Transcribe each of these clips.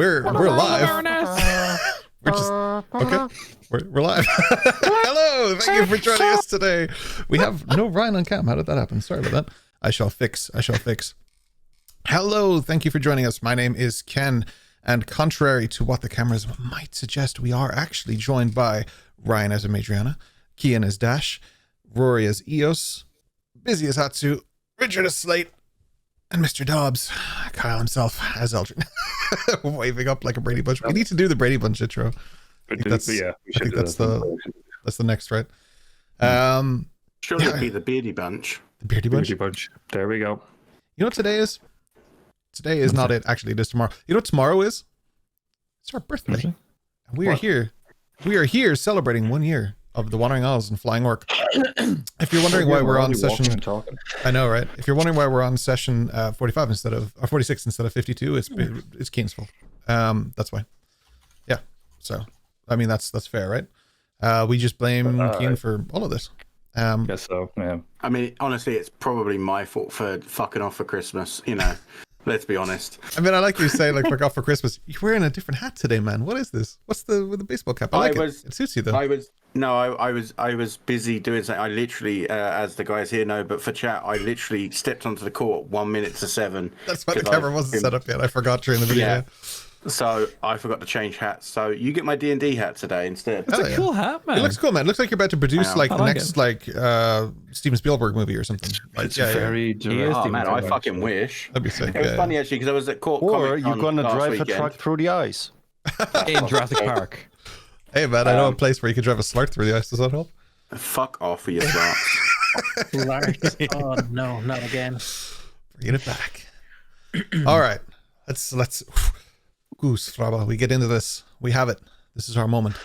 We're live. We're just okay. We're live. Hello, thank you for joining us today. We have no Ryan on cam. How did that happen? Sorry about that. I shall fix. Hello, thank you for joining us. My name is Ken, and contrary to what the cameras might suggest, we are actually joined by Ryan as Adriana, Kian as Dash, Rory as Eos, Busy as Hatsu, Richard as Slate, and Mr. Dobbs, Kyle himself as Eldrin, waving up like a Brady Bunch. We need to do the Brady Bunch intro. I think that's the next, right? Surely it'd be the Beardy Bunch. The Beardy Bunch. Beardy Bunch. There we go. You know what today is? Today is not it. Actually, it is tomorrow. You know what tomorrow is? It's our birthday. And we are here. We are here celebrating 1 year of the Wandering Isles and Flying Orc. If you're wondering why we're on session, I know, right? If you're wondering why we're on session 45 instead of 46 instead of 52, it's Keen's fault. That's why. Yeah. So, I mean, that's fair, right? We just blame Keen for all of this. Guess so. Yeah. I mean, honestly, it's probably my fault for fucking off for Christmas. You know, let's be honest. I mean, I like you say like fuck off for Christmas. You're wearing a different hat today, man. What is this? What's with the baseball cap? I like it. It suits you though. I was busy doing something. I literally, as the guys here know, but for chat, I literally stepped onto the court 1 minute to 7. That's why the camera wasn't set up yet. I forgot during the video. Yeah. So I forgot to change hats. So you get my D&D hat today instead. It's a cool hat, man. It looks cool, man. It looks like you're about to produce like the next Steven Spielberg movie or something. Like, it's very oh man, I fucking wish. That'd be sick. It was funny actually because I was at court. Or you're gonna drive a truck through the ice in Jurassic Park. Hey man, I know a place where you can drive a slart through the ice. Does that help? Fuck off with your slarts. Oh no, not again. Bring it back. All right, let's. Goose, Fraba, we get into this. We have it. This is our moment.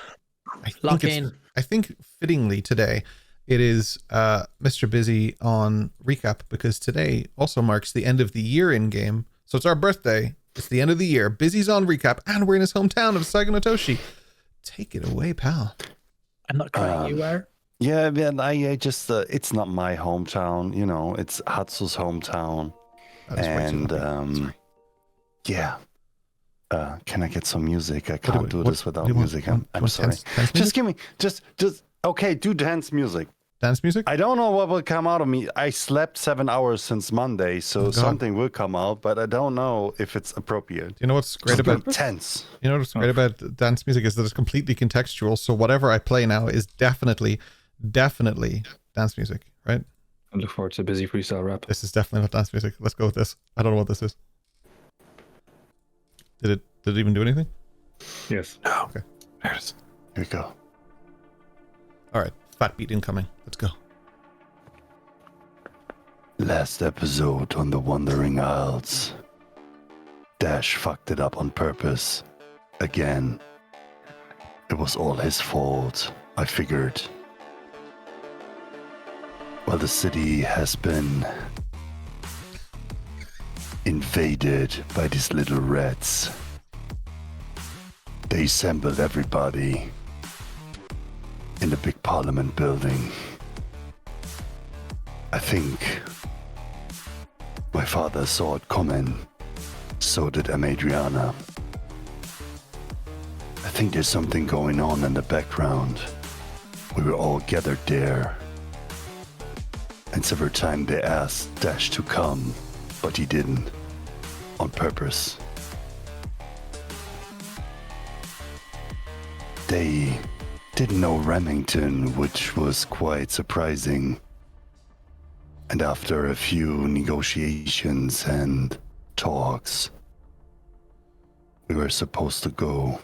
I think fittingly today, it is Mr. Busy on recap because today also marks the end of the year in game. So it's our birthday. It's the end of the year. Busy's on recap, and we're in his hometown of Saganatoshi. Take it away, pal. I'm not crying. You are. Yeah, man. I just it's not my hometown. You know, it's Hatsu's hometown, and yeah. Can I get some music? I can't do this without music. I'm sorry. Dance just give me just okay. Do dance music. Dance music? I don't know what will come out of me. I slept 7 hours since Monday, so something will come out, but I don't know if it's appropriate. You know what's great about tense? You know what's great about dance music is that it's completely contextual. So whatever I play now is definitely dance music, right? I look forward to Busy freestyle rap. This is definitely not dance music. Let's go with this. I don't know what this is. Did it even do anything? Yes. Oh, okay. There it is. Here we go. All right. Fat beat incoming. Let's go. Last episode on the Wandering Isles. Dash fucked it up on purpose. Again. It was all his fault, I figured. Well, the city has been invaded by these little rats. They assembled everybody in the big parliament building. I think my father saw it coming. So did Adriana. I think there's something going on in the background. We were all gathered there. And several times they asked Dash to come, but he didn't. On purpose. They didn't know Remington, which was quite surprising. And after a few negotiations and talks, we were supposed to go.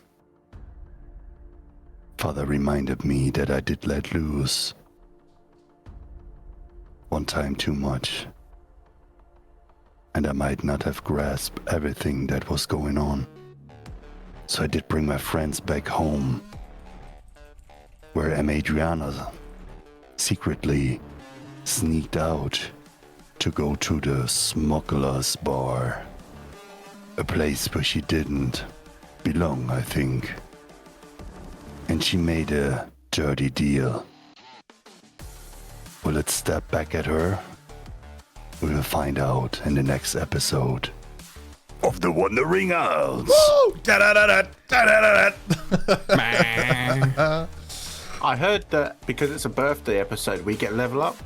Father reminded me that I did let loose. One time too much. And I might not have grasped everything that was going on. So I did bring my friends back home, where Adriana secretly sneaked out to go to the smuggler's bar. A place where she didn't belong, I think. And she made a dirty deal. Will it step back at her? We will find out in the next episode of the Wandering Isles. Woo! Da-da-da-da, da-da-da-da. I heard that because it's a birthday episode, we get level up.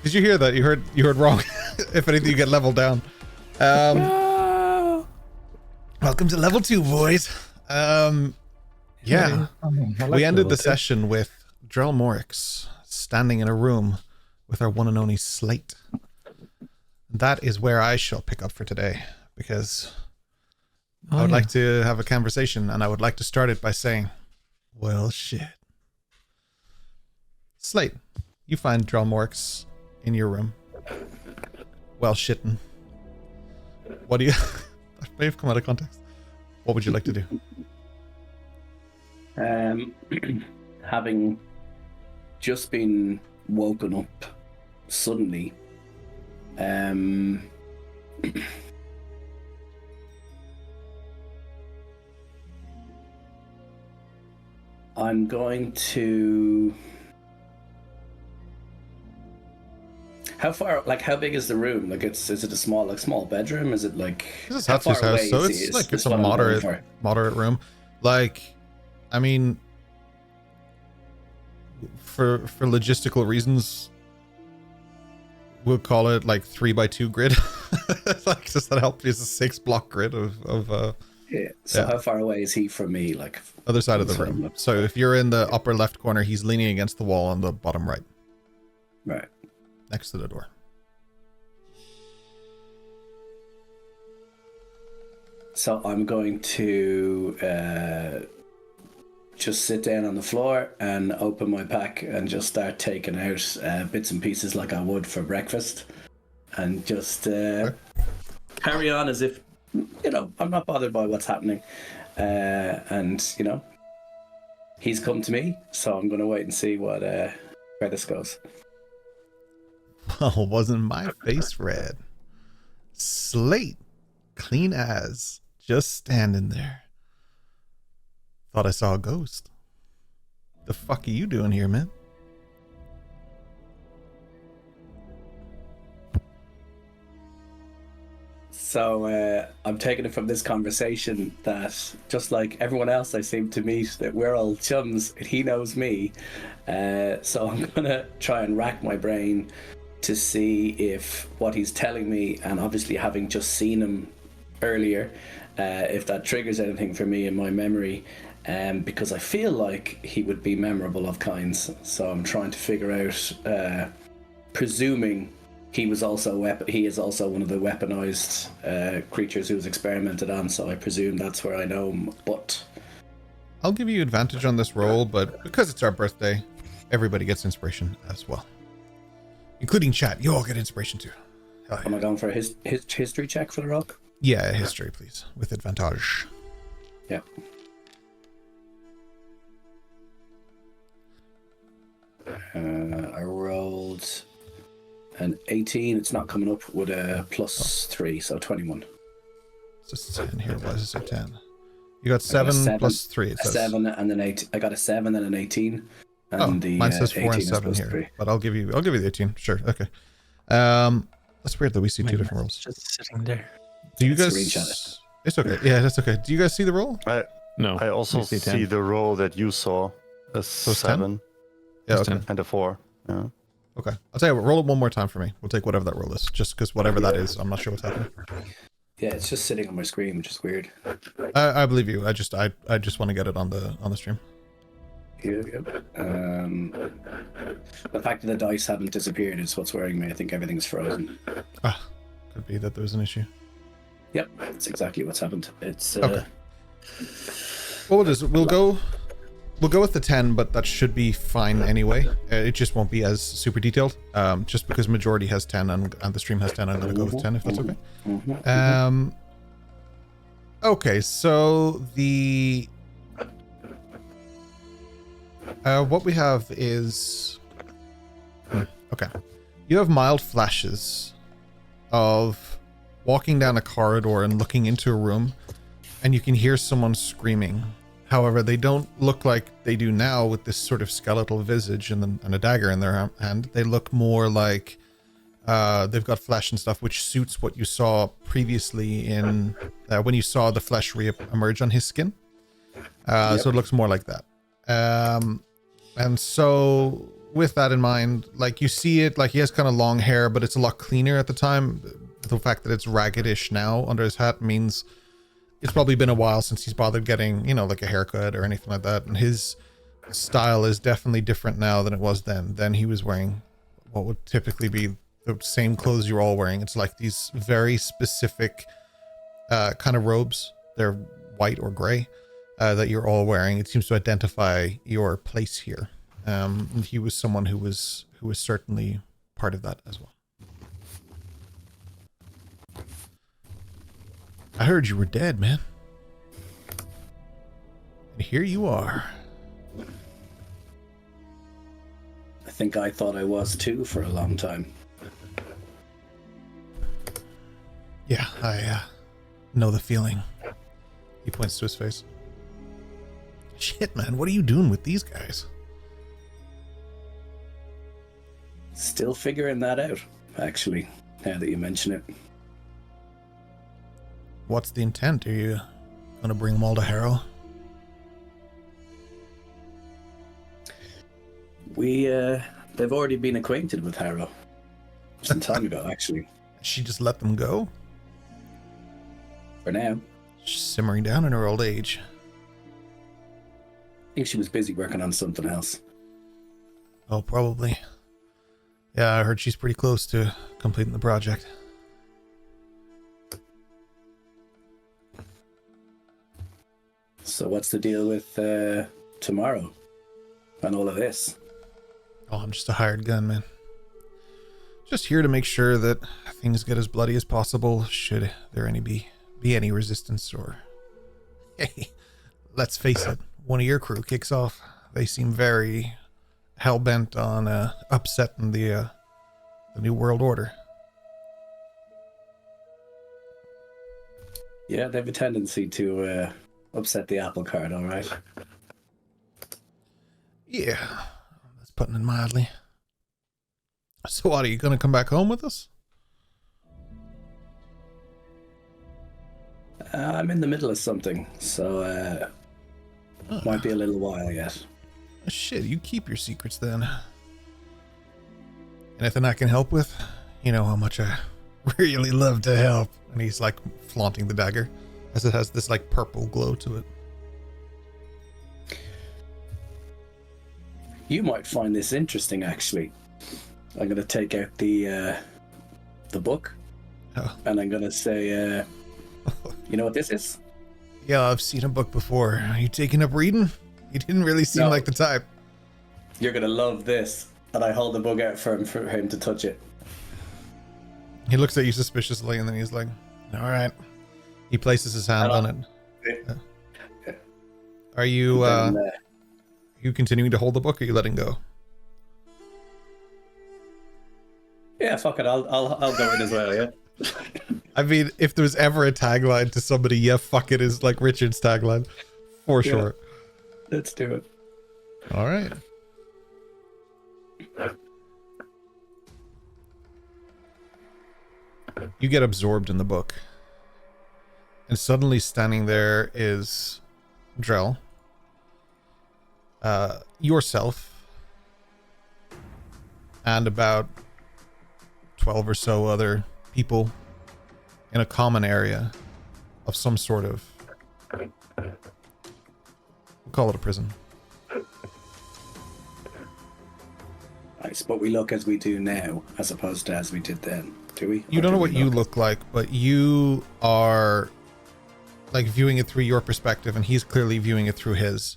Did you hear that? You heard wrong. If anything, you get leveled down. Welcome to level 2, boys. Yeah. We ended the session with Drell Morix standing in a room with our one and only Slate. That is where I shall pick up for today, because I would like to have a conversation, and I would like to start it by saying, well, shit. Slate, you find Drell Morix in your room. Well, shitting. What do you... That may have come out of context. What would you like to do? Having just been woken up suddenly, I'm going to... How big is the room? Like, is it a small bedroom? Is it like... This is Hatsu's house, so it's a moderate room. Like, I mean, for logistical reasons, we'll call it like 3x2 grid. Like, does that help? It's a 6-block grid of yeah. So how far away is he from me? Like, other side of the room. So if you're in the upper left corner, he's leaning against the wall on the bottom right. Right. Next to the door. So I'm going to just sit down on the floor and open my pack and just start taking out bits and pieces like I would for breakfast, and just carry on as if, you know, I'm not bothered by what's happening. And, you know, he's come to me, so I'm going to wait and see where this goes. Well, wasn't my face red? Slate, clean as, just standing there. Thought I saw a ghost. The fuck are you doing here, man? So I'm taking it from this conversation that, just like everyone else I seem to meet, that we're all chums, and he knows me. So I'm gonna try and rack my brain to see if what he's telling me, and obviously having just seen him earlier, if that triggers anything for me in my memory, because I feel like he would be memorable of kinds. So I'm trying to figure out, presuming he is also one of the weaponized creatures who was experimented on, so I presume that's where I know him. But I'll give you advantage on this roll, but because it's our birthday, everybody gets inspiration as well. Including chat. You all get inspiration too. Oh, yeah. Am I going for a history check for the roll? Yeah, history, please. With advantage. Yeah. I rolled an 18. It's not coming up with a +3, so 21. It's just 10 here. Why does it say 10? You got 7 plus 3. It says. 7 and an 8. I got a 7 and an 18. And mine says 4 and 7 here. 3. But I'll give you the 18. Sure. Okay. That's weird that we see two different rolls. Just sitting there. Do you guys? Screenshot it. It's okay. Yeah, that's okay. Do you guys see the roll? No. I also see see 10. the roll that you saw. A 7 Yeah. Okay. and a 4. Yeah. Okay. I'll tell you what. Roll it one more time for me. We'll take whatever that roll is, just because whatever that is, I'm not sure what's happening. Yeah, it's just sitting on my screen, which is weird. I believe you. I just want to get it on the stream. Yeah. The fact that the dice haven't disappeared is what's worrying me. I think everything's frozen. Could be that there's an issue. Yep, that's exactly what's happened. It's Okay. Well, we'll go with the 10, but that should be fine anyway. It just won't be as super detailed. Just because majority has 10 and the stream has 10, I'm gonna go with 10 if that's okay. Okay, so the what we have is okay. You have mild flashes of walking down a corridor and looking into a room, and you can hear someone screaming. However, they don't look like they do now with this sort of skeletal visage and a dagger in their hand. They look more like They've got flesh and stuff, which suits what you saw previously in when you saw the flesh re-emerge on his skin. So it looks more like that. And so with that in mind, like you see it, like he has kind of long hair, but it's a lot cleaner at the time. The fact that it's raggedish now under his hat means it's probably been a while since he's bothered getting, you know, like a haircut or anything like that. And his style is definitely different now than it was then. Then he was wearing what would typically be the same clothes you're all wearing. It's like these very specific kind of robes. They're white or gray that you're all wearing. It seems to identify your place here. And he was someone who was certainly part of that as well. I heard you were dead, man. And here you are. I think I thought I was too for a long time. Yeah, I know the feeling. He points to his face. Shit, man, what are you doing with these guys? Still figuring that out, actually, now that you mention it. What's the intent? Are you gonna bring them all to Harrow? They've already been acquainted with Harrow. Some time ago, actually. She just let them go? For now. She's simmering down in her old age. I think she was busy working on something else. Oh, probably. Yeah, I heard she's pretty close to completing the project. So what's the deal with tomorrow and all of this? Oh, I'm just a hired gunman. Just here to make sure that things get as bloody as possible should there be any resistance or... Hey, let's face it, one of your crew kicks off. They seem very hell-bent on upsetting the New World Order. Yeah, they have a tendency to upset the apple cart, all right? Yeah, that's putting it mildly. So what, are you going to come back home with us? I'm in the middle of something, so might be a little while yet. Shit, you keep your secrets then. Anything I can help with? You know how much I really love to help. And he's like flaunting the dagger as it has this like purple glow to it. You might find this interesting, actually. I'm going to take out the book, and I'm going to say, you know what this is? Yeah, I've seen a book before. Are you taking up reading? You didn't really seem like the type. You're going to love this. And I hold the book out for him to touch it. He looks at you suspiciously, and then he's like, all right. He places his hand on it. Are you you continuing to hold the book, or are you letting go? Yeah, fuck it. I'll go in as well, yeah? I mean, if there's ever a tagline to somebody, yeah, fuck it is like Richard's tagline. For sure. Let's do it. All right. You get absorbed in the book. And suddenly standing there is Drell. Yourself. And about 12 or so other people in a common area of some sort of... We'll call it a prison. Nice, but we look as we do now, as opposed to as we did then, do we? You don't know what you look like, but you are like viewing it through your perspective, and he's clearly viewing it through his.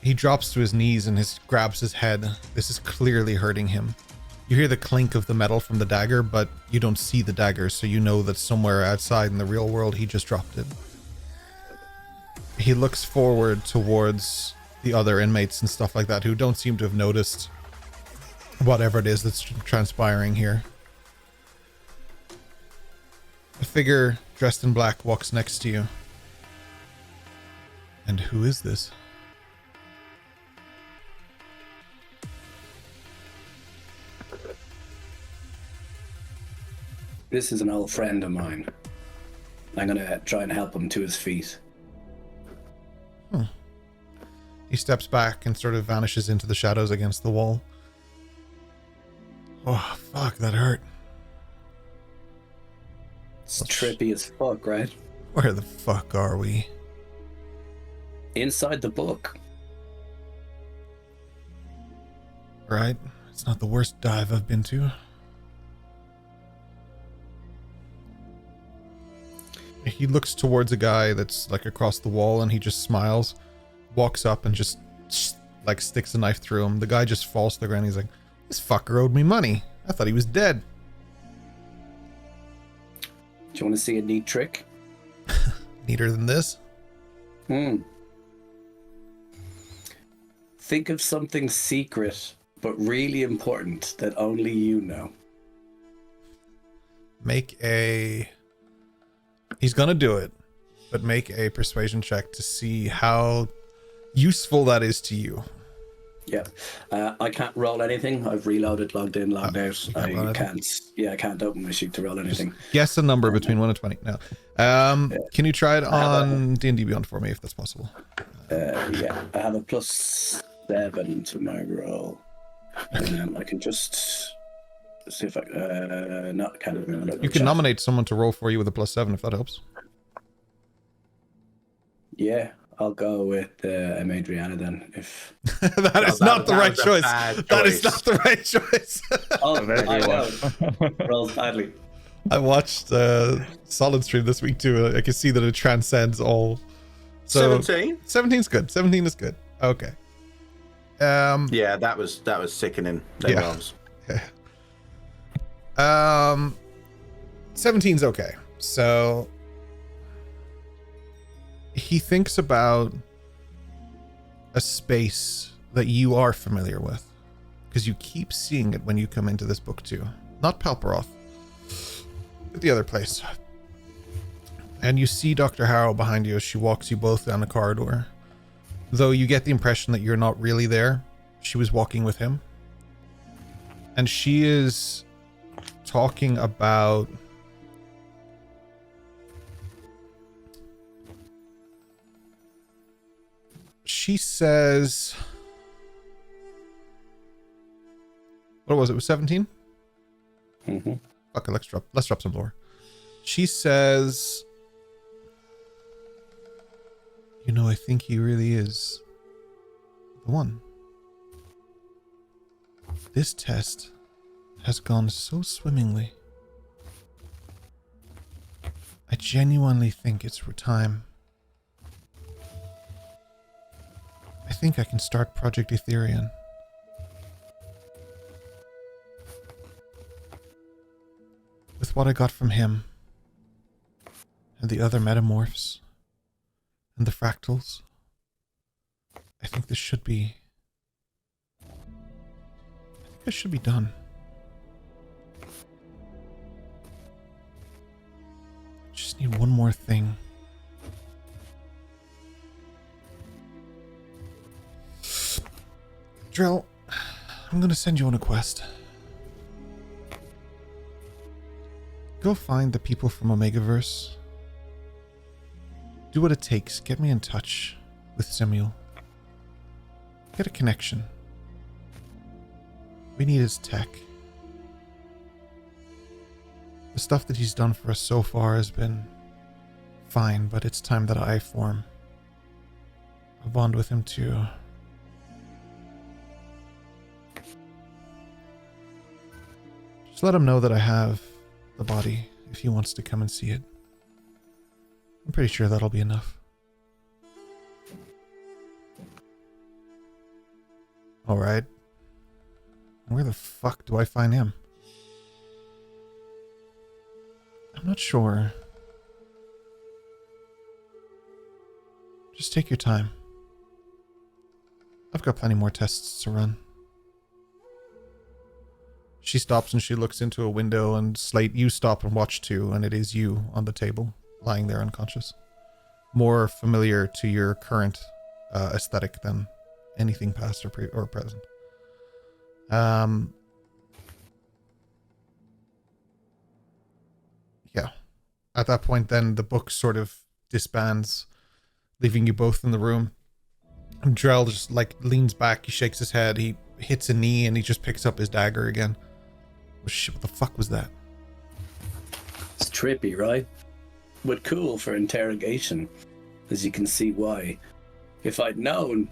He drops to his knees and grabs his head. This is clearly hurting him. You hear the clink of the metal from the dagger, but you don't see the dagger, so you know that somewhere outside in the real world he just dropped it. He looks forward towards the other inmates and stuff like that who don't seem to have noticed whatever it is that's transpiring here. A figure dressed in black walks next to you. And who is this? This is an old friend of mine. I'm gonna try and help him to his feet. He steps back and sort of vanishes into the shadows against the wall. Oh, fuck, that hurt. It's trippy as fuck, right? Where the fuck are we? Inside the book. Right? It's not the worst dive I've been to. He looks towards a guy that's like across the wall and he just smiles, walks up and just like sticks a knife through him. The guy just falls to the ground. He's like, this fucker owed me money. I thought he was dead. Do you want to see a neat trick? Neater than this? Think of something secret but really important that only you know. Make a... He's gonna do it, but make a persuasion check to see how useful that is to you. Yeah. I can't roll anything. I've reloaded, logged in, logged out. I can't open my sheet to roll anything. Guess a number between 1 and 20. No. Can you try it on D&D Beyond for me if that's possible? Yeah. I have a +7 to my roll. And I can just see if I can't. You can nominate someone to roll for you with a +7 if that helps. Yeah, I'll go with Adriana then. If that is not the right choice. That is not the right choice. I know. Rolls badly. I watched Solid Stream this week too. I can see that it transcends all. So 17. 17's good. 17 is good. Okay. Yeah, that was sickening. Them rolls. 17's okay. So he thinks about a space that you are familiar with, because you keep seeing it when you come into this book too. Not Palperoth, but the other place. And you see Dr. Harrow behind you as she walks you both down the corridor. Though you get the impression that you're not really there. She was walking with him. And she is talking about she says, what was it? It was 17? Mm-hmm. Okay, let's drop some lore. She says, you know, I think he really is the one. This test has gone so swimmingly. I genuinely think it's time. I think I can start Project Ethereum. With what I got from him, and the other metamorphs, and the fractals, I think this should be... This should be done. Just need one more thing. Drill, I'm gonna send you on a quest. Go find the people from Omegaverse. Do what it takes. Get me in touch with Samuel. Get a connection. We need his tech. The stuff that he's done for us so far has been fine, but it's time that I form a bond with him too. Just let him know that I have the body if he wants to come and see it. I'm pretty sure that'll be enough. Alright. Where the fuck do I find him? I'm not sure. Just take your time. I've got plenty more tests to run. She stops and she looks into a window, and Slate, you stop and watch too, and it is you on the table, lying there unconscious. More familiar to your current aesthetic than anything past or present. At that point, then the book sort of disbands, leaving you both in the room. And Drell just like leans back, he shakes his head, he hits a knee, and he just picks up his dagger again. Oh, shit, what the fuck was that? It's trippy, right? But cool for interrogation, as you can see why. If I'd known,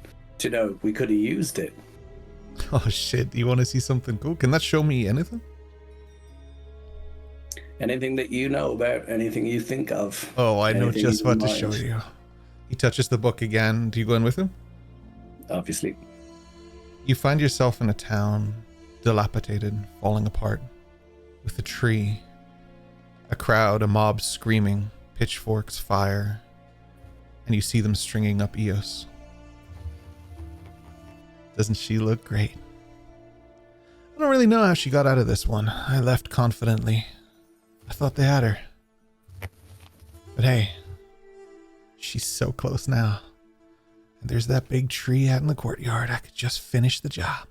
we could have used it. Oh shit, you want to see something cool? Can that show me anything? Anything that you know about, anything you think of. Oh, I know anything just you what to mind. show you. He touches the book again. Do you go in with him? Obviously. You find yourself in a town, dilapidated, falling apart, with a tree, a crowd, a mob screaming, pitchforks, fire, and you see them stringing up Eos. Doesn't she look great? I don't really know how she got out of this one. I left confidently. I thought they had her. But hey, she's so close now. And there's that big tree out in the courtyard. I could just finish the job.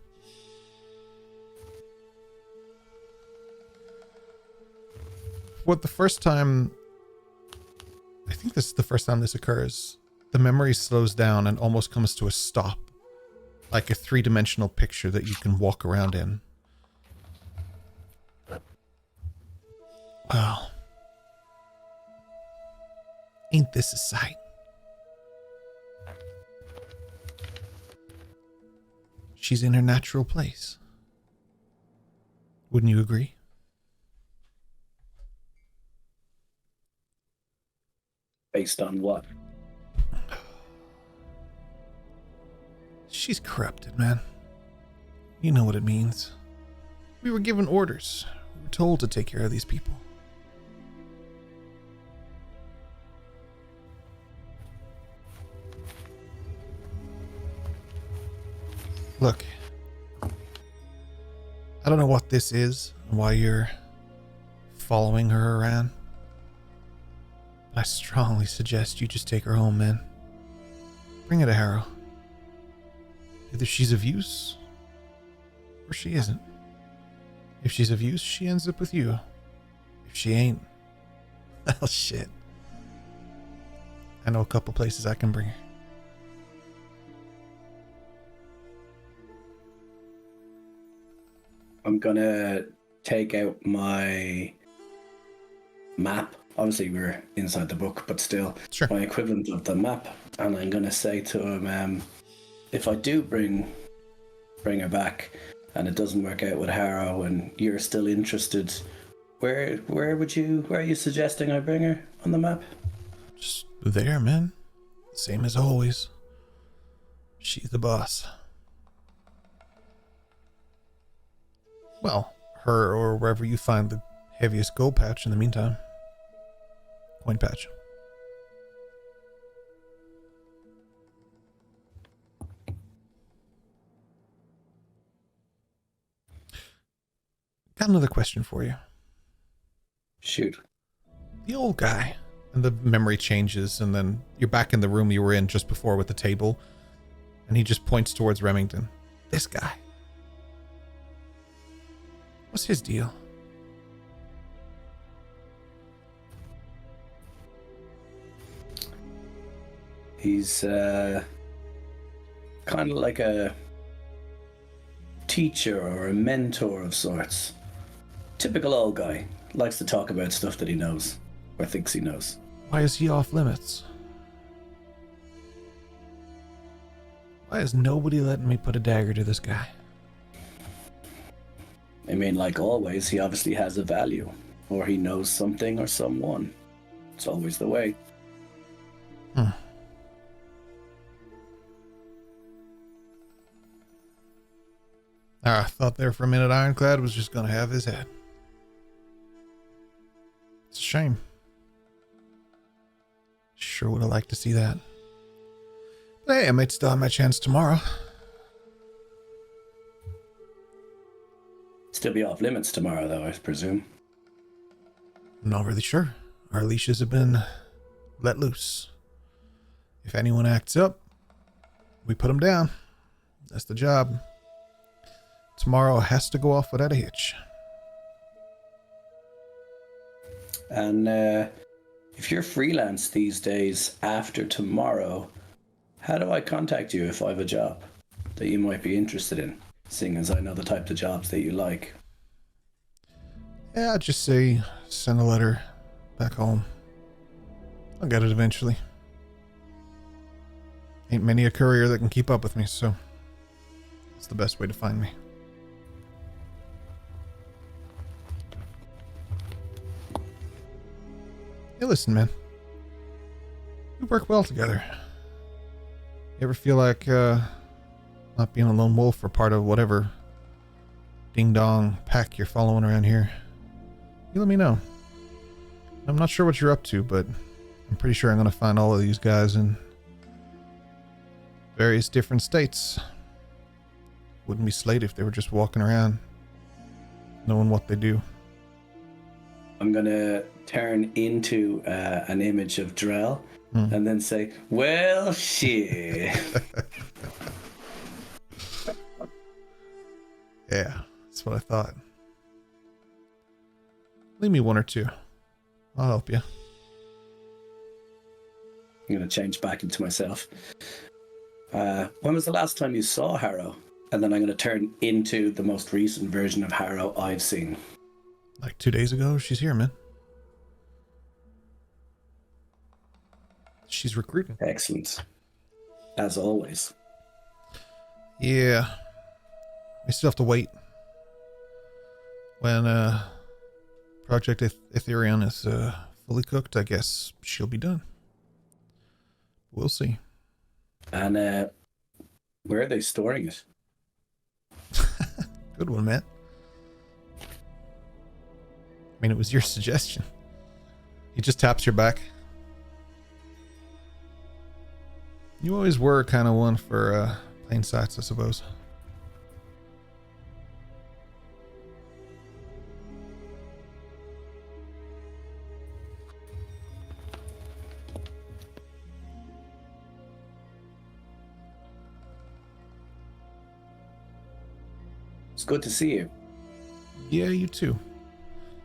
What the first time... I think this is the first time this occurs. The memory slows down and almost comes to a stop. Like a three-dimensional picture that you can walk around in. Wow. Ain't this a sight? She's in her natural place. Wouldn't you agree? Based on what? She's corrupted, man. You know what it means. We were given orders. We were told to take care of these people. Look, I don't know what this is and why you're following her around, but I strongly suggest you just take her home, man. Bring her to Harrow. Either she's of use, or she isn't. If she's of use, she ends up with you. If she ain't, well, shit. I know a couple places I can bring her. I'm gonna take out my map. Obviously, we're inside the book, but still, Sure. my equivalent of the map. And I'm gonna say to him, if I do bring her back, and it doesn't work out with Harrow, and you're still interested, where are you suggesting I bring her on the map? Just there, man. Same as always. She's the boss. Well, her or wherever you find the heaviest gold patch in the meantime. Coin patch. Got another question for you. Shoot. The old guy. And the memory changes, and then you're back in the room you were in just before with the table. And he just points towards Remington. This guy. What's his deal? He's kind of like a teacher or a mentor of sorts. Typical old guy. Likes to talk about stuff that he knows, or thinks he knows. Why is he off limits? Why is nobody letting me put a dagger to this guy? I mean, like always, he obviously has a value, or he knows something or someone. It's always the way. I thought there for a minute Ironclad was just going to have his head. It's a shame. Sure would have liked to see that. But hey, I might still have my chance tomorrow. Still be off limits tomorrow, though, I presume. I'm not really sure. Our leashes have been let loose. If anyone acts up, we put them down. That's the job. Tomorrow has to go off without a hitch. And if you're freelance these days after tomorrow, how do I contact you if I have a job that you might be interested in, seeing as I know the type of jobs that you like? Yeah, I'd just say send a letter back home. I'll get it eventually. Ain't many a courier that can keep up with me, so it's the best way to find me. Hey, listen, man. We work well together. You ever feel like not being a lone wolf or part of whatever ding-dong pack you're following around here? You let me know. I'm not sure what you're up to, but I'm pretty sure I'm going to find all of these guys in various different states. Wouldn't be Slate if they were just walking around knowing what they do. I'm going to turn into an image of Drell and then say, well, shit. Yeah, that's what I thought. Leave me one or two. I'll help you. I'm going to change back into myself. When was the last time you saw Harrow? And then I'm going to turn into the most recent version of Harrow I've seen. Like 2 days ago, she's here, man. She's recruiting. Excellent. As always. Yeah. We still have to wait. When Project Ethereum is fully cooked, I guess she'll be done. We'll see. And where are they storing it? Good one, Matt. I mean, it was your suggestion. He just taps your back. You always were kind of one for plain sights, I suppose. It's good to see you. Yeah, you too.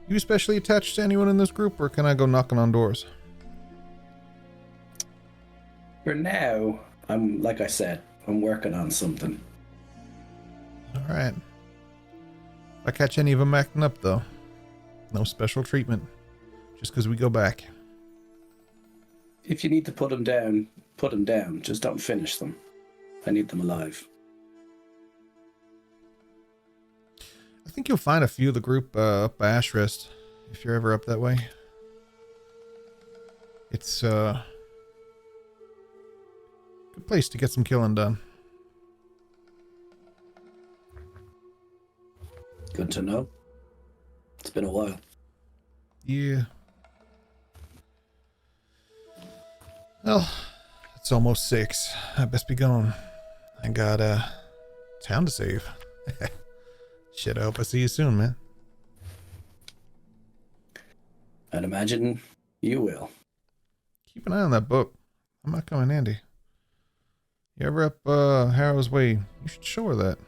You especially attached to anyone in this group, or can I go knocking on doors? For now, like I said, I'm working on something. Alright. If I catch any of them acting up, though, no special treatment. Just because we go back. If you need to put them down, put them down. Just don't finish them. I need them alive. I think you'll find a few of the group up by Ashrest, if you're ever up that way. It's a good place to get some killing done. Good to know. It's been a while. Yeah. Well, it's almost 6. I best be going. I got a town to save. Shit, I hope I see you soon, man. I'd imagine you will. Keep an eye on that book. I might come in handy. You ever up Harrow's way, you should show her that.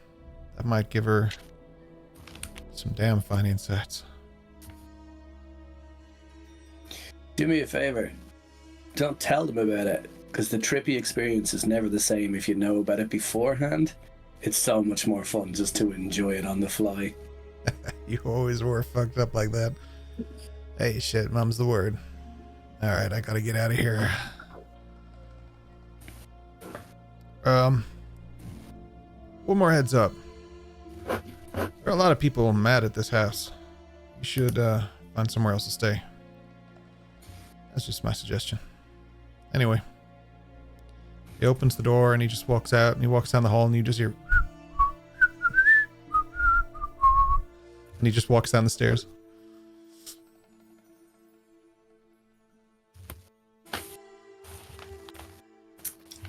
That might give her some damn fine insights. Do me a favor. Don't tell them about it, because the trippy experience is never the same if you know about it beforehand. It's so much more fun just to enjoy it on the fly. You always were fucked up like that. Hey, shit, mum's the word. Alright, I gotta get out of here. One more heads up. There are a lot of people mad at this house. You should find somewhere else to stay. That's just my suggestion. Anyway. He opens the door and he just walks out and he walks down the hall and you just hear... And he just walks down the stairs.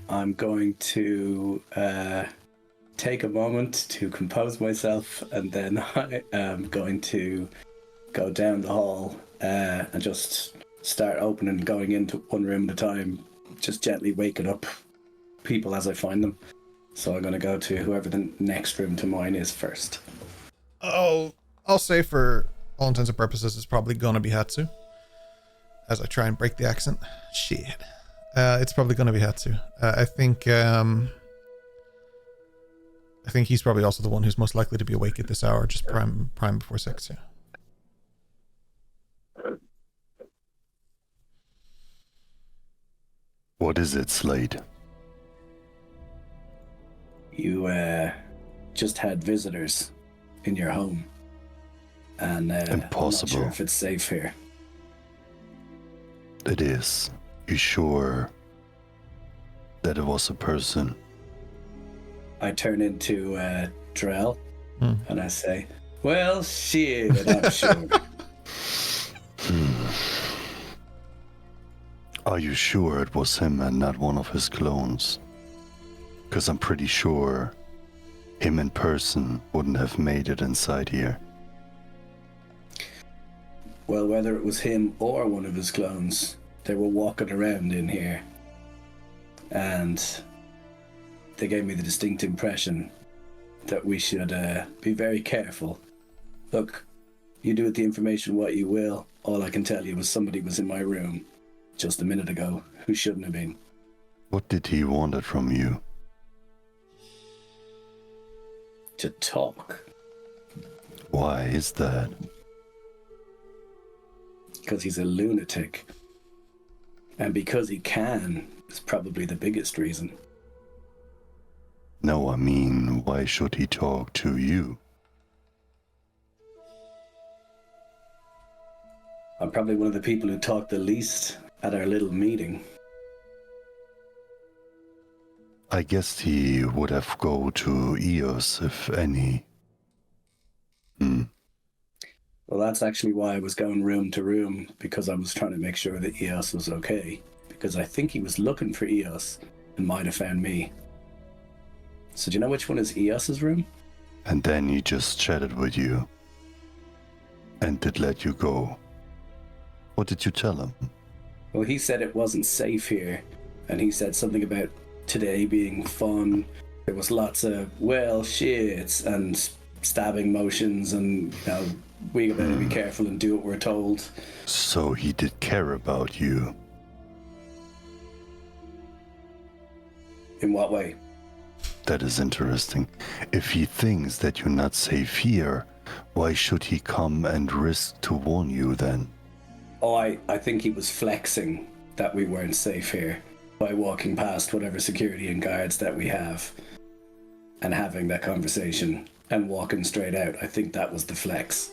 I'm going to take a moment to compose myself, and then I am going to go down the hall and just start opening and going into one room at a time, just gently waking up people as I find them. So I'm going to go to whoever the next room to mine is first. Oh, I'll say for all intents and purposes, it's probably going to be Hatsu. as I try and break the accent. Shit. It's probably going to be Hatsu. I think he's probably also the one who's most likely to be awake at this hour, just prime before 6. Yeah. What is it, Slate? You just had visitors in your home, and Impossible. I'm not sure if it's safe here. It is. You sure that it was a person? I turn into Drell, and I say, "Well, shit, I'm sure." Are you sure it was him and not one of his clones? Because I'm pretty sure him in person wouldn't have made it inside here. Well, whether it was him or one of his clones, they were walking around in here, and they gave me the distinct impression that we should be very careful. Look, you do with the information what you will. All I can tell you is somebody was in my room just a minute ago who shouldn't have been. What did he want it from you? To talk. Why is that? Because he's a lunatic. And because he can is probably the biggest reason. No, I mean, why should he talk to you? I'm probably one of the people who talked the least at our little meeting. I guess he would have go to Eos, if any. Well, that's actually why I was going room to room, because I was trying to make sure that Eos was okay. Because I think he was looking for Eos and might have found me. So do you know which one is Eos's room? And then he just chatted with you. And did let you go. What did you tell him? Well, he said it wasn't safe here. And he said something about today being fun. There was lots of, well, shits and stabbing motions and, you know, we better be careful and do what we're told. So he did care about you. In what way? That is interesting. If he thinks that you're not safe here, why should he come and risk to warn you then? Oh, I think he was flexing that we weren't safe here by walking past whatever security and guards that we have and having that conversation and walking straight out. I think that was the flex.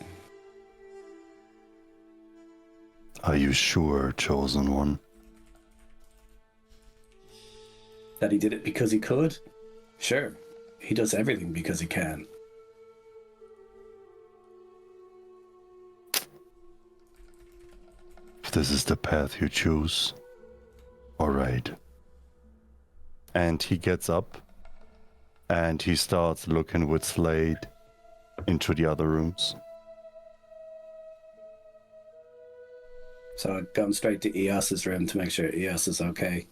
Are you sure, Chosen One? That he did it because he could? Sure. He does everything because he can. If this is the path you choose, all right. And he gets up and he starts looking with Slate into the other rooms. So I've gone straight to Eos's room to make sure Eos is okay.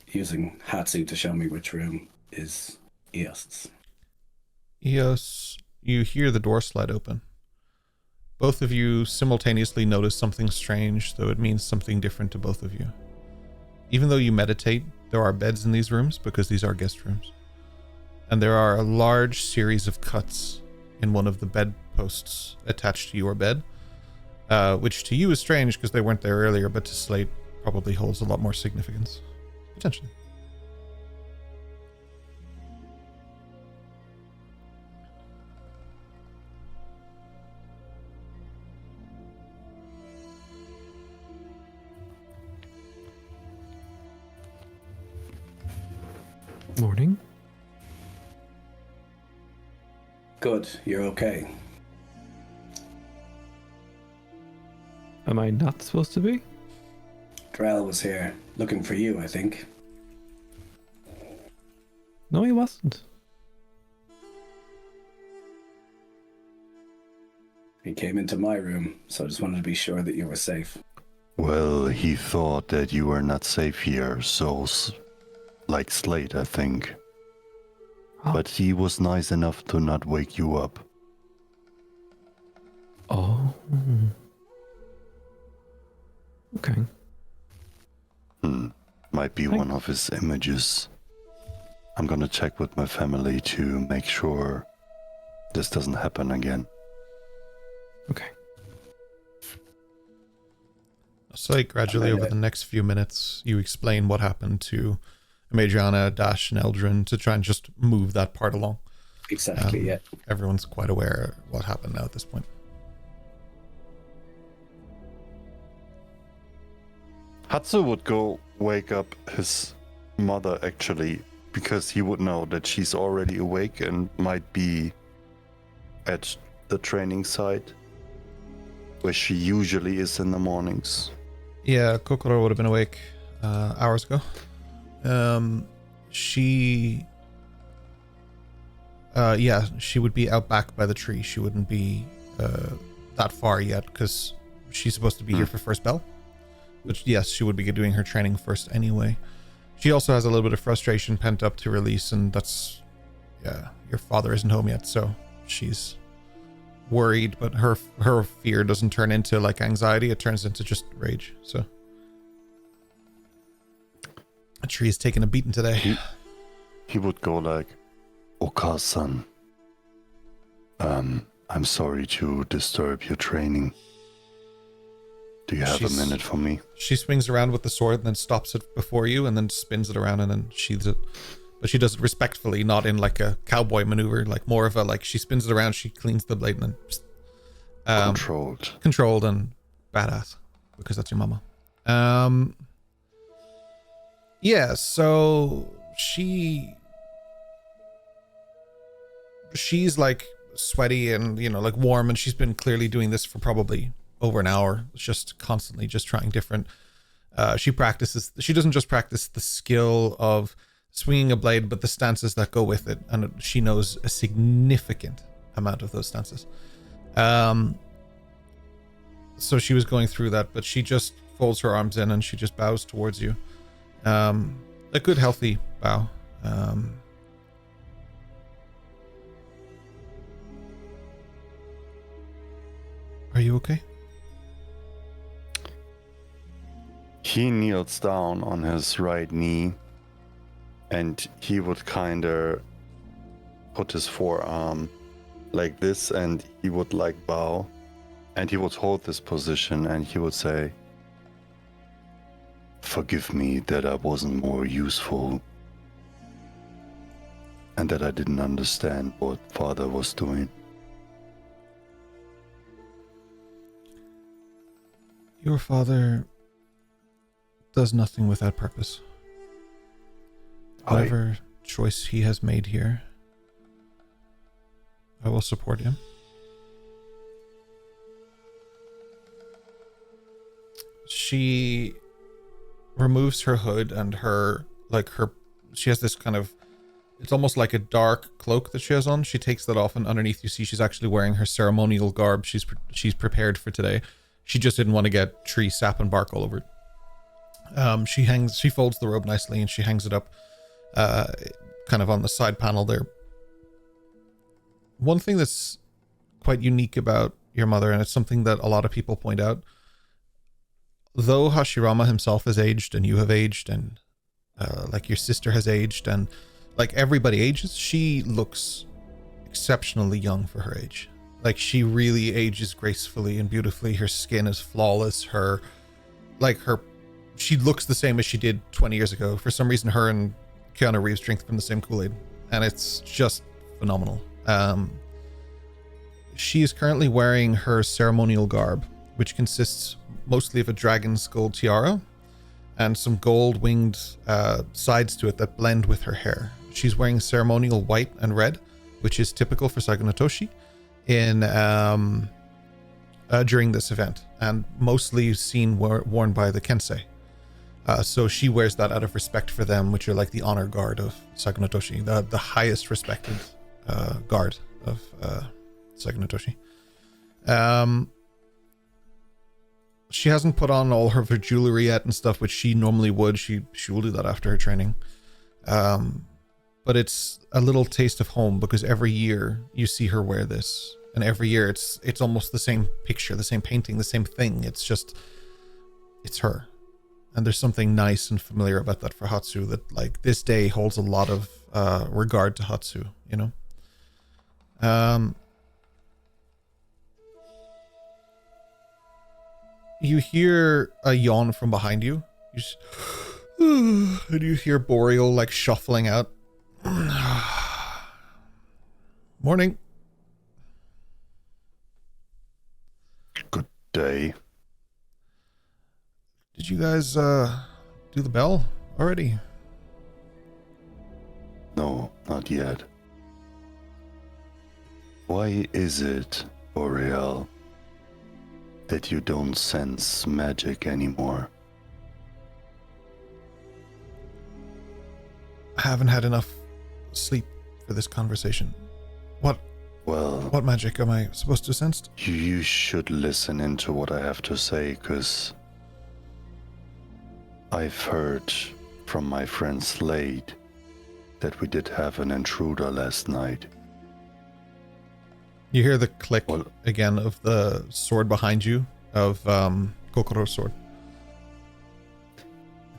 Using Hatsu to show me which room is Eos's. Eos, you hear the door slide open. Both of you simultaneously notice something strange, though it means something different to both of you. Even though you meditate, there are beds in these rooms because these are guest rooms. And there are a large series of cuts in one of the bedposts attached to your bed, which to you is strange because they weren't there earlier, but to Slate probably holds a lot more significance. Potentially. Morning. Good, you're okay. Am I not supposed to be? Drell was here looking for you, I think. No, he wasn't. He came into my room, so I just wanted to be sure that you were safe. Well, he thought that you were not safe here, so like Slate, I think. Oh. But he was nice enough to not wake you up. Oh. Okay. Might be one of his images. I'm gonna check with my family to make sure this doesn't happen again. Okay. So gradually over the next few minutes, you explain what happened to Majana, Dash, and Eldrin to try and just move that part along. Exactly, yeah. Everyone's quite aware of what happened now at this point. Hatsu would go wake up his mother actually, because he would know that she's already awake and might be at the training site where she usually is in the mornings. Yeah, Kokoro would have been awake hours ago. She would be out back by the tree. She wouldn't be that far yet because she's supposed to be here for first bell. But yes, she would be doing her training first anyway. She also has a little bit of frustration pent up to release, and that's, your father isn't home yet, so she's worried, but her fear doesn't turn into like anxiety, it turns into just rage. So a tree is taking a beating today. He would go like, Oka-san, I'm sorry to disturb your training. Do you have a minute for me? She swings around with the sword and then stops it before you and then spins it around and then sheathes it. But she does it respectfully, not in like a cowboy maneuver, like more of a, like, she spins it around, she cleans the blade and then controlled and badass, because that's your mama. So she's like sweaty and, like warm, and she's been clearly doing this for probably over an hour, just constantly just trying different. She doesn't just practice the skill of swinging a blade, but the stances that go with it, and she knows a significant amount of those stances. So she was going through that, but she just folds her arms in and she just bows towards you. A good healthy bow. Are you okay? He kneels down on his right knee and he would kind of put his forearm like this and he would like bow and he would hold this position and he would say, "Forgive me that I wasn't more useful and that I didn't understand what Father was doing." Your father does nothing without purpose. Whatever choice he has made here, I will support him. She removes her hood and she has this kind of, it's almost like a dark cloak that she has on. She takes that off and underneath you see she's actually wearing her ceremonial garb she's prepared for today. She just didn't want to get tree sap and bark all over it. She folds the robe nicely and she hangs it up kind of on the side panel there. One thing that's quite unique about your mother, and it's something that a lot of people point out, though Hashirama himself has aged and you have aged and like your sister has aged and like everybody ages, she looks exceptionally young for her age. Like she really ages gracefully and beautifully. Her skin is flawless. She looks the same as she did 20 years ago. For some reason, her and Keanu Reeves drink from the same Kool-Aid, and it's just phenomenal. She is currently wearing her ceremonial garb, which consists mostly of a dragon's gold tiara and some gold winged sides to it that blend with her hair. She's wearing ceremonial white and red, which is typical for Sagunatoshi in during this event, and mostly seen worn by the Kensei. So she wears that out of respect for them, which are like the honor guard of Sagunatoshi, the highest respected guard of Sagunatoshi. She hasn't put on all of her jewelry yet and stuff, which she normally would. She will do that after her training. But it's a little taste of home because every year you see her wear this, and every year it's almost the same picture, the same painting, the same thing. It's just it's her. And there's something nice and familiar about that for Hatsu, that like this day holds a lot of regard to Hatsu, you know? You hear a yawn from behind you. And you hear Boreal like shuffling out. Morning. Good day. Did you guys do the bell already? No, not yet. Why is it, Boreal, that you don't sense magic anymore? I haven't had enough sleep for this conversation. Well, What magic am I supposed to sense? you should listen into what I have to say, because I've heard from my friend Slate that we did have an intruder last night. You hear the click Well- again of the sword behind you, of Kokoro's sword.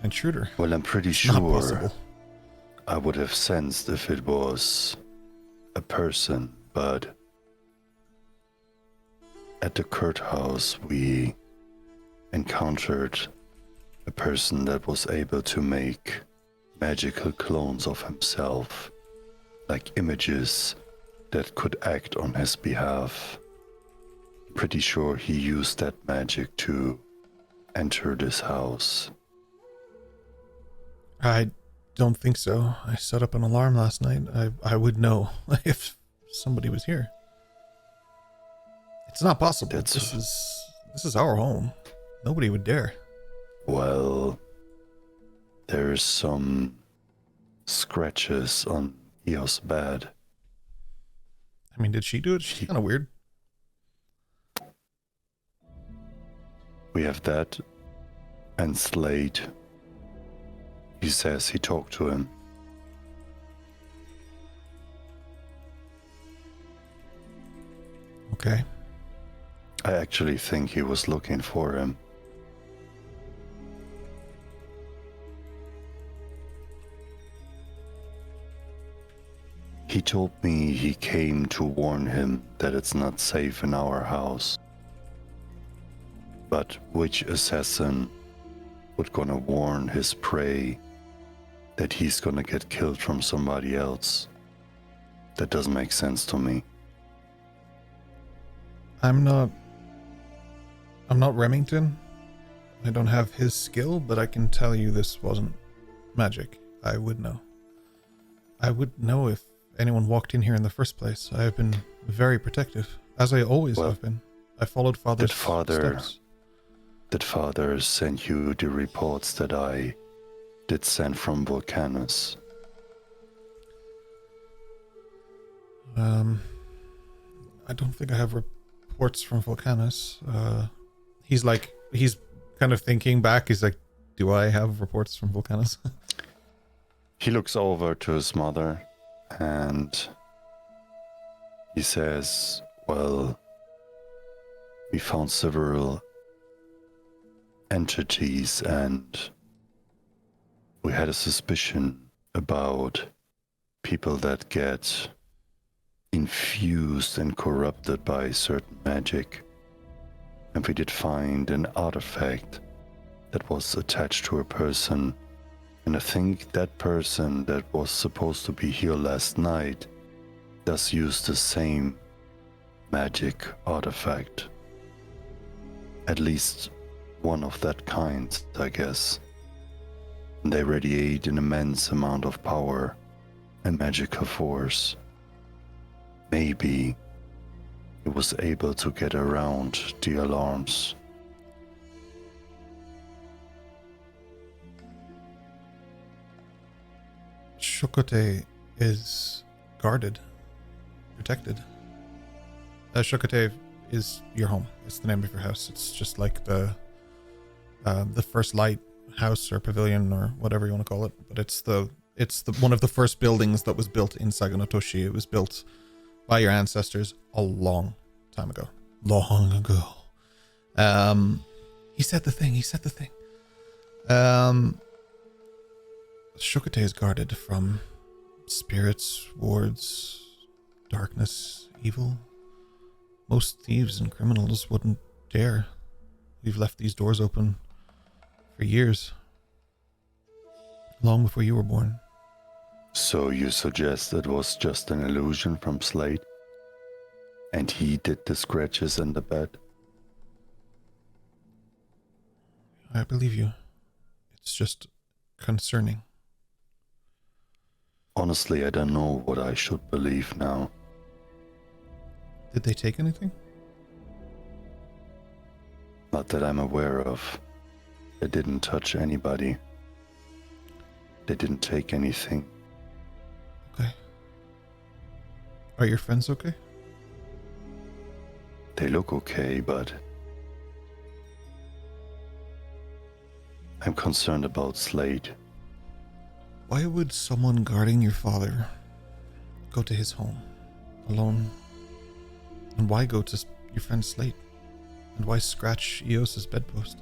Intruder. Well, I'm pretty It's not sure possible. I would have sensed if it was a person, but at the Kurt house we encountered a person that was able to make magical clones of himself, like images that could act on his behalf. Pretty sure he used that magic to enter this house. I don't think so. I set up an alarm last night. I would know if somebody was here. It's not possible. That's- This is our home. Nobody would dare. Well, there's some scratches on Eo's bed. I mean, did she do it? She's kind of weird. We have that, and Slate. He says he talked to him. Okay. I actually think he was looking for him. He told me he came to warn him that it's not safe in our house. But which assassin would gonna warn his prey that he's gonna get killed from somebody else? That doesn't make sense to me. I'm not Remington. I don't have his skill, but I can tell you this wasn't magic. I would know. I would know if anyone walked in here in the first place. I have been very protective, as I always Well, have been. I followed Father's Father- steps. Did Father send you the reports that I did send from Volcanus? I don't think I have reports from Volcanus. He's kind of thinking back. He's like, do I have reports from Volcanus? He looks over to his mother and he says, well, we found several entities and we had a suspicion about people that get infused and corrupted by certain magic. And we did find an artifact that was attached to a person. And I think that person that was supposed to be here last night does use the same magic artifact. At least one of that kind, I guess. And they radiate an immense amount of power and magical force. Maybe he was able to get around the alarms. Shokote is guarded, protected. Shokote is your home. It's the name of your house. It's just like the First Light house or pavilion or whatever you want to call it. But it's the one of the first buildings that was built in Saganotoshi. It was built by your ancestors a long time ago. Long ago. He said the thing. Shokate is guarded from spirits, wards, darkness, evil. Most thieves and criminals wouldn't dare. We've left these doors open for years. Long before you were born. So you suggest it was just an illusion from Slate? And he did the scratches in the bed? I believe you. It's just concerning. Honestly, I don't know what I should believe now. Did they take anything? Not that I'm aware of. They didn't touch anybody. They didn't take anything. Okay. Are your friends okay? They look okay, but I'm concerned about Slate. Why would someone guarding your father go to his home alone? And why go to your friend Slate? And why scratch Eos's bedpost?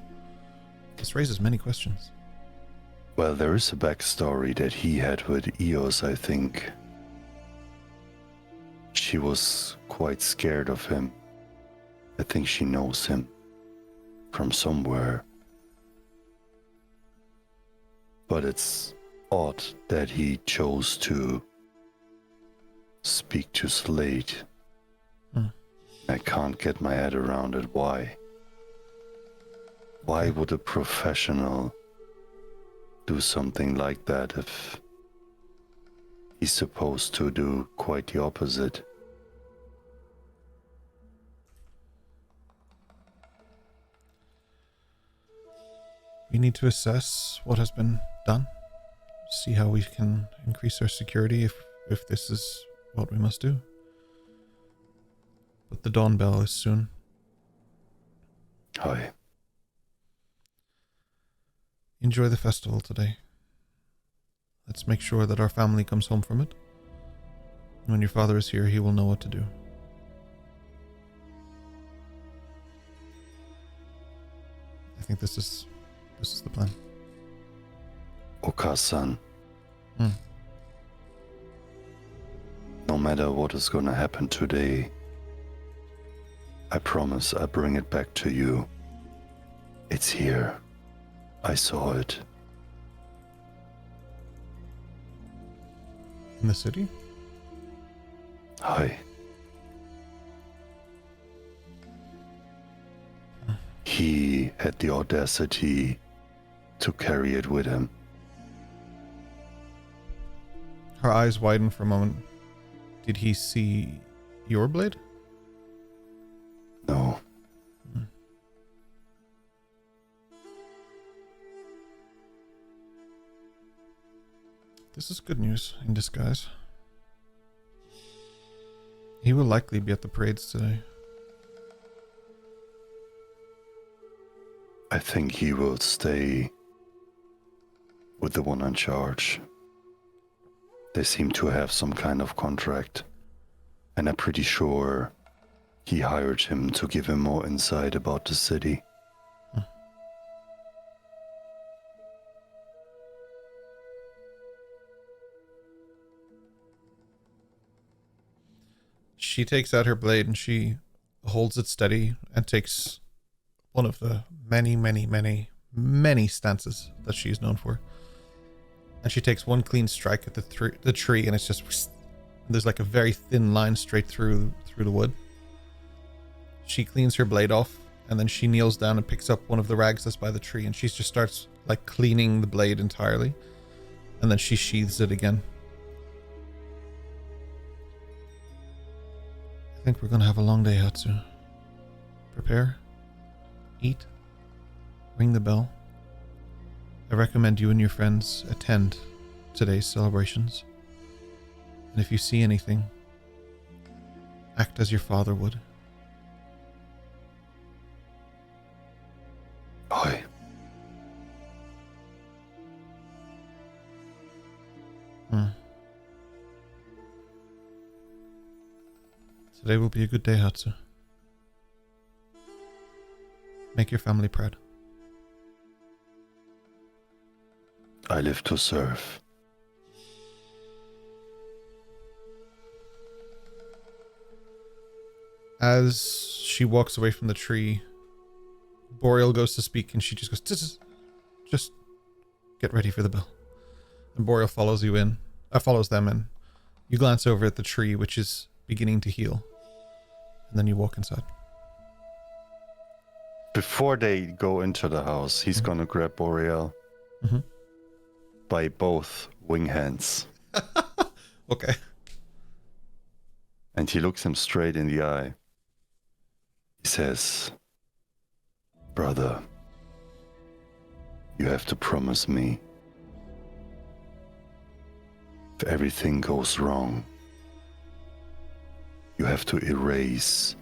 This raises many questions. Well, there is a backstory that he had with Eos, I think. She was quite scared of him. I think she knows him from somewhere. But it's odd that he chose to speak to Slate. I can't get my head around it. Why? Why would a professional do something like that if he's supposed to do quite the opposite? We need to assess what has been done. See how we can increase our security if this is what we must do. But the dawn bell is soon. Hi. Enjoy the festival today. Let's make sure that our family comes home from it. When your father is here, he will know what to do. I think this is the plan. Okasan. Hmm. No matter what is gonna happen today, I promise I'll bring it back to you. It's here. I saw it. In the city? Hi. He had the audacity to carry it with him. Her eyes widen for a moment. Did he see your blade? No. This is good news in disguise. He will likely be at the parades today. I think he will stay with the one in charge. They seem to have some kind of contract, and I'm pretty sure he hired him to give him more insight about the city. She takes out her blade and she holds it steady and takes one of the many stances that she's known for. And she takes one clean strike at the tree, and it's just there's like a very thin line straight through the wood. She cleans her blade off, and then she kneels down and picks up one of the rags that's by the tree, and she just starts like cleaning the blade entirely, and then she sheathes it again. I think we're gonna have a long day, Hatsu. Prepare, eat, ring the bell. I recommend you and your friends attend today's celebrations. And if you see anything, act as your father would. Oi. Today will be a good day, Hatsu. Make your family proud. I live to serve. As she walks away from the tree, Boreal goes to speak and she just goes, just get ready for the bell. And Boreal follows them in. You glance over at the tree, which is beginning to heal. And then you walk inside. Before they go into the house, he's gonna grab Boreal by both wing hands. Okay. And he looks him straight in the eye. He says, brother, you have to promise me, if everything goes wrong, you have to erase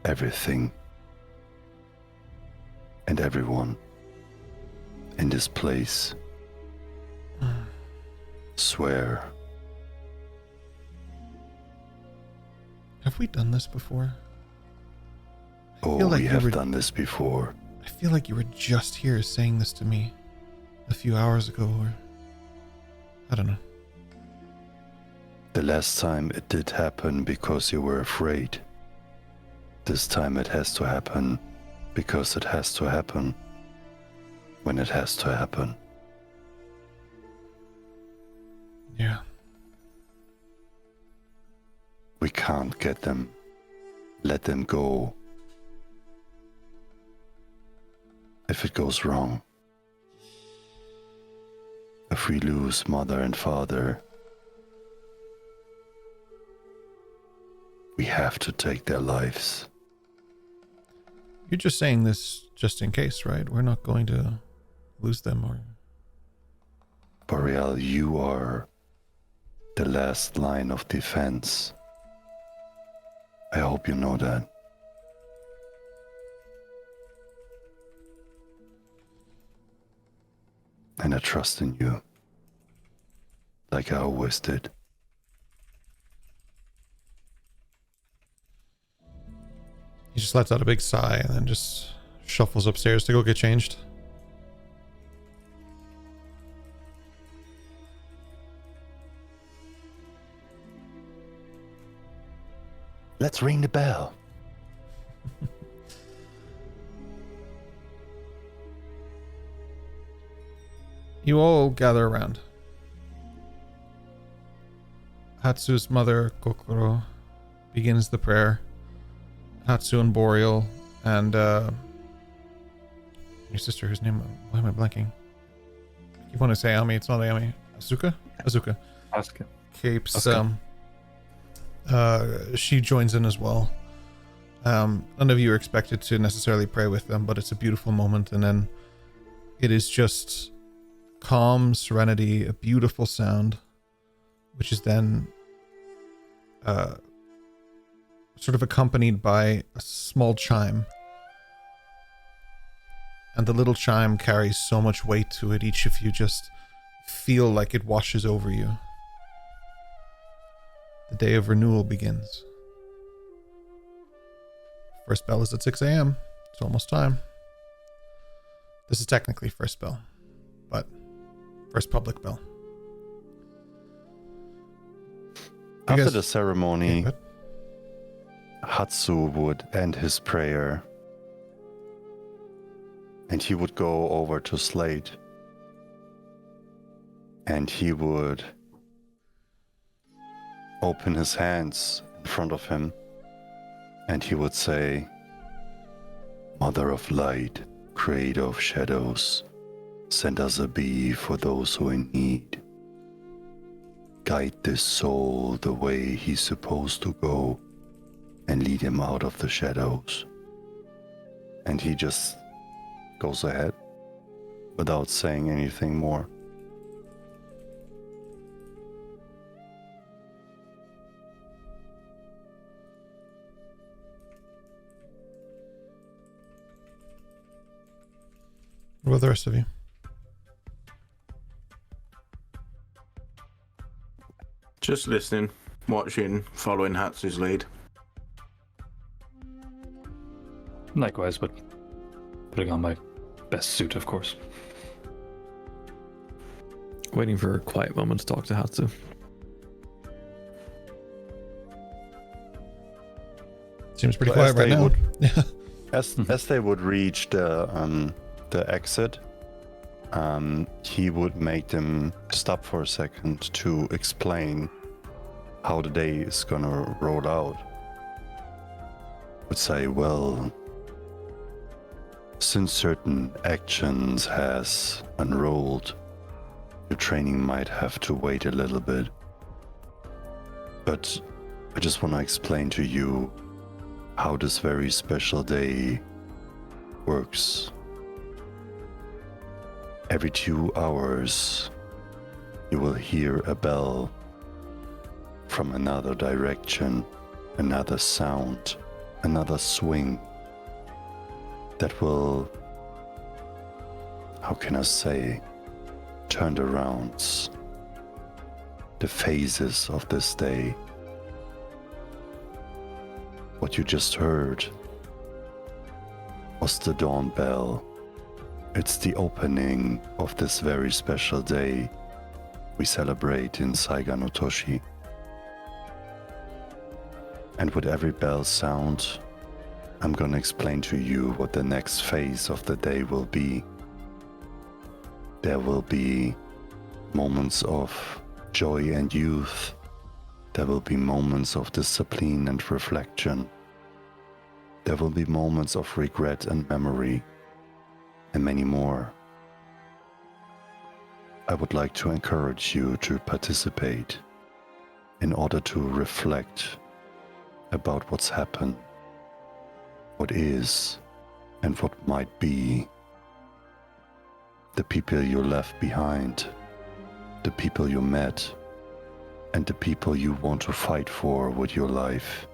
everything and everyone in this place. Swear. Have we done this before? Oh, we have done this before. I feel like you were just here saying this to me a few hours ago, or I don't know. The last time it did happen because you were afraid. This time it has to happen because it has to happen when it has to happen. Yeah. We can't get them. Let them go. If it goes wrong, if we lose mother and father, we have to take their lives. You're just saying this just in case, right? We're not going to lose them, or... Boreal, you are the last line of defense. I hope you know that. And I trust in you, like I always did. He just lets out a big sigh and then just shuffles upstairs to go get changed. Let's ring the bell. You all gather around. Hatsu's mother, Kokoro, begins the prayer. Hatsu and Boreal and your sister, whose name, why am I blanking? You want to say Ami, it's not Ami. Asuka? Asuka. Asuka. Capes, Asuka. she joins in as well. None of you are expected to necessarily pray with them, but it's a beautiful moment, and then it is just calm serenity, a beautiful sound, which is then sort of accompanied by a small chime. And the little chime carries so much weight to it, each of you just feel like it washes over you. The day of renewal begins. First bell is at 6 a.m. It's almost time. This is technically first bell, but first public bell. After the ceremony, Yeah, Hatsu would end his prayer and he would go over to Slate and he would open his hands in front of him and he would say, Mother of light, creator of shadows, send us a bee for those who are in need. Guide this soul the way he's supposed to go and lead him out of the shadows. And he just goes ahead without saying anything more. What about the rest of you? Just listening, watching, following Hatsu's lead. Likewise, but putting on my best suit, of course. Waiting for a quiet moment to talk to Hatsu. Seems pretty So quiet as right they now. would- Yeah. As they would reach the exit, he would make them stop for a second to explain how the day is gonna roll out. Would say, well, since certain actions has unrolled, your training might have to wait a little bit. But I just want to explain to you how this very special day works. Every 2 hours, you will hear a bell from another direction, another sound, another swing that will, how can I say, turn around the phases of this day. What you just heard was the dawn bell. It's the opening of this very special day we celebrate in Saiga no Toshi. And with every bell sound, I'm gonna explain to you what the next phase of the day will be. There will be moments of joy and youth. There will be moments of discipline and reflection. There will be moments of regret and memory, and many more. I would like to encourage you to participate in order to reflect about what's happened, what is, and what might be. The people you left behind, the people you met, and the people you want to fight for with your life.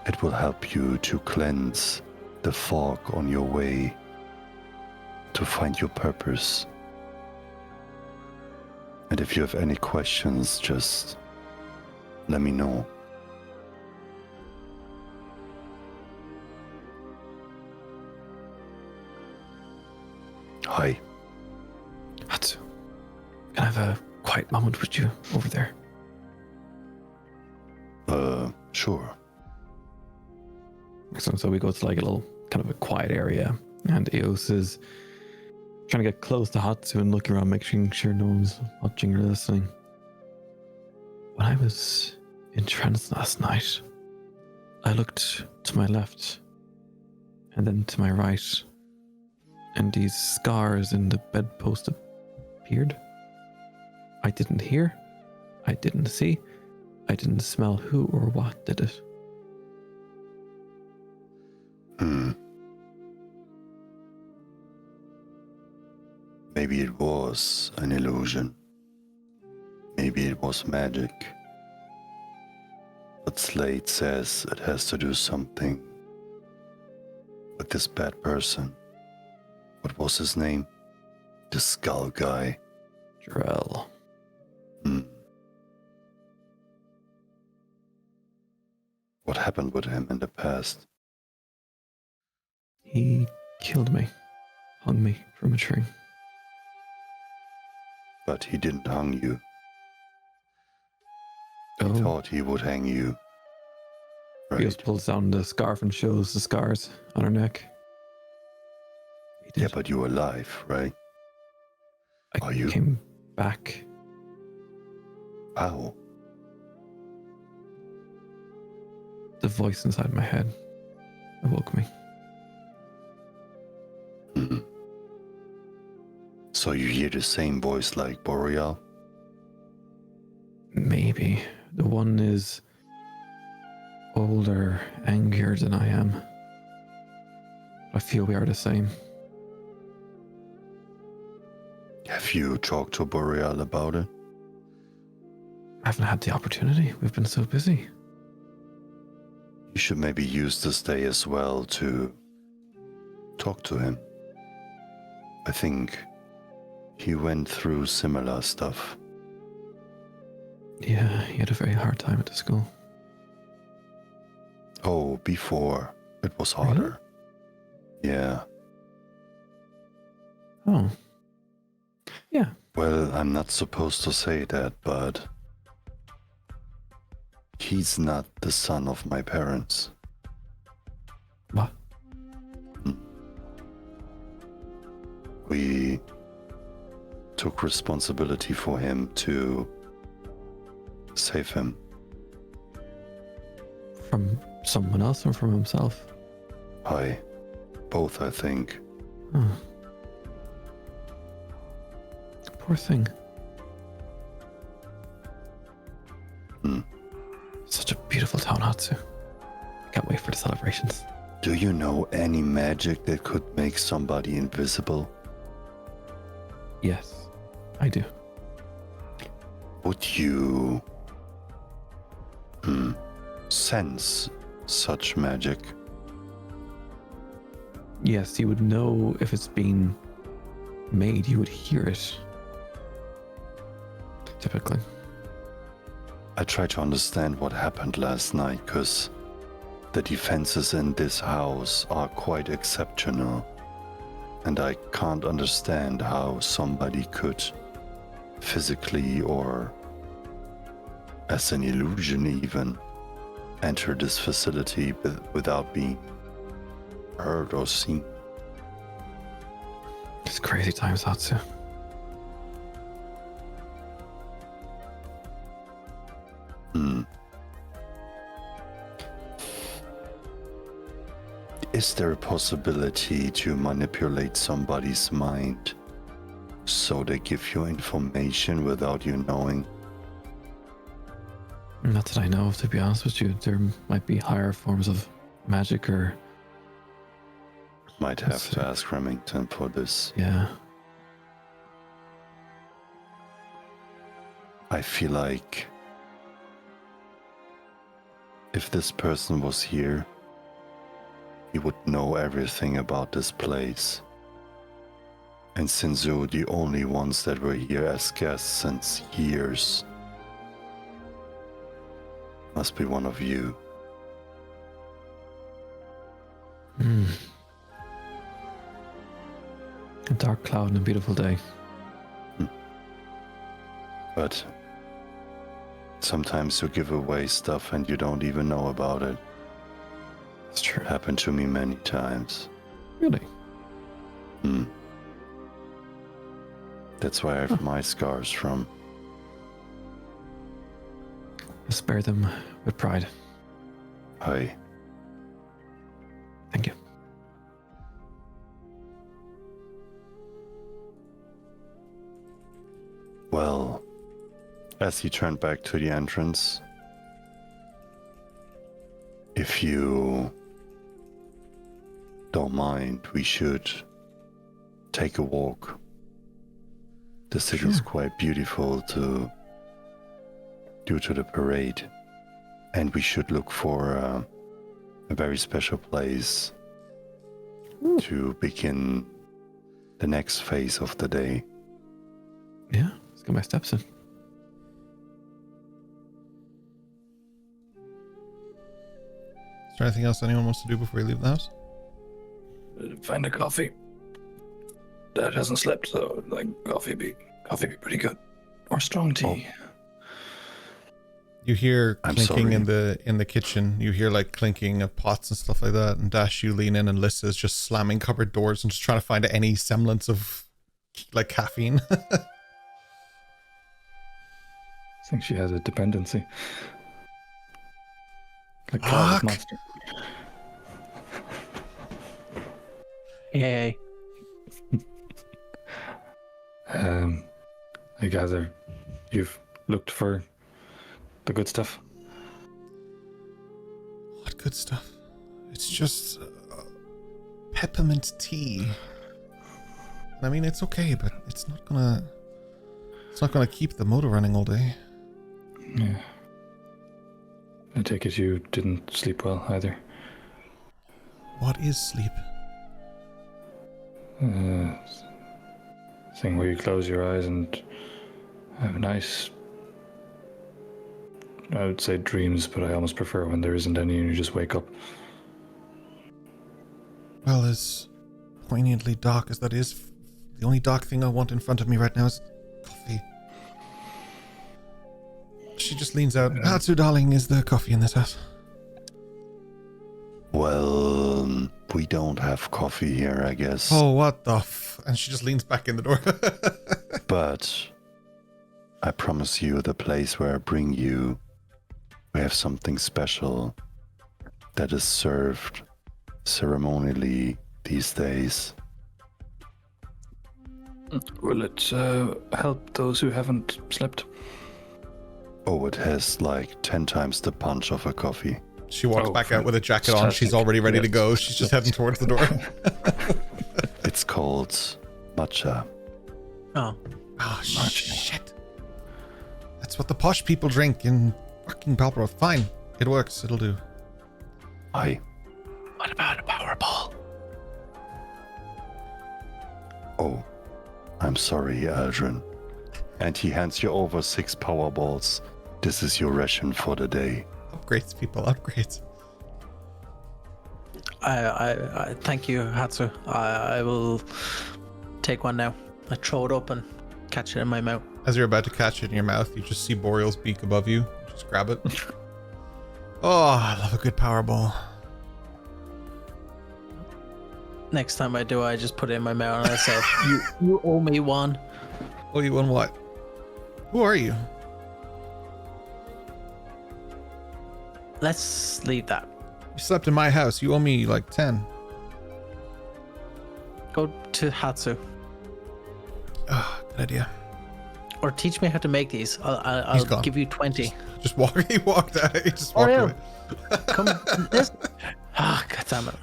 It will help you to cleanse the fog on your way to find your purpose. And if you have any questions, just let me know. Hi. Hatsu, can I have a quiet moment with you over there? Sure. So we go to like a little kind of a quiet area, and Eos is trying to get close to Hatsu and looking around, making sure no one's watching or listening. When I was in trance last night, I looked to my left and then to my right, and these scars in the bedpost appeared. I didn't hear, I didn't see, I didn't smell who or what did it. Maybe it was an illusion. Maybe it was magic. But Slate says it has to do something with this bad person. What was his name? The skull guy. Drell. What happened with him in the past? He killed me, hung me from a tree. But he didn't hang you. He Oh, thought he would hang you. he just Right. pulls down the scarf and shows the scars on her neck. He did. Yeah, but you're alive, right? I are you? came back. How? The voice inside my head awoke me. Mhm. So you hear the same voice like Boreal? Maybe the one is older, angrier than I am. I feel we are the same. Have you talked to Boreal about it? I haven't had the opportunity. We've been so busy. You should maybe use this day as well to talk to him. I think he went through similar stuff. Yeah, he had a very hard time at the school. Oh, before it was harder. Yeah. Oh, Yeah. Well, I'm not supposed to say that, but he's not the son of my parents. What? We took responsibility for him to save him. From someone else or from himself? Both, I think. Oh. Poor thing. Such a beautiful town, Hatsu. I can't wait for the celebrations. Do you know any magic that could make somebody invisible? Yes, I do. Would you sense such magic? Yes, you would know if it's being made. You would hear it. Typically. I try to understand what happened last night, because the defenses in this house are quite exceptional. And I can't understand how somebody could physically or as an illusion even enter this facility without being heard or seen. It's crazy times, Hatsu. Is there a possibility to manipulate somebody's mind so they give you information without you knowing? Not that I know of, to be honest with you. There might be higher forms of magic or... Might have to ask Remington for this. Yeah. I feel like if this person was here, he would know everything about this place. And since you're the only ones that were here as guests since years, must be one of you. A dark cloud and a beautiful day. But sometimes you give away stuff and you don't even know about it. That's true. Happened to me many times. Really? That's where I have my scars from. I spare them with pride. Hi. Thank you. Well, as he turned back to the entrance, if you don't mind, we should take a walk. The city is quite beautiful due to the parade, and we should look for a very special place to begin the next phase of the day. Yeah, let's get my steps in. Is there anything else anyone wants to do before you leave the house? Find a coffee. Dad hasn't slept, so like coffee be pretty good. Or strong tea. You hear I'm clinking sorry. in the kitchen. You hear like clinking of pots and stuff like that. And Dash, you lean in, and Lissa is just slamming cupboard doors and just trying to find any semblance of like caffeine. I think she has a dependency. Like Carl's Fuck. monster. Yay. I gather you've looked for the good stuff. What good stuff? It's just peppermint tea. I mean, it's okay, but it's not gonna keep the motor running all day. Yeah. I take it you didn't sleep well either. What is sleep? Thing where you close your eyes and have nice, I would say dreams, but I almost prefer when there isn't any and you just wake up. Well, as poignantly dark as that is, The only dark thing I want in front of me right now is coffee. She just leans out. Hatsu, darling, is there coffee in this house? Well, we don't have coffee here, I guess. Oh, what the and she just leans back in the door. But I promise you, the place where I bring you, we have something special that is served ceremonially these days. Will it help those who haven't slept? Oh, it has like 10 times the punch of a coffee. She walks back out with a jacket on. She's fantastic. already ready to Yes. go. She's just heading towards the door. It's called matcha. Oh, Oh, shit. That's what the posh people drink in fucking Palporoth. Fine. It works. It'll do. Aye. What about a Powerball? Oh, I'm sorry, Aldrin. And he hands you over 6 power balls. This is your ration for the day. Upgrades, people. Upgrades. I thank you, Hatsu. I will take one now. I throw it up and catch it in my mouth. As you're about to catch it in your mouth, you just see Boreal's beak above you. Just grab it. Oh, I love a good Powerball. Next time I do, I just put it in my mouth and I say, "You owe me one." Oh, you won what? Who are you? Let's leave that. You slept in my house. You owe me like 10. Go to Hatsu Oh, good idea. or teach me how to make these. He's I'll gone. give you 20. Just walk. He walked out. He just walked Boreal, away. come this. Ah, God damn it.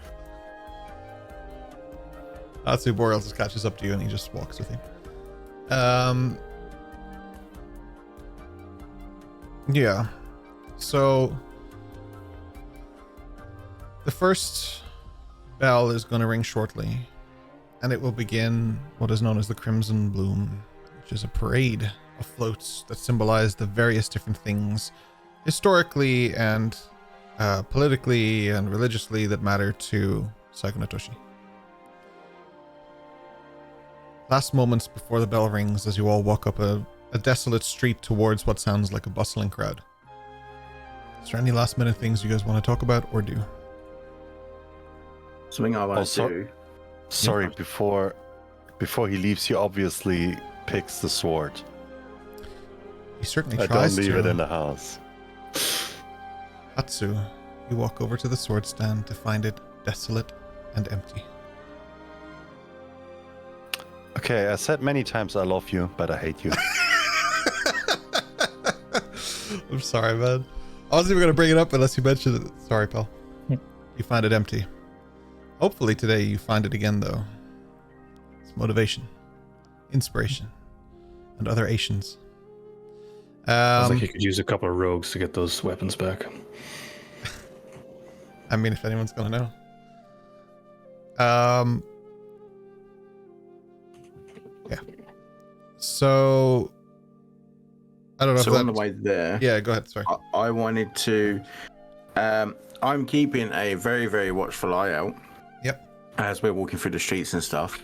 Atsu Boreal just catches up to you and he just walks with you. Yeah. So the first bell is going to ring shortly, and it will begin what is known as the Crimson Bloom, which is a parade of floats that symbolize the various different things historically and politically and religiously that matter to Saigonatoshi. Last moments before the bell rings as you all walk up a desolate street towards what sounds like a bustling crowd. Is there any last minute things you guys want to talk about or do? Something I want Also- to do. Sorry, before he leaves, he obviously picks the sword. He certainly I tries don't leave to. it in the house. Hatsu, you walk over to the sword stand to find it desolate and empty. Okay, I said many times I love you, but I hate you. I'm sorry, man. I wasn't even going to bring it up unless you mentioned it. Sorry, pal. You find it empty. Hopefully today you find it again, though. It's motivation, inspiration, and other Asians. I think you could use a couple of rogues to get those weapons back. I mean, if anyone's going to know. Yeah. So, I don't know So if on the that... way there, Yeah, go ahead. Sorry. I wanted to. I'm keeping a very, very watchful eye out. Yep. As we're walking through the streets and stuff.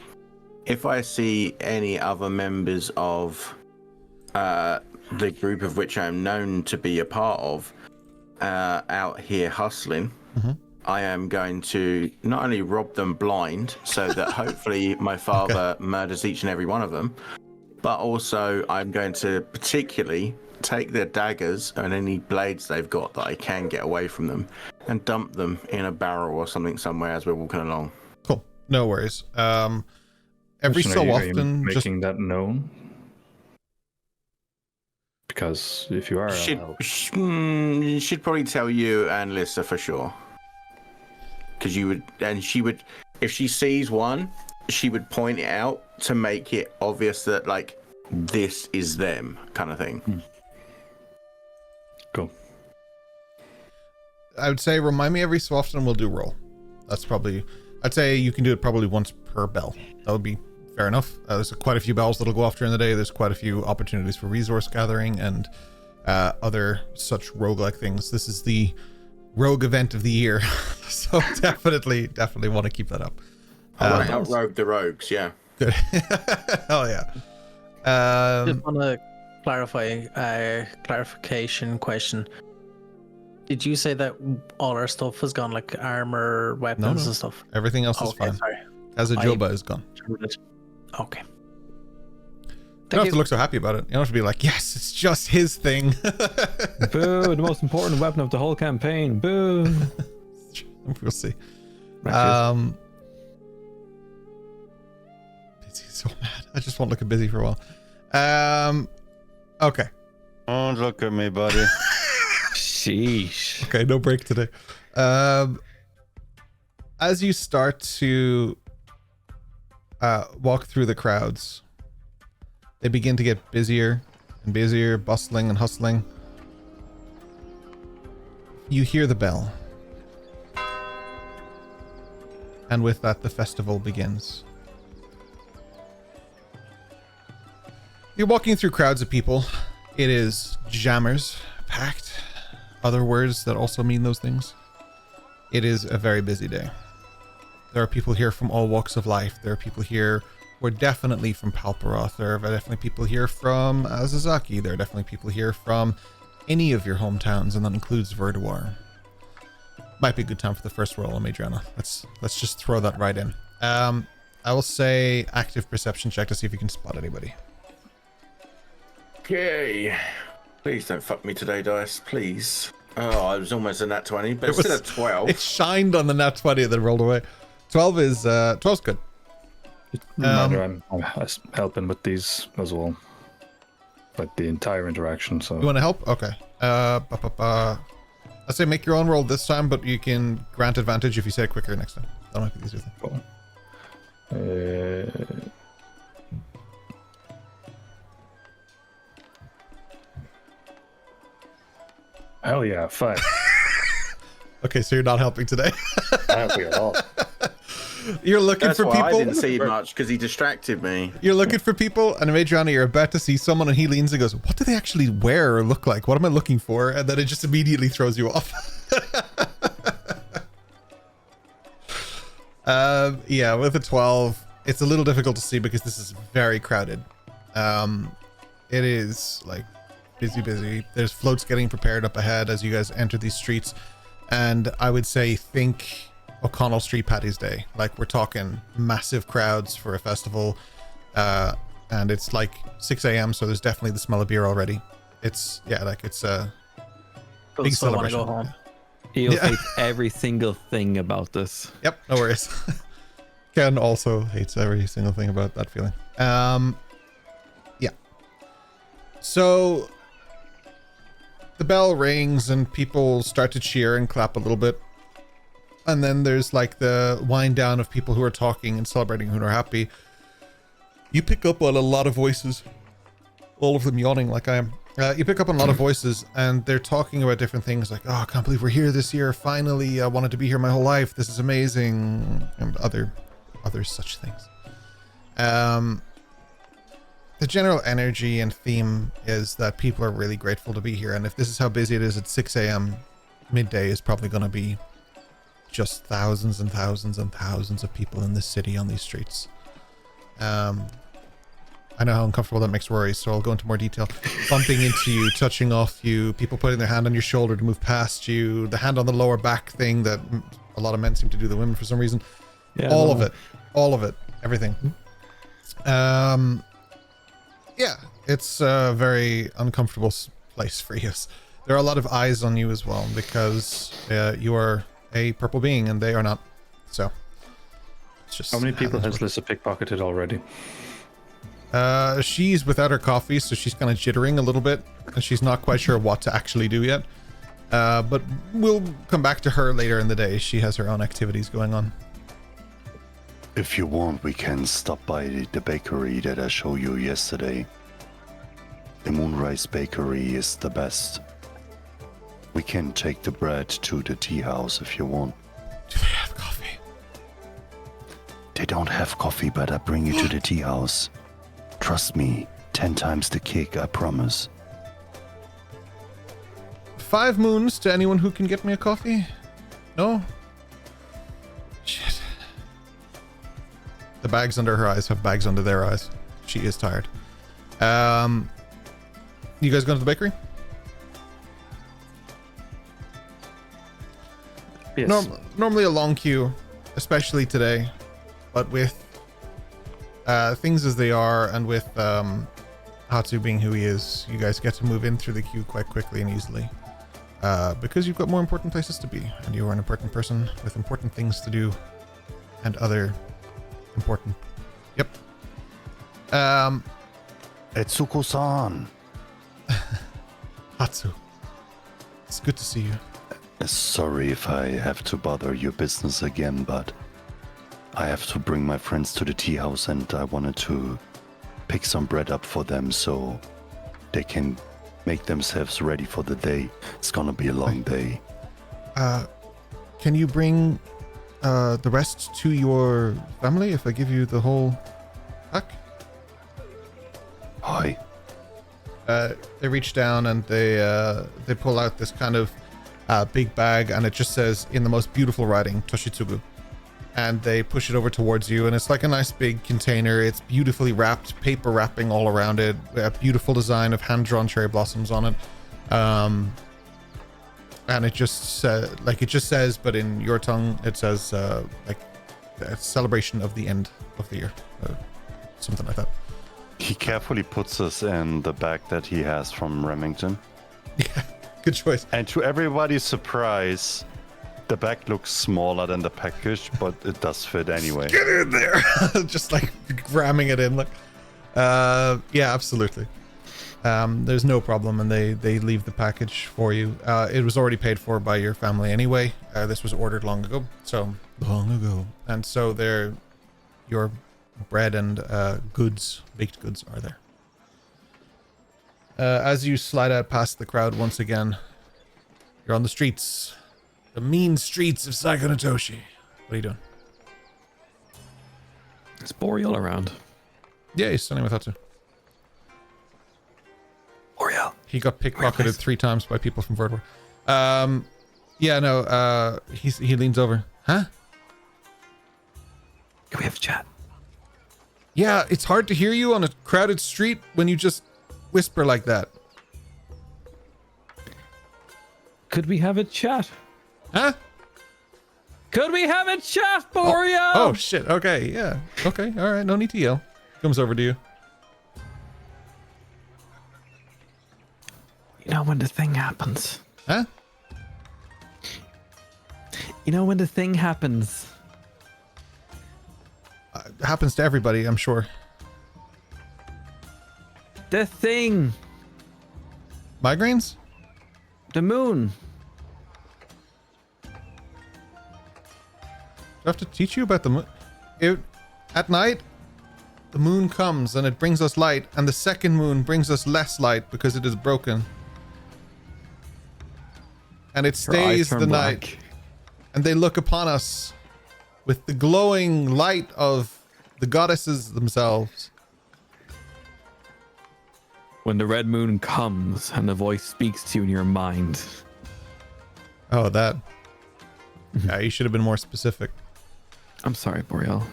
If I see any other members of the group of which I'm known to be a part of out here hustling, Mhm. I am going to not only rob them blind so that hopefully my father murders each and every one of them, but also I'm going to particularly take their daggers and any blades they've got that I can get away from them and dump them in a barrel or something somewhere as we're walking along. Cool. No worries. Every Question, so are you often, just making that known? Because if you are, She'd probably tell you and Lissa for sure. Because you would, and she would, if she sees one, she would point it out to make it obvious that, like, this is them, kind of thing. cool. I would say remind me every so often and we'll do roll. That's probably, I'd say you can do it probably once per bell. That would be fair enough. There's quite a few bells that'll go off during the day. There's quite a few opportunities for resource gathering and other such roguelike things. This is the rogue event of the year. So definitely want to keep that up. I want to outrogue the rogues, yeah. Good. Hell yeah. Just want to clarify, clarification question. Did you say that all our stuff has gone, like armor, weapons, and stuff? Everything else is Okay, fine. sorry. Kazujoba is gone. Okay. You don't have to look so happy about it. You don't have to be like, yes, it's just his thing. Boo! The most important weapon of the whole campaign. Boo! We'll see. Matches. Busy's so mad. I just won't look at busy for a while. Okay. Don't look at me, buddy. Sheesh. Okay, no break today. As you start to walk through the crowds, they begin to get busier and busier, bustling and hustling. You hear the bell. And with that, the festival begins. You're walking through crowds of people. It is jammers, packed. Other words that also mean those things. It is a very busy day. There are people here from all walks of life. There are people here who are definitely from Palperoth. There are definitely people here from Azazaki. There are definitely people here from any of your hometowns, and that includes Verduar. Might be a good time for the first roll on Madriana. Let's just throw that right in. I will say active perception check to see if you can spot anybody. Okay. Please don't fuck me today, dice. Please. Oh, I was almost a nat 20, but instead of 12. It shined on the nat 20 and then rolled away. 12 is 12's good. I'm helping with these as well. Like the entire interaction, so... You want to help? Okay. I say make your own roll this time, but you can grant advantage if you say it quicker next time. That might be the easier thing. Cool. Hell yeah, 5. Okay, so you're not helping today. Not helping at all. You're looking That's for why people. I didn't see much, because he distracted me. You're looking for people, and Madriana, you're about to see someone, and he leans and goes, "What do they actually wear or look like? What am I looking for?" And then it just immediately throws you off. Yeah, with a 12, it's a little difficult to see because this is very crowded. It is like busy. There's floats getting prepared up ahead as you guys enter these streets, and I would say think O'Connell Street Paddy's Day. Like, we're talking massive crowds for a festival, and it's like 6 a.m. so there's definitely the smell of beer already. It's it's a big celebration. Go home. Eel hates every single thing about this. Yep, no worries. Ken also hates every single thing about that feeling. Yeah. So the bell rings and people start to cheer and clap a little bit. And then there's like the wind down of people who are talking and celebrating, who are happy. You pick up on a lot of voices, all of them yawning like I am. You pick up on a lot of voices, and they're talking about different things like, "Oh, I can't believe we're here this year. Finally, I wanted to be here my whole life. This is amazing," and other such things. The general energy and theme is that people are really grateful to be here, and if this is how busy it is at 6 a.m., midday is probably going to be just thousands and thousands and thousands of people in this city on these streets. I know how uncomfortable that makes Rory, so I'll go into more detail. Bumping into you, touching off you, people putting their hand on your shoulder to move past you, the hand on the lower back thing that a lot of men seem to do, the women for some reason. Yeah, all of it, everything. Yeah, it's a very uncomfortable place for you. There are a lot of eyes on you as well, because you are a purple being and they are not. So it's just How many people has Lissa pickpocketed already? She's without her coffee, so she's kind of jittering a little bit, and she's not quite sure what to actually do yet. But we'll come back to her later in the day. She has her own activities going on. If you want, we can stop by the bakery that I showed you yesterday. The Moonrise Bakery is the best. We can take the bread to the tea house if you want. Do they have coffee? They don't have coffee, but I bring you to the tea house. Trust me, 10 times the kick, I promise. 5 moons to anyone who can get me a coffee? No? Shit. The bags under her eyes have bags under their eyes. She is tired. You guys going to the bakery? Yes. Normally a long queue, especially today, but with things as they are, and with Hatsu being who he is, you guys get to move in through the queue quite quickly and easily, because you've got more important places to be, and you are an important person with important things to do, and other important. Yep. Etsuko-san. Hatsu, it's good to see you. Sorry if I have to bother your business again, but I have to bring my friends to the tea house, and I wanted to pick some bread up for them so they can make themselves ready for the day. It's gonna be a long day. Can you bring the rest to your family if I give you the whole pack? Hi. They reach down and they pull out this kind of big bag, and it just says in the most beautiful writing, Toshitsugu. And they push it over towards you, and it's like a nice big container. It's beautifully wrapped, paper wrapping all around it, a beautiful design of hand-drawn cherry blossoms on it. And it just says, but in your tongue, it says like a celebration of the end of the year, something like that. He carefully puts us in the bag that he has from Remington. Yeah, good choice. And to everybody's surprise, the bag looks smaller than the package, but it does fit anyway. Get in there! Just like ramming it in. Like, yeah, absolutely. There's no problem, and they leave the package for you. It was already paid for by your family anyway. This was ordered long ago, and so your bread and baked goods are there. As you slide out past the crowd once again, you're on the streets. The mean streets of Saikonatoshi. What are you doing? Is Boreal around? Yeah, he's standing with Hatsu. Boreal. He got pickpocketed 3 times by people from Verdwar. Yeah, no, he leans over. Huh? Can we have a chat? Yeah, it's hard to hear you on a crowded street when you just whisper like that. Could we have a chat? Huh? Could we have a chat, Boreal? Oh shit. Okay, yeah. Okay, all right. No need to yell. Comes over to you. You know when the thing happens. Huh? You know when the thing happens. Happens to everybody, I'm sure. The thing. Migraines? The moon. Do I have to teach you about the moon? At night, the moon comes and it brings us light, and the second moon brings us less light because it is broken. And it Your eyes stays turn the black. night. And they look upon us with the glowing light of the goddesses themselves. When the red moon comes and the voice speaks to you in your mind. Oh, that. Yeah, you should have been more specific. I'm sorry, Boreal.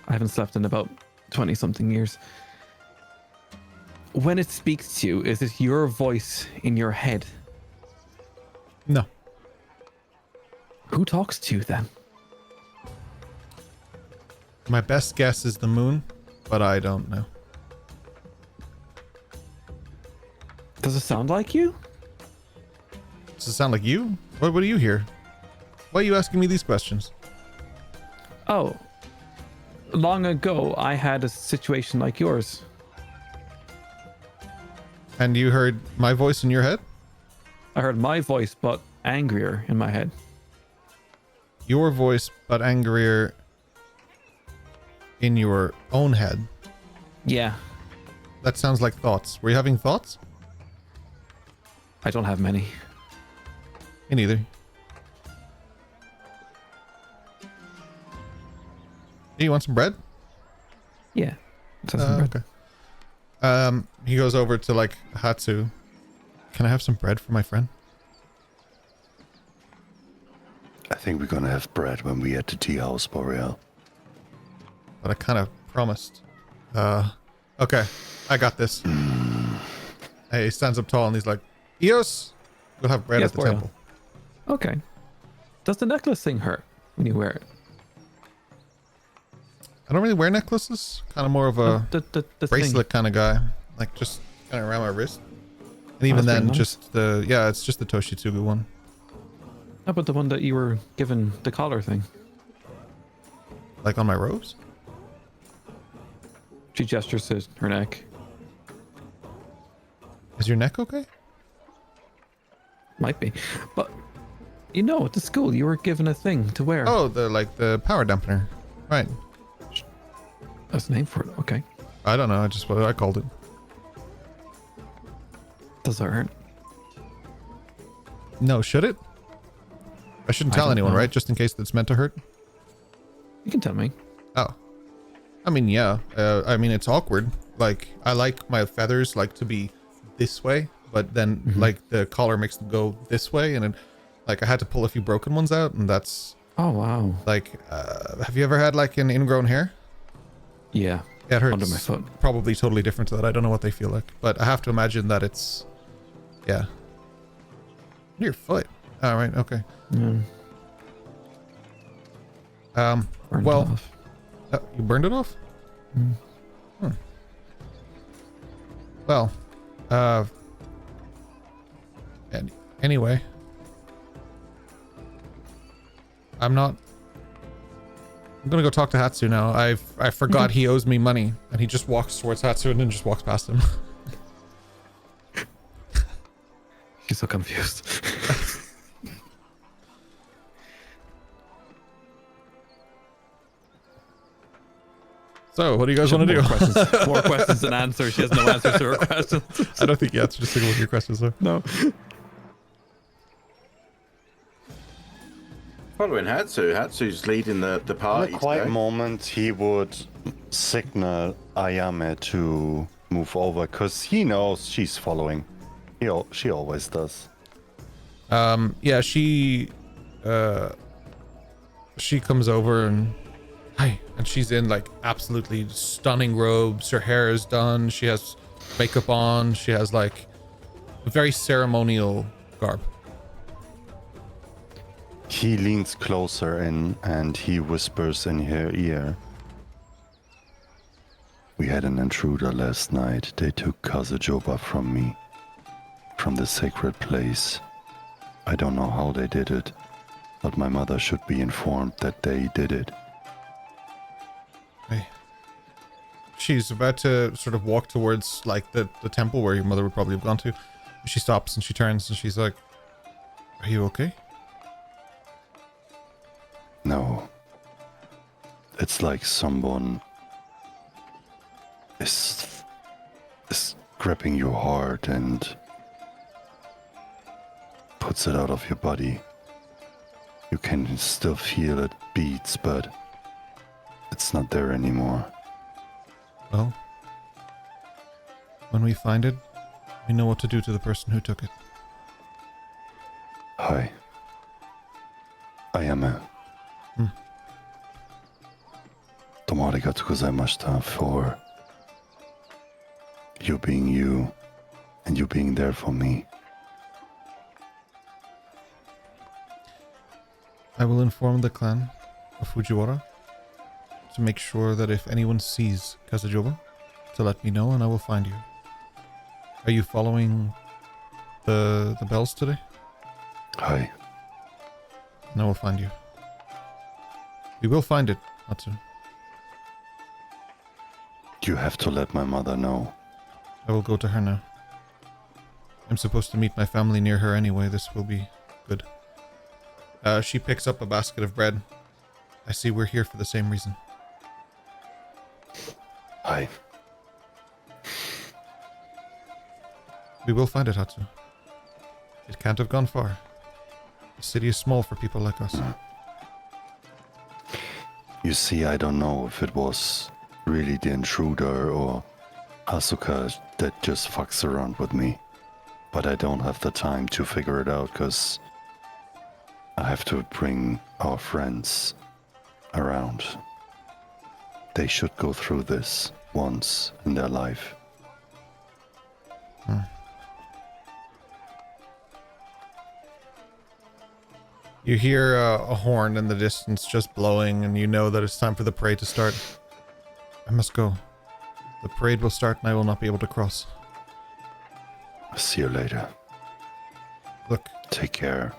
I haven't slept in about 20-something years. When it speaks to you, is it your voice in your head? No. Who talks to you then? My best guess is the moon, but I don't know. Does it sound like you? Does it sound like you? What do you hear? Why are you asking me these questions? Oh. Long ago, I had a situation like yours. And you heard my voice in your head? I heard my voice, but angrier in my head. Your voice, but angrier in your own head. Yeah. That sounds like thoughts. Were you having thoughts? I don't have many. Me neither. Hey, you want some bread? Yeah. Let's have some bread. Okay. He goes over to like Hatsu. Can I have some bread for my friend? I think we're gonna have bread when we at the tea house, Boreal. but I kind of promised. Okay, I got this. Hey, he stands up tall and he's like, Eos, we'll have bread Yes, at the Boreal. temple. Okay. Does the necklace thing hurt when you wear it? I don't really wear necklaces. Kind of more of a The bracelet kind of guy. Like just kind of around my wrist. And even that's pretty then, nice. just it's just the Toshitsugu one. How about the one that you were given the collar thing? Like on my robes? She gestures to her neck. Is your neck okay? Might be. But, at the school you were given a thing to wear. Oh, the power dampener. Right. That's the name for it. Okay. I don't know. Just what I called it. Does that hurt? No, should it? I shouldn't I tell don't anyone, know. right? Just in case it's meant to hurt. You can tell me. Oh. I mean, yeah. I mean, it's awkward. Like, I like my feathers to be this way, but then the collar makes them go this way, and I had to pull a few broken ones out, and that's Oh, wow. have you ever had an ingrown hair? Yeah. Yeah, it hurts. Under my foot. Probably totally different to that. I don't know what they feel like, but I have to imagine that it's, yeah. Under your foot. All right. Okay. Yeah. Burned it Well, off. you burned it off? Hmm. Well, and anyway, I'm gonna go talk to Hatsu now. I forgot he owes me money, and he just walks towards Hatsu and then just walks past him. She's so confused. So, what do you guys want to do? More questions than answers. She has no answers to her questions. I don't think you answered a single one of your questions, though. No. Following Hatsu. Hatsu's leading the On party. a quiet today. moment, he would signal Ayame to move over because he knows she's following. She always does. Yeah, she comes over and hi, and she's in absolutely stunning robes. Her hair is done. She has makeup on. She has a very ceremonial garb. He leans closer in and he whispers in her ear. We had an intruder last night. They took Kazujoba from me. From the sacred place. I don't know how they did it, but my mother should be informed that they did it. Hey. She's about to sort of walk towards the temple where your mother would probably have gone to. She stops and she turns and she's like, "Are you okay?" No. It's like someone is gripping your heart and puts it out of your body. You can still feel it beats, but it's not there anymore. Well, when we find it, we know what to do to the person who took it. Hi. Ayame. どうもありがとうございました for you being you and you being there for me. I will inform the clan of Fujiwara to make sure that if anyone sees Kazujoba, to let me know and I will find you. Are you following the bells today? Hi. And I will find you. We will find it, Hatsu. You have to let my mother know. I will go to her now. I'm supposed to meet my family near her anyway. This will be good. She picks up a basket of bread. I see we're here for the same reason. Hi. We will find it, Hatsu. It can't have gone far. The city is small for people like us. You see, I don't know if it was really the intruder or Asuka that just fucks around with me. But I don't have the time to figure it out because I have to bring our friends around. they should go through this once in their life. You hear a horn in the distance just blowing, and you know that it's time for the parade to start. I must go. The parade will start and I will not be able to cross. See you later. Look, Take care.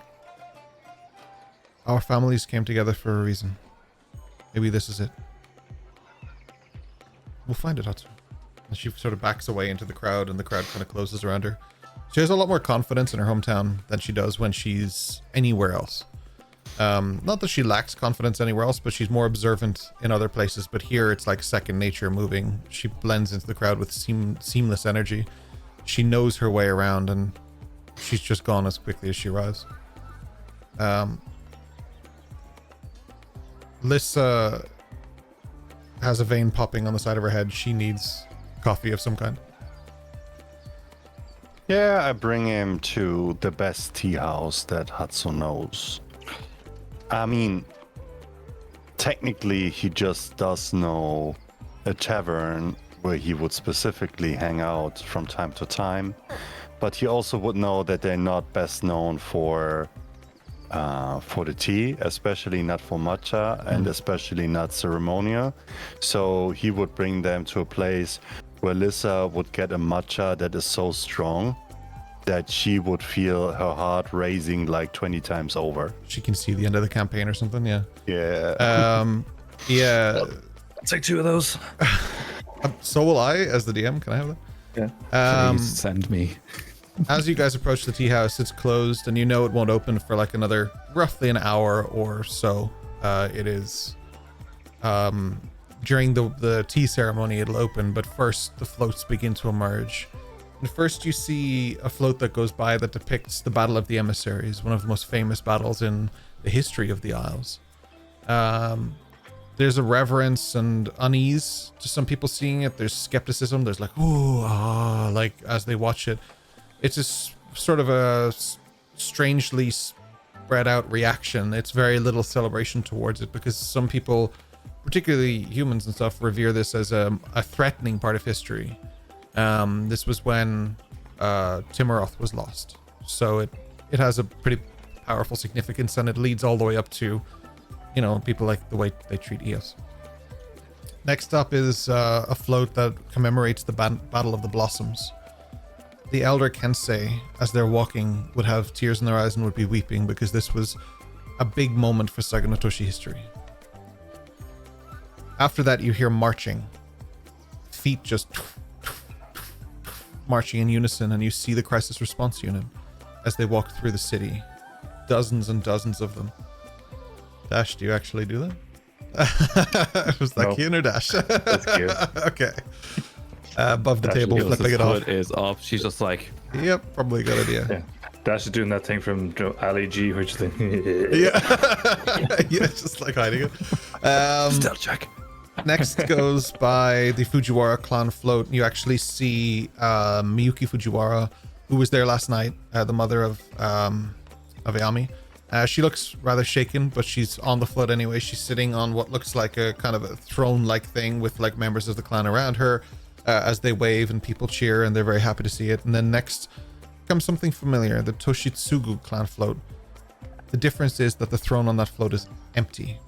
our families came together for a reason. Maybe this is it. We'll find it, Hatsu. And she sort of backs away into the crowd, and the crowd kind of closes around her. She has a lot more confidence in her hometown than she does when she's anywhere else. Not that she lacks confidence anywhere else, but she's more observant in other places. But here it's like second nature moving. She blends into the crowd with seamless energy. She knows her way around, and she's just gone as quickly as she arrives. Lissa has a vein popping on the side of her head. She needs coffee of some kind. Yeah, I bring him to the best tea house that Hatsu knows. I mean, technically he just does know a tavern where he would specifically hang out from time to time, but he also would know that they're not best known for the tea, especially not for matcha and especially not ceremonial. So he would bring them to a place where Lissa would get a matcha that is so strong that she would feel her heart racing like 20 times over. She can see the end of the campaign or something, yeah. Yeah. Yeah. I'll take 2 of those. So will I, as the DM. Can I have that? Yeah. Please send me. As you guys approach the tea house, it's closed, and you know it won't open for like another roughly an hour or so. It is during the tea ceremony it'll open, but first the floats begin to emerge. And first you see a float that goes by that depicts the Battle of the Emissaries, one of the most famous battles in the history of the Isles. There's a reverence and unease to some people seeing it. There's skepticism. There's like, ooh, ah, like as they watch it. It's just sort of a strangely spread out reaction. It's very little celebration towards it because some people, particularly humans and stuff, revere this as a threatening part of history. This was when Timaroth was lost. So it has a pretty powerful significance, and it leads all the way up to, you know, people like the way they treat Eos. Next up is a float that commemorates the Battle of the Blossoms. The elder Kensei, as they're walking, would have tears in their eyes and would be weeping because this was a big moment for Saganatoshi history. After that, you hear marching. Feet just marching in unison, and you see the crisis response unit as they walk through the city. Dozens and dozens of them. Dash, do you actually do that? Was that Kian or Dash? That's cute. Okay. Above the Dash table, is flipping it off. Hood is up. She's just like, Yep, probably a good idea. Yeah. Dash is doing that thing from Ali G, which thing. Yeah. Yeah, just like hiding it. stealth check. Next goes by the Fujiwara clan float. You actually see Miyuki Fujiwara, who was there last night, the mother of Ayami. She looks rather shaken, but she's on the float anyway. She's sitting on what looks like a kind of a throne-like thing with like members of the clan around her as they wave and people cheer, and they're very happy to see it. And then next comes something familiar, the Toshitsugu clan float. The difference is that the throne on that float is empty.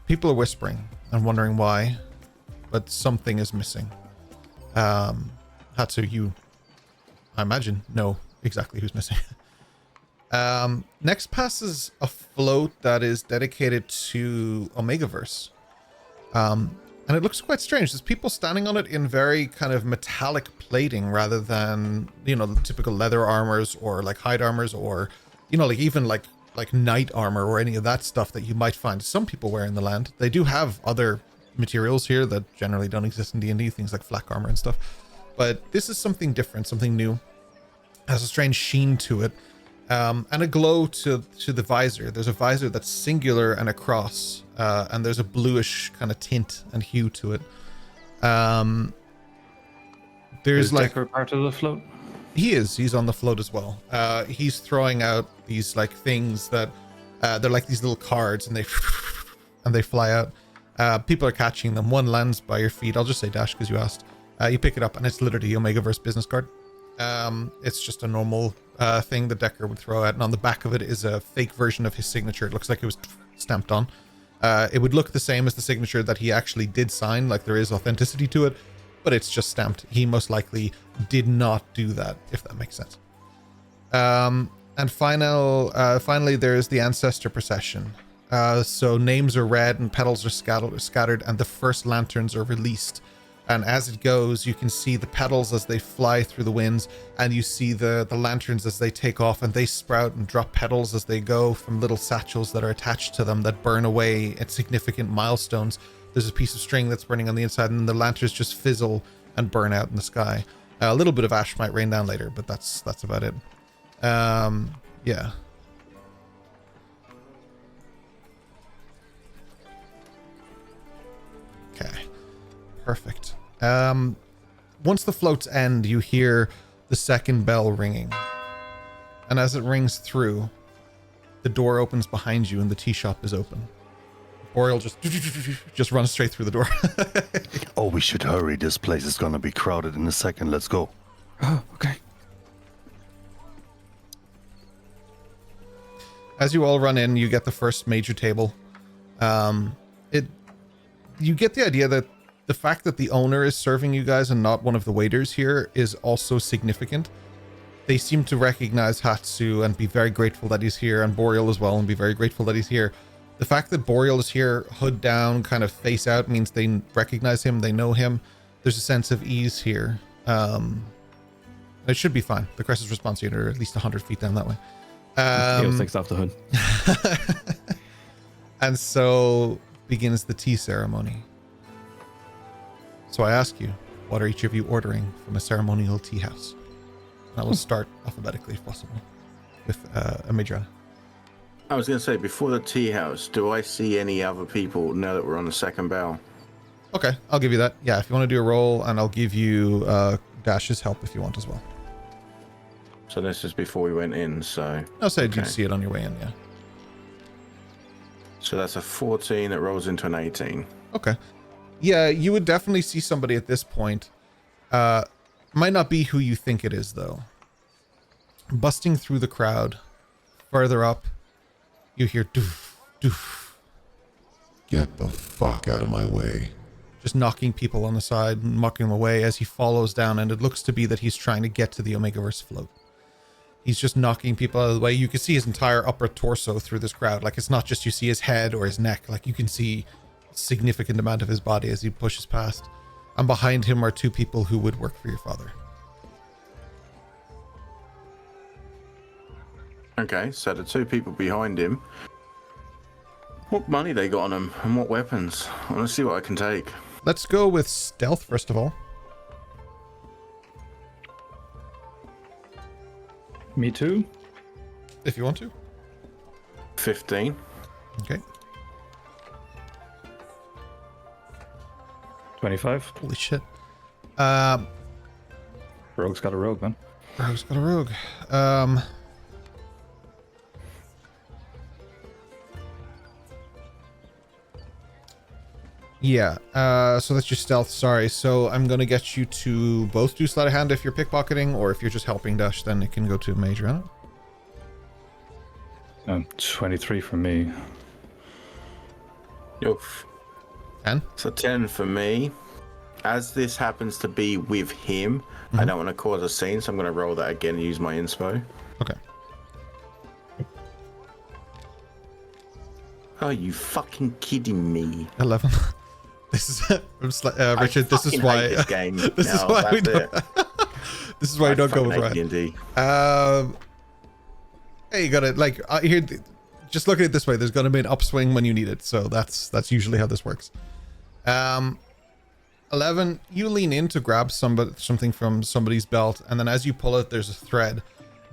People are whispering and wondering why, but something is missing. Hatsu, you, I imagine, know exactly who's missing. Next passes a float that is dedicated to Omegaverse. And it looks quite strange. There's people standing on it in very kind of metallic plating rather than, you know, the typical leather armors or like hide armors or, you know, like even like knight armor or any of that stuff that you might find some people wear in the land. They do have other materials here that generally don't exist in D&D, things like flak armor and stuff. But this is something different, something new. Has a strange sheen to it. And a glow to the visor. There's a visor that's singular and across, and there's a bluish kind of tint and hue to it. There's Is like Decker part of the float? he's on the float as well. He's throwing out these like things that they're like these little cards, and they and they fly out. People are catching them. One lands by your feet. I'll just say Dash because you asked. You pick it up, and it's literally Omegaverse business card. It's just a normal thing the decker would throw out, and on the back of it is a fake version of his signature. It looks like it was stamped on. It would look the same as the signature that he actually did sign, like there is authenticity to it, but it's just stamped. He most likely did not do that, if that makes sense. And finally, there's the Ancestor Procession. So names are read and petals are scattered, and the first lanterns are released. And as it goes, you can see the petals as they fly through the winds, and you see the lanterns as they take off, and they sprout and drop petals as they go from little satchels that are attached to them that burn away at significant milestones. There's a piece of string that's burning on the inside, and the lanterns just fizzle and burn out in the sky. A little bit of ash might rain down later, but that's about it. Yeah. Okay. Perfect. Once the floats end, you hear the second bell ringing. And as it rings through, the door opens behind you and the tea shop is open. Boreal just runs straight through the door. Oh, we should hurry. This place is gonna be crowded in a second. Let's go. Oh, okay. As you all run in, you get the first major table. You get the idea that the fact that the owner is serving you guys and not one of the waiters here is also significant. They seem to recognize Hatsu and be very grateful that he's here, and Boreal as well, and be very grateful that he's here. The fact that Boreal is here, hood down, kind of face out, means they recognize him, they know him. There's a sense of ease here. It should be fine. The crisis response unit are at least 100 feet down that way. Takes off the hood. And so begins the tea ceremony. So I ask you, what are each of you ordering from a ceremonial tea house? And I will start alphabetically if possible with Amidra. I was going to say, before the tea house, do I see any other people now that we're on the second bell? Okay, I'll give you that. Yeah, if you want to do a roll, and I'll give you Dash's help if you want as well. So this is before we went in, so... I'll say okay. you'd see it on your way in, yeah. So that's a 14 that rolls into an 18. Okay. Yeah, you would definitely see somebody at this point. Might not be who you think it is, though. Busting through the crowd, further up, you hear doof, doof. Get the fuck out of my way. Just knocking people on the side and knocking them away as he follows down, and it looks to be that he's trying to get to the Omegaverse float. He's just knocking people out of the way. You can see his entire upper torso through this crowd. Like, it's not just you see his head or his neck. Like, you can see a significant amount of his body as he pushes past. And behind him are two people who would work for your father. Okay, so the two people behind him, what money they got on them and what weapons? I want to see what I can take. Let's go with stealth first of all. Me too. If you want to. 15. Okay. 25. Holy shit. Rogue's got a rogue, man. Rogue's got a rogue. Yeah, so that's your stealth, sorry. So I'm going to get you to both do sleight of hand if you're pickpocketing, or if you're just helping Dash, then it can go to a major, huh? 23 for me. Oof. 10? So 10 for me. As this happens to be with him, I don't want to cause a scene, so I'm going to roll that again and use my inspo. Okay. Are you fucking kidding me? 11. This is Richard. This is why. This game. This is why we don't. This is why you don't go with Ryan. Hey, you got it. Like here, just look at it this way. There's going to be an upswing when you need it. So that's usually how this works. 11. You lean in to grab something from somebody's belt, and then as you pull it, there's a thread.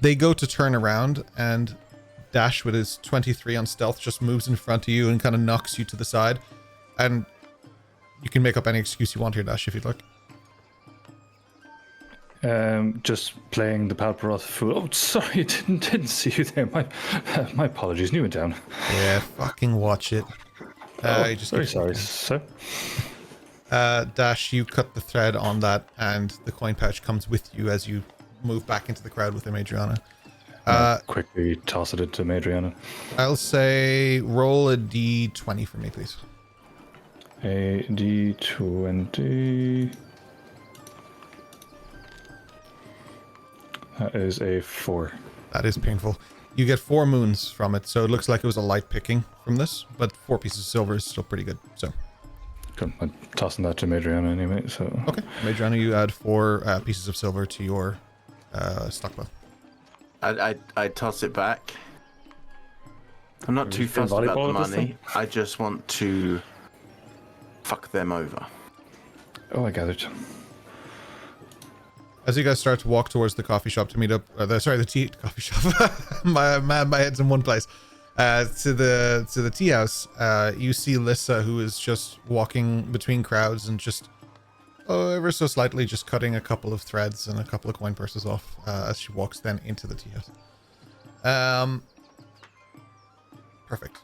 They go to turn around, and Dash with his 23 on stealth just moves in front of you and kind of knocks you to the side. And you can make up any excuse you want here, Dash, if you'd like. Just playing the Palperoth fool. Oh, sorry, didn't see you there. My apologies. Knew it down. Yeah, fucking watch it. He just very keeps sorry, walking. sir. Dash, you cut the thread on that, and the coin pouch comes with you as you move back into the crowd with him, Adriana. Quickly toss it into Adriana. I'll say roll a d20 for me, please. A D20. That is a 4. That is painful. You get 4 moons from it, so it looks like it was a light picking from this, but 4 pieces of silver is still pretty good. So, Good. I'm tossing that to Adriana anyway, so. okay, Adriana, you add 4 pieces of silver to your stockpile. I toss it back. I'm not too you feel fussed about the volleyball with this money. I just want to fuck them over. Oh, I gathered. As you guys start to walk towards the coffee shop to meet up, the tea coffee shop. my head's in one place. To the tea house, you see Lissa, who is just walking between crowds and just ever so slightly just cutting a couple of threads and a couple of coin purses off as she walks then into the tea house. Perfect.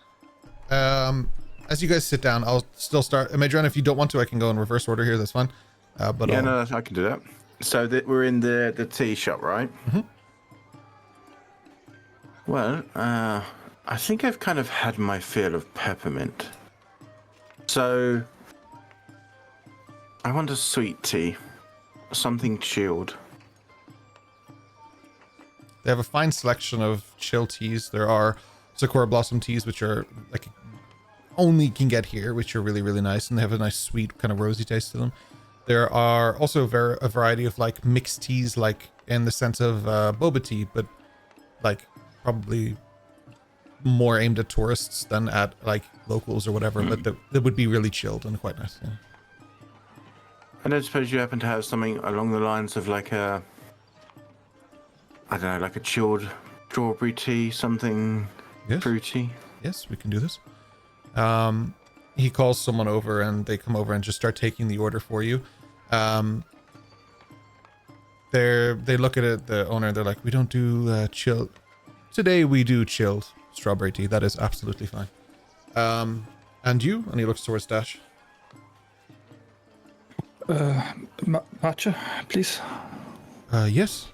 As you guys sit down, I'll still start. Madron, if you don't want to, I can go in reverse order here. That's fine. But yeah, no, I can do that. So we're in the tea shop, right? Mm-hmm. Well, I think I've kind of had my fill of peppermint. So I want a sweet tea, something chilled. They have a fine selection of chill teas. There are Sakura Blossom teas, which are like only can get here, which are really, really nice. And they have a nice, sweet, kind of rosy taste to them. There are also a variety of like mixed teas, like in the sense of boba tea, but like probably more aimed at tourists than at like locals or whatever. But that would be really chilled and quite nice. Yeah. I don't suppose you happen to have something along the lines of like a, I don't know, like a chilled strawberry tea, something fruity. Yes, we can do this. He calls someone over and they come over and just start taking the order for you. They look at it, the owner, they're like, we don't do chill. Today we do chilled strawberry tea. That is absolutely fine. And you? And he looks towards Dash. Matcha, please. Yes.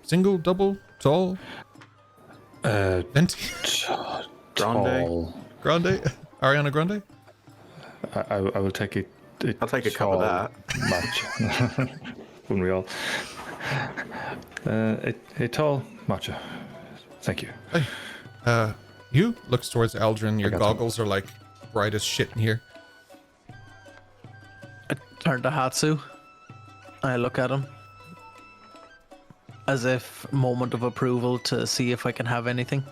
Single, double, tall, venti, Tall. grande, Ariana Grande. I will take it. I'll take a cup of that. Matcha. Wouldn't we all? A tall matcha. Thank you. Hey, you looks towards Aldrin. Your got goggles are like bright as shit in here. I turn to Hatsu. I look at him. As if moment of approval to see if I can have anything.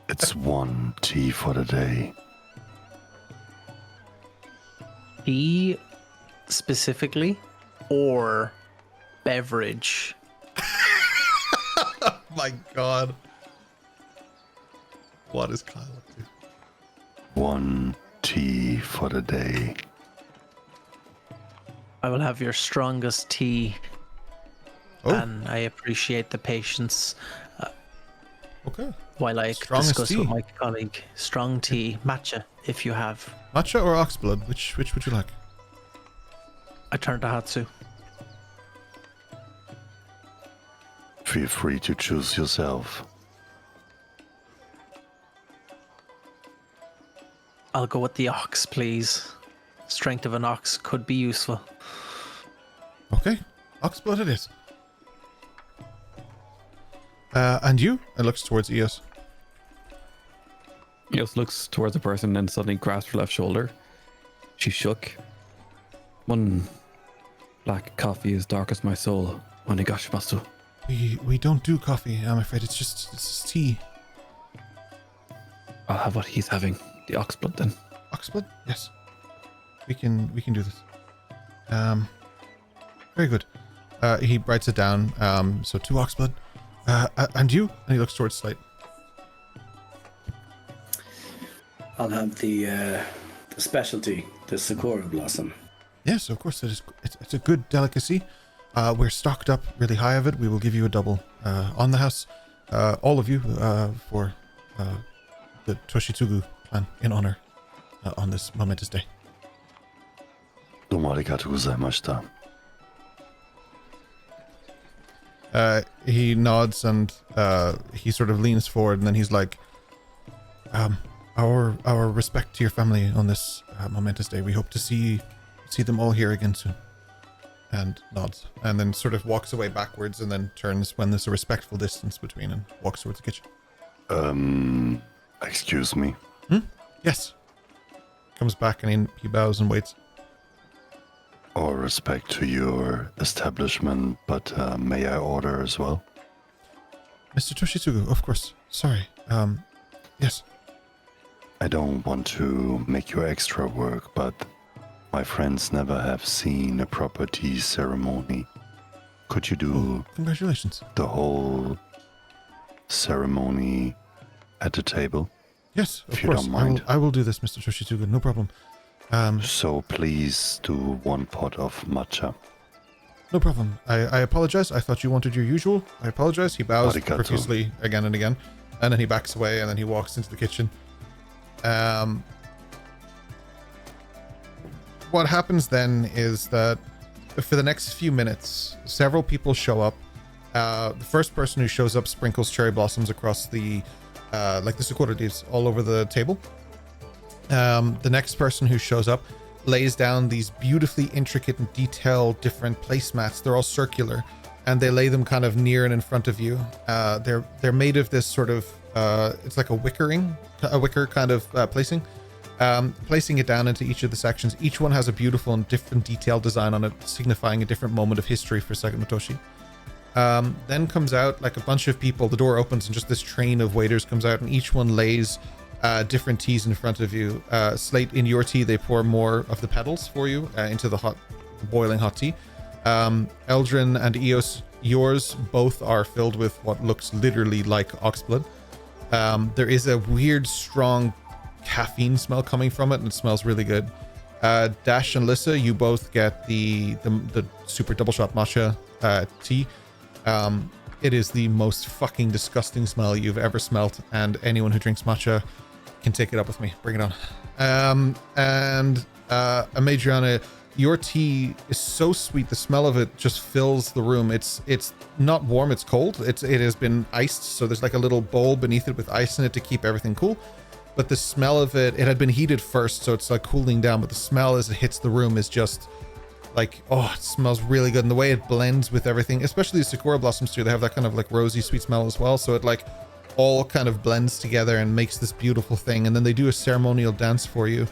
It's 1 tea for the day. Tea specifically or beverage? My God. What is Kyle up to? 1 tea for the day. I will have your strongest tea. Oh. And I appreciate the patience Okay. while I Strongest discuss tea. with my colleague. Strong tea, matcha, if you have. Matcha or oxblood? Which would you like? I turn to Hatsu. Feel free to choose yourself. I'll go with the ox, please. Strength of an ox could be useful. Okay. Oxblood it is. And you? It looks towards Eos. Eos looks towards the person and then suddenly grasps her left shoulder. She shook. 1 black coffee as dark as my soul. Onigashimasu. We don't do coffee, I'm afraid. It's just tea. I'll have what he's having. The oxblood then. Oxblood? Yes. We can do this. Very good. He writes it down. So 2 oxblood. And you? And he looks towards Slate. I'll have the specialty, the Sakura Blossom. Yes, of course. It's a good delicacy. We're stocked up really high of it. We will give you a double on the house. All of you for the Toshitsugu clan in honor on this momentous day. どうもありがとうございました. He nods and he sort of leans forward, and then he's like, our respect to your family on this momentous day. We hope to see them all here again soon. And nods, and then sort of walks away backwards, and then turns when there's a respectful distance between, and walks towards the kitchen. Excuse me. Yes. Comes back and he bows and waits. All respect to your establishment, but may I order as well? Mr. Toshitsugu, of course. Sorry. Yes. I don't want to make you extra work, but my friends never have seen a proper tea ceremony. Could you do Congratulations. the whole ceremony at the table? Yes, of If you course. don't mind. I will do this, Mr. Toshitsugu. No problem. So please do 1 pot of matcha. No problem. I apologize. I thought you wanted your usual. I apologize. He bows Arigato. profusely again and again, and then he backs away, and then he walks into the kitchen. What happens then is that for the next few minutes, several people show up. The first person who shows up sprinkles cherry blossoms across the sakura leaves all over the table. The next person who shows up lays down these beautifully intricate and detailed different placemats. They're all circular, and they lay them kind of near and in front of you. They're made of this sort of it's like a wicker kind of placing. Placing it down into each of the sections. Each one has a beautiful and different detailed design on it, signifying a different moment of history for Sagamatoshi. Then comes out like a bunch of people. The door opens and just this train of waiters comes out, and each one lays different teas in front of you. Slate, in your tea, they pour more of the petals for you into the boiling hot tea. Eldrin and Eos, yours both are filled with what looks literally like oxblood. There is a weird, strong caffeine smell coming from it, and it smells really good. Dash and Lissa, you both get the super double shot matcha tea. It is the most fucking disgusting smell you've ever smelt, and anyone who drinks matcha can take it up with me. Bring it on. Amadriana, your tea is so sweet. The smell of it just fills the room. It's not warm, it's cold. It has been iced, so there's like a little bowl beneath it with ice in it to keep everything cool. But the smell of it had been heated first, so it's like cooling down, but the smell as it hits the room is just like, oh, it smells really good. And the way it blends with everything, especially the sakura blossoms too, they have that kind of like rosy sweet smell as well. So it like all kind of blends together and makes this beautiful thing. And then they do a ceremonial dance for you,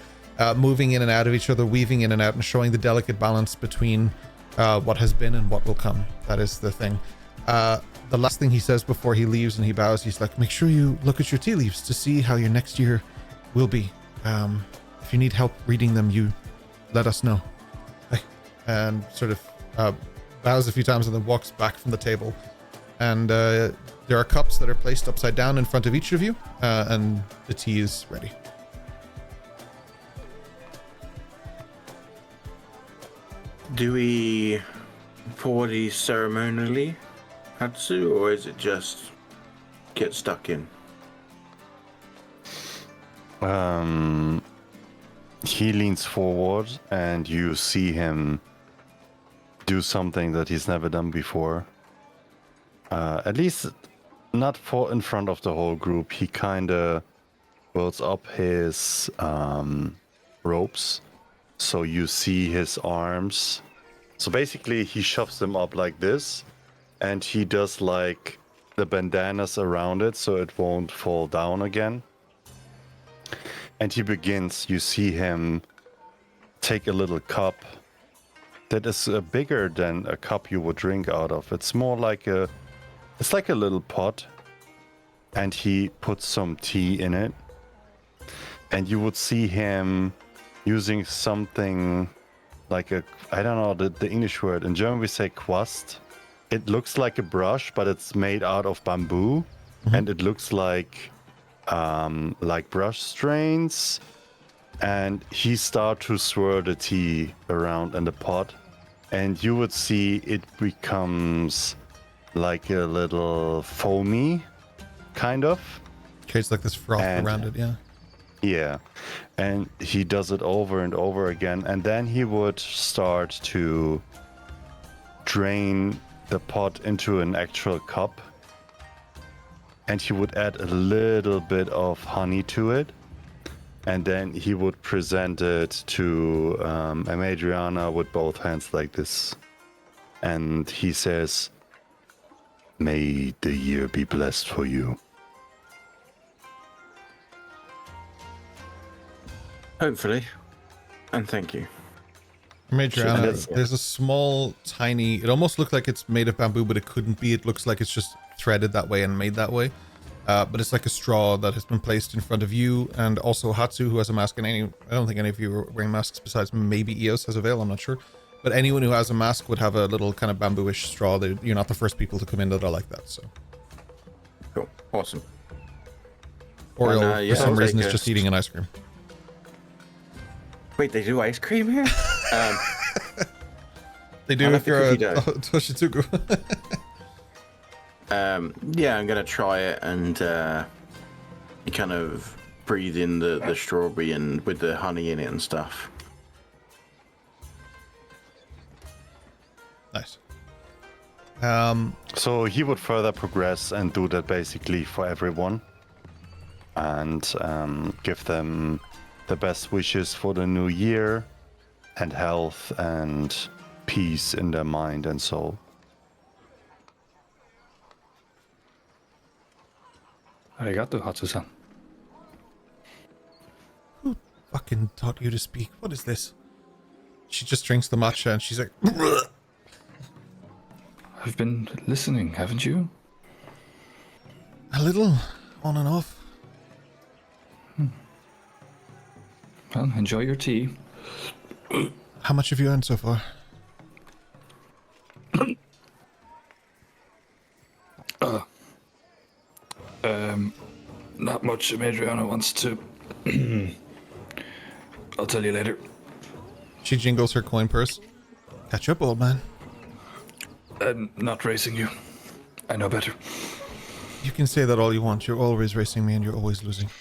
moving in and out of each other, weaving in and out, and showing the delicate balance between what has been and what will come. That is the thing. The last thing he says before he leaves and he bows, he's like, make sure you look at your tea leaves to see how your next year will be. If you need help reading them, you let us know. And sort of bows a few times and then walks back from the table. And there are cups that are placed upside down in front of each of you, and the tea is ready. Do we pour these ceremonially, Hatsu, or is it just get stuck in? He leans forward, and you see him do something that he's never done before. At least not in front of the whole group. He kind of rolls up his ropes, so you see his arms. So basically, he shoves them up like this, and he does like the bandanas around it so it won't fall down again. And he begins, you see him take a little cup that is bigger than a cup you would drink out of. It's more like it's like a little pot, and he puts some tea in it. And you would see him using something like I don't know the English word. In German we say Quast. It looks like a brush, but it's made out of bamboo, and it looks like brush strains. And he starts to swirl the tea around in the pot, and you would see it becomes like a little foamy, kind of. Creates like this froth around it, yeah. Yeah, and he does it over and over again, and then he would start to drain the pot into an actual cup, and he would add a little bit of honey to it, and then he would present it to Amadriana with both hands like this, and he says, "May the year be blessed for you." Hopefully. And thank you. Adriana, there's a small, tiny... It almost looks like it's made of bamboo, but it couldn't be. It looks like it's just threaded that way and made that way. But it's like a straw that has been placed in front of you, and also Hatsu, who has a mask, and I don't think any of you are wearing masks besides maybe Eos has a veil, I'm not sure. But anyone who has a mask would have a little kind of bamboo-ish straw. You're not the first people to come in that are like that, so... Cool. Awesome. Oriole, for some reason, is just eating an ice cream. Wait, they do ice cream here? They do if you're a Toshitsugu. Yeah, I'm gonna try it and kind of breathe in the strawberry and with the honey in it and stuff. Nice. So he would further progress and do that basically for everyone, and give them the best wishes for the new year, and health and peace in their mind and soul. Arigato, Hatsu-san. Who fucking taught you to speak? What is this? She just drinks the matcha and she's like... I've been listening, haven't you? A little, on and off. Well, enjoy your tea. How much have you earned so far? Not much. Adriana wants to. I'll tell you later. She jingles her coin purse. Catch up, old man. I'm not racing you. I know better. You can say that all you want. You're always racing me and you're always losing.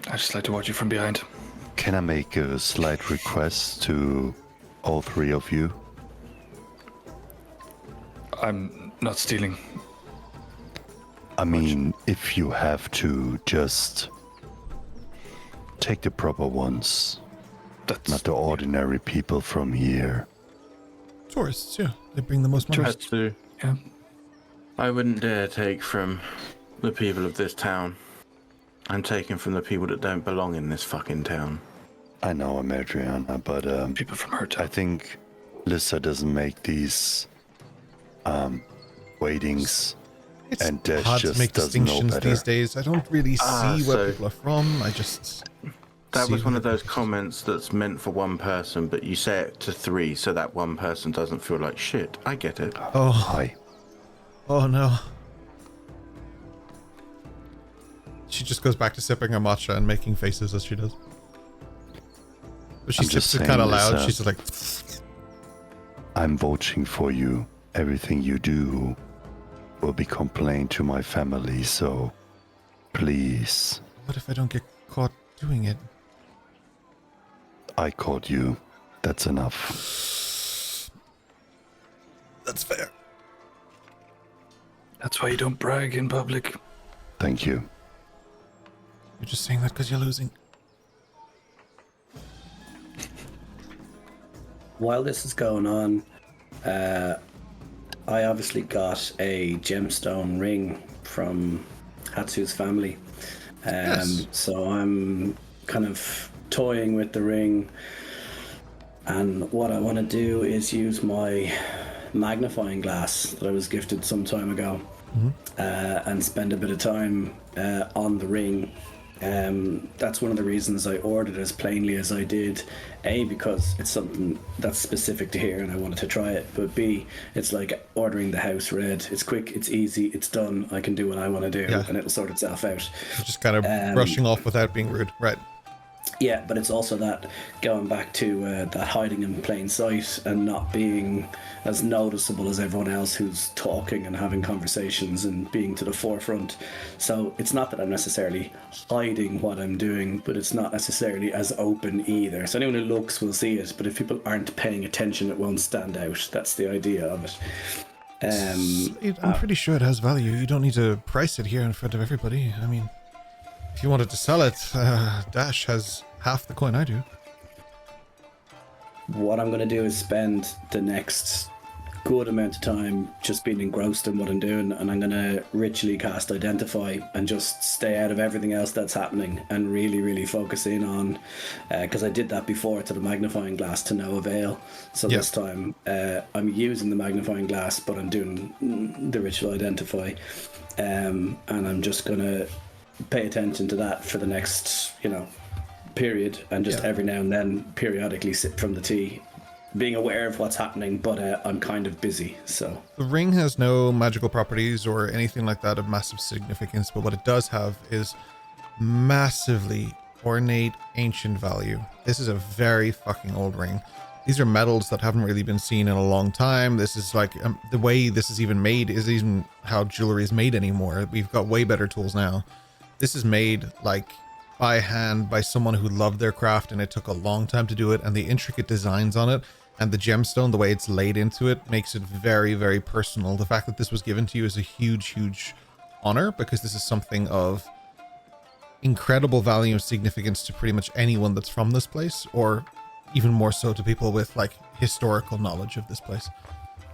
I just like to watch you from behind. Can I make a slight request to all three of you? I'm not stealing. I mean, if you have to, just take the proper ones. That's not the ordinary people from here. Tourists, yeah. They bring the most money. Yeah. I wouldn't dare take from the people of this town. I'm taking from the people that don't belong in this fucking town. I know, I'm Adriana, but people from her town. I think Lissa doesn't make these weightings, It's and Desh hard to just make doesn't know distinctions better. these days. I don't really see where so- people are from. I just... That see was one who of the those person is. comments that's meant for one person, but you say it to three so that one person doesn't feel like shit. I get it. Oh, Hi. oh no. She just goes back to sipping her matcha and making faces as she does. But she I'm just sips it kind of saying, loud. Lisa. She's just like... I'm voting for you. Everything you do will be complained to my family, so please, What if I don't get caught doing it? I caught you. That's enough. That's fair. That's why you don't brag in public. Thank you. You're just saying that because you're losing. While this is going on, I obviously got a gemstone ring from Hatsu's family. Yes. So I'm kind of toying with the ring, and what I want to do is use my magnifying glass that I was gifted some time ago, and spend a bit of time on the ring. That's one of the reasons I ordered as plainly as I did. A, because it's something that's specific to here and I wanted to try it, but B, it's like ordering the house red. It's quick, it's easy, it's done. I can do what I want to do, Yeah. and it'll sort itself out. You're just kind of brushing off without being rude. Right. Yeah, but it's also that going back to that hiding in plain sight and not being as noticeable as everyone else who's talking and having conversations and being to the forefront. So it's not that I'm necessarily hiding what I'm doing, but it's not necessarily as open either. So anyone who looks will see it, but if people aren't paying attention, it won't stand out. That's the idea of it. I'm pretty sure it has value. You don't need to price it here in front of everybody. I mean, if you wanted to sell it, Dash has half the coin I do. What I'm going to do is spend the next good amount of time just being engrossed in what I'm doing, and I'm going to ritually cast Identify and just stay out of everything else that's happening and really focus in on, because I did that before to the magnifying glass to no avail. So this time I'm using the magnifying glass, but I'm doing the ritual Identify, and I'm just going to pay attention to that for the next, period, and just every now and then periodically sip from the tea, being aware of what's happening, but I'm kind of busy. So the ring has no magical properties or anything like that of massive significance, but what it does have is massively ornate ancient value. This is a very fucking old ring. These are metals that haven't really been seen in a long time. This is like the way this is even made is even how jewelry is made anymore. We've got way better tools now. This is made like by hand by someone who loved their craft, and it took a long time to do it, and the intricate designs on it and the gemstone, the way it's laid into it, makes it very personal. The fact that this was given to you is a huge honor, because this is something of incredible value and significance to pretty much anyone that's from this place, or even more so to people with like historical knowledge of this place,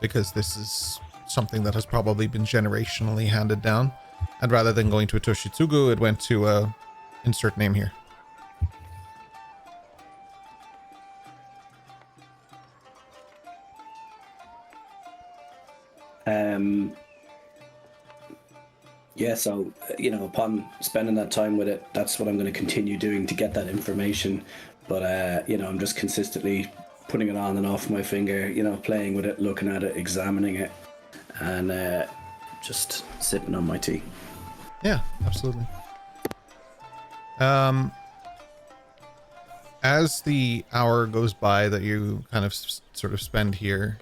because this is something that has probably been generationally handed down. And rather than going to a Toshitsugu, it went to insert name here. So upon spending that time with it, that's what I'm going to continue doing to get that information. But I'm just consistently putting it on and off my finger, playing with it, looking at it, examining it, and just sipping on my tea. Yeah, absolutely. As the hour goes by that you kind of sort of spend here,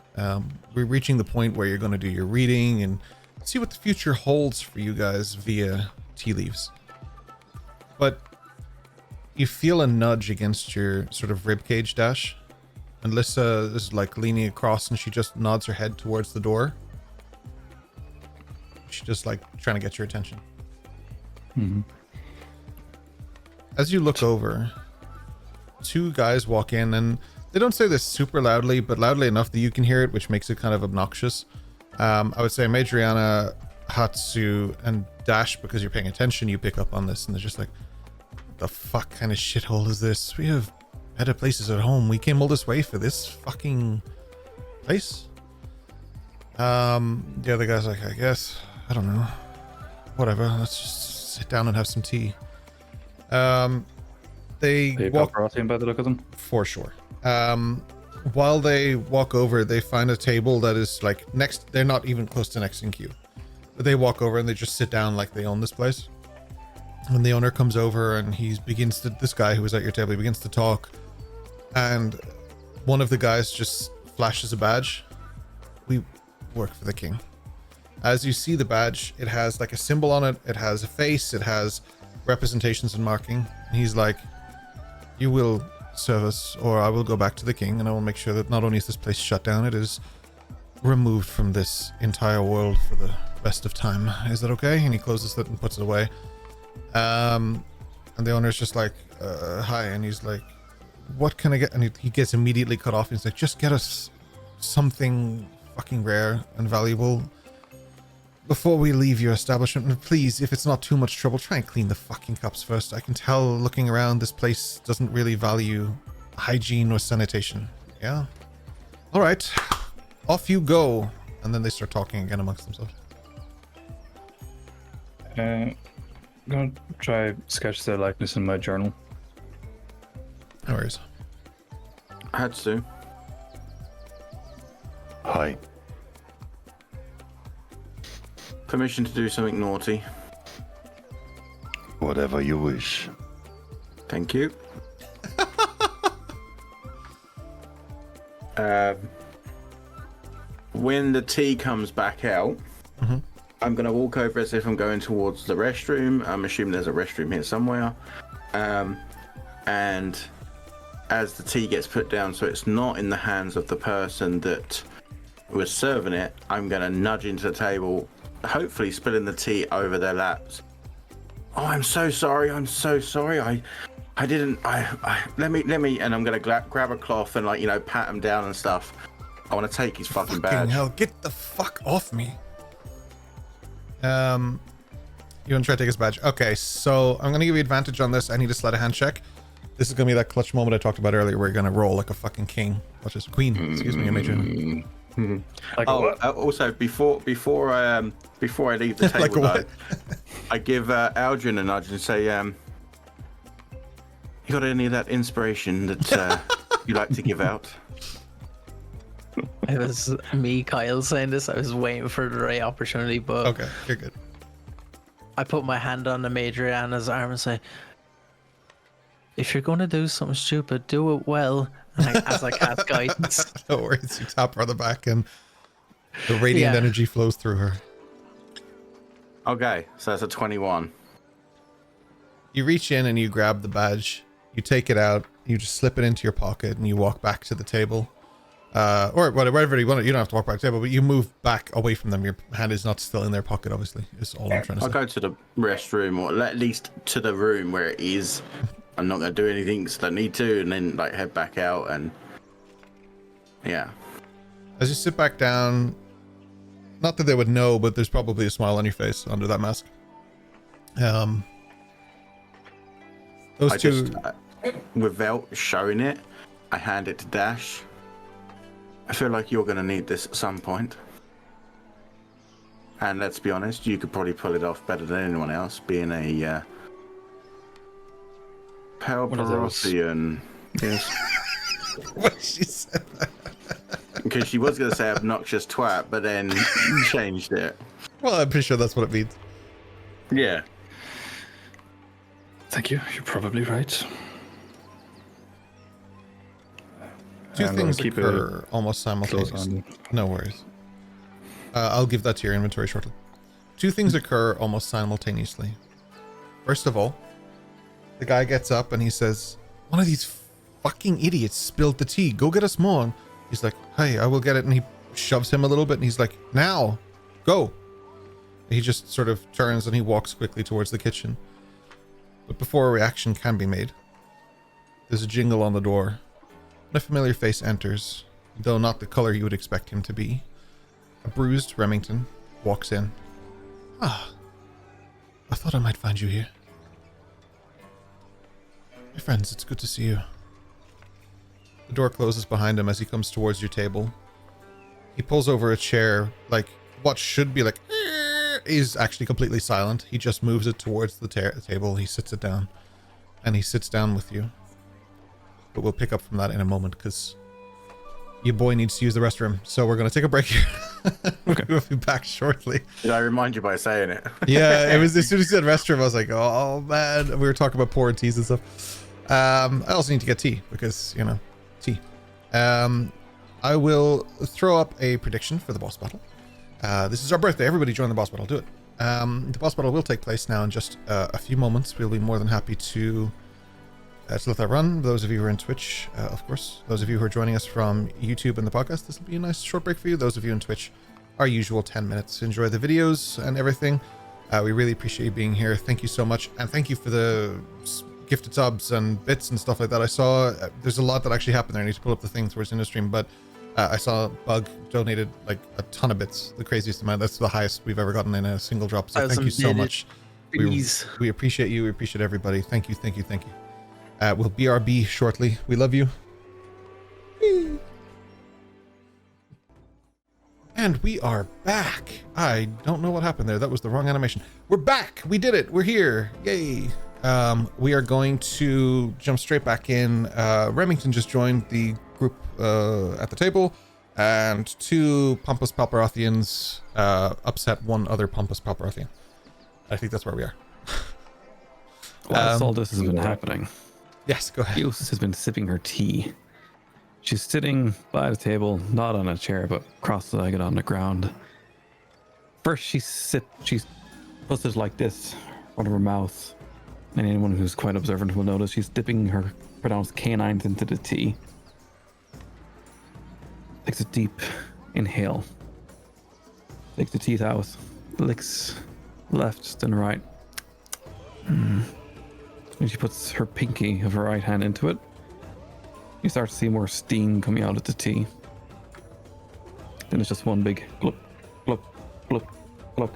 we're reaching the point where you're going to do your reading and see what the future holds for you guys via tea leaves. But you feel a nudge against your sort of ribcage, Dash. And Lissa is like leaning across, and she just nods her head towards the door. She's just like trying to get your attention. Mm-hmm. As you look over, two guys walk in, and they don't say this super loudly, but loudly enough that you can hear it, which makes it kind of obnoxious. I would say Madriana, Hatsu, and Dash, because you're paying attention, you pick up on this, and they're just like, what the fuck kind of shithole is this? We have better places at home. We came all this way for this fucking place? The other guy's like, I guess, I don't know. Whatever, let's just sit down and have some tea. They walk by the look of them. for sure. While they walk over, they find a table that is like next. They're not even close to next in queue, but they walk over and they just sit down like they own this place. When the owner comes over and this guy who was at your table, he begins to talk, and one of the guys just flashes a badge. We work for the king. As you see the badge, it has like a symbol on it. It has a face. It has representations and marking. And he's like, you will serve us, or I will go back to the king, and I will make sure that not only is this place shut down, it is removed from this entire world for the rest of time. Is that okay? And he closes it and puts it away. And the owner's just like, hi. And he's like, what can I get? And he gets immediately cut off. He's like, just get us something fucking rare and valuable before we leave your establishment. And please, if it's not too much trouble, try and clean the fucking cups first. I can tell looking around, this place doesn't really value hygiene or sanitation. Yeah? Alright. Off you go. And then they start talking again amongst themselves. I'm gonna try sketch their likeness in my journal. No worries. Hatsu. Hi. Permission to do something naughty. Whatever you wish. Thank you. When the tea comes back out, I'm going to walk over as if I'm going towards the restroom. I'm assuming there's a restroom here somewhere. And as the tea gets put down, so it's not in the hands of the person that was serving it, I'm going to nudge into the table, hopefully spilling the tea over their laps. Oh, I'm so sorry. I didn't, let me, and I'm going to grab a cloth and, like, you know, pat him down and stuff. I want to take his fucking badge. Hell, get the fuck off me. You want to try to take his badge? Okay, so I'm going to give you advantage on this. I need a sleight of hand check. This is going to be that clutch moment I talked about earlier where you're going to roll like a fucking king. Which is queen. Excuse me, Major. Also, before I leave the table, Like what? I give Aldrin a nudge and say, you got any of that inspiration that you like to give out? It was me, Kyle, saying this. I was waiting for the right opportunity, but Okay, you're good. I put my hand on the Major Anna's arm and say, if you're going to do something stupid, do it well. And as I cast guidance. No worries, you tap her on the back and the radiant energy flows through her. Okay, so that's a 21. You reach in and you grab the badge. You take it out. You just slip it into your pocket and you walk back to the table. Or whatever you want. You don't have to walk back to the table, but you move back away from them. Your hand is not still in their pocket, obviously. Is all I'm trying to say. I'll go to the restroom, or at least to the room where it is. I'm not going to do anything because I need to, and then like head back out and yeah. As you sit back down, not that they would know, but there's probably a smile on your face under that mask. Those two, just, without showing it, I hand it to Dash. I feel like you're going to need this at some point. And let's be honest, you could probably pull it off better than anyone else, being a Palparothian. Yes. what she said. Because she was going to say obnoxious twat, but then changed it. Well, I'm pretty sure that's what it means. Yeah. Thank you. You're probably right. Two things occur almost simultaneously. No worries. I'll give that to your inventory shortly. Two things occur almost simultaneously. First of all, the guy gets up and he says, one of these fucking idiots spilled the tea. Go get us more. And he's like, hey, I will get it. And he shoves him a little bit and he's like, now, go. And he just sort of turns and he walks quickly towards the kitchen. But before a reaction can be made, there's a jingle on the door. And a familiar face enters, though not the color you would expect him to be. A bruised Remington walks in. Ah, I thought I might find you here. My friends, it's good to see you. The door closes behind him as he comes towards your table. He pulls over a chair, like what should be like, is actually completely silent. He just moves it towards the table. He sits it down, and he sits down with you. But we'll pick up from that in a moment because your boy needs to use the restroom. So we're going to take a break here. Okay. We'll be back shortly. Did I remind you by saying it? Yeah, it was as soon as you said restroom, I was like, oh man. We were talking about pouring teas and stuff. I also need to get tea because, you know, tea. I will throw up a prediction for the boss battle. This is our birthday. Everybody join the boss battle. Do it. The boss battle will take place now in just a few moments. We'll be more than happy to let that run. Those of you who are in Twitch, of course. Those of you who are joining us from YouTube and the podcast, this will be a nice short break for you. Those of you in Twitch, our usual 10 minutes. Enjoy the videos and everything. We really appreciate you being here. Thank you so much. And thank you for the gifted subs and bits and stuff like that. I saw there's a lot that actually happened there. I need to pull up the thing towards the end of stream, but I saw Bug donated like a ton of bits, the craziest amount. That's the highest we've ever gotten in a single drop. So thank you so much. We appreciate you. We appreciate everybody. Thank you. Thank you. Thank you. We'll BRB shortly. We love you. And we are back. I don't know what happened there. That was the wrong animation. We're back. We did it. We're here. Yay. We are going to jump straight back in. Remington just joined the group at the table, and two Pompous Palparothians upset one other Pompous Palparothian. I think that's where we are. Whilst all this has been happening, yes, go ahead. Eos has been sipping her tea, She's sitting by the table, not on a chair, but cross-legged on the ground. First, she puts it like this, in front of her mouth. And anyone who's quite observant will notice she's dipping her pronounced canines into the tea. Takes a deep inhale. Takes the teeth out. Licks left and right. And she puts her pinky of her right hand into it. You start to see more steam coming out of the tea. Then it's just one big gluck, gluck, gluck, gluck.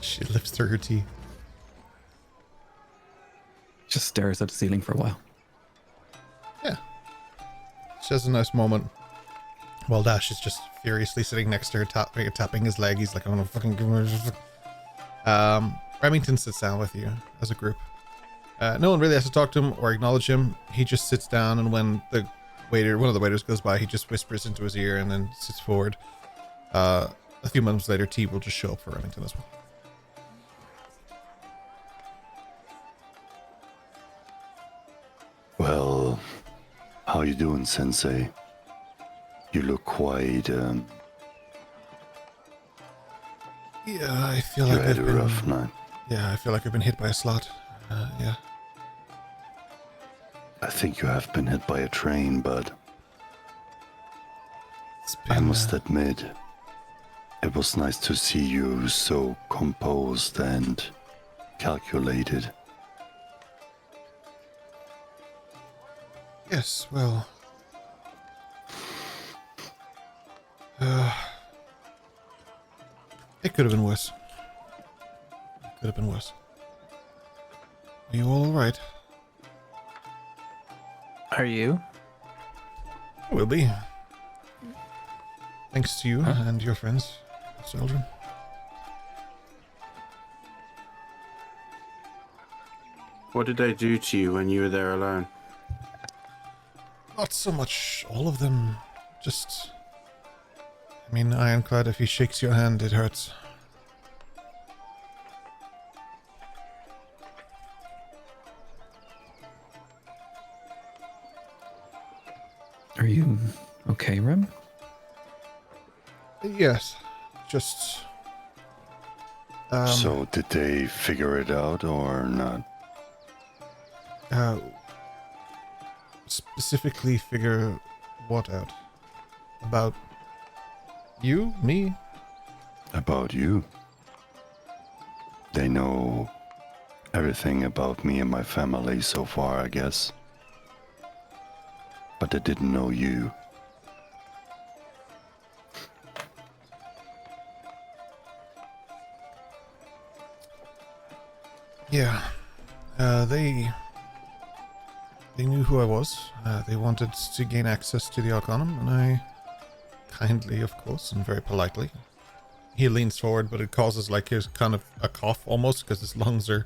She lifts through her tea. Just stares at the ceiling for a while. Yeah. She has a nice moment. While Dash is just furiously sitting next to her, tapping his leg. He's like, I'm gonna fucking give her. Remington sits down with you as a group. No one really has to talk to him or acknowledge him. He just sits down, and when one of the waiters goes by, he just whispers into his ear and then sits forward. A few moments later, tea will just show up for Remington as well. Well, how you doing, Sensei? You look quite, Yeah, I feel you like had I've a been... rough night. Yeah, I feel like I've been hit by a slot. Yeah. I think you have been hit by a train, but It's been, I must admit, it was nice to see you so composed and calculated. Yes, well... it could have been worse. Could have been worse. Are you all alright? Are you? I will be. Thanks to you and your friends, Mr. Eldrin. What did they do to you when you were there alone? Not so much all of them, just... I mean, Ironclad, if he shakes your hand, it hurts. Are you okay, Rem? Yes, just... So did they figure it out or not? Specifically figure what out? About you? Me? About you? They know everything about me and my family so far, I guess. But they didn't know you. Yeah. They knew who I was. They wanted to gain access to the Arcanum, and I kindly, of course, and very politely. He leans forward, but it causes like his kind of a cough almost because his lungs are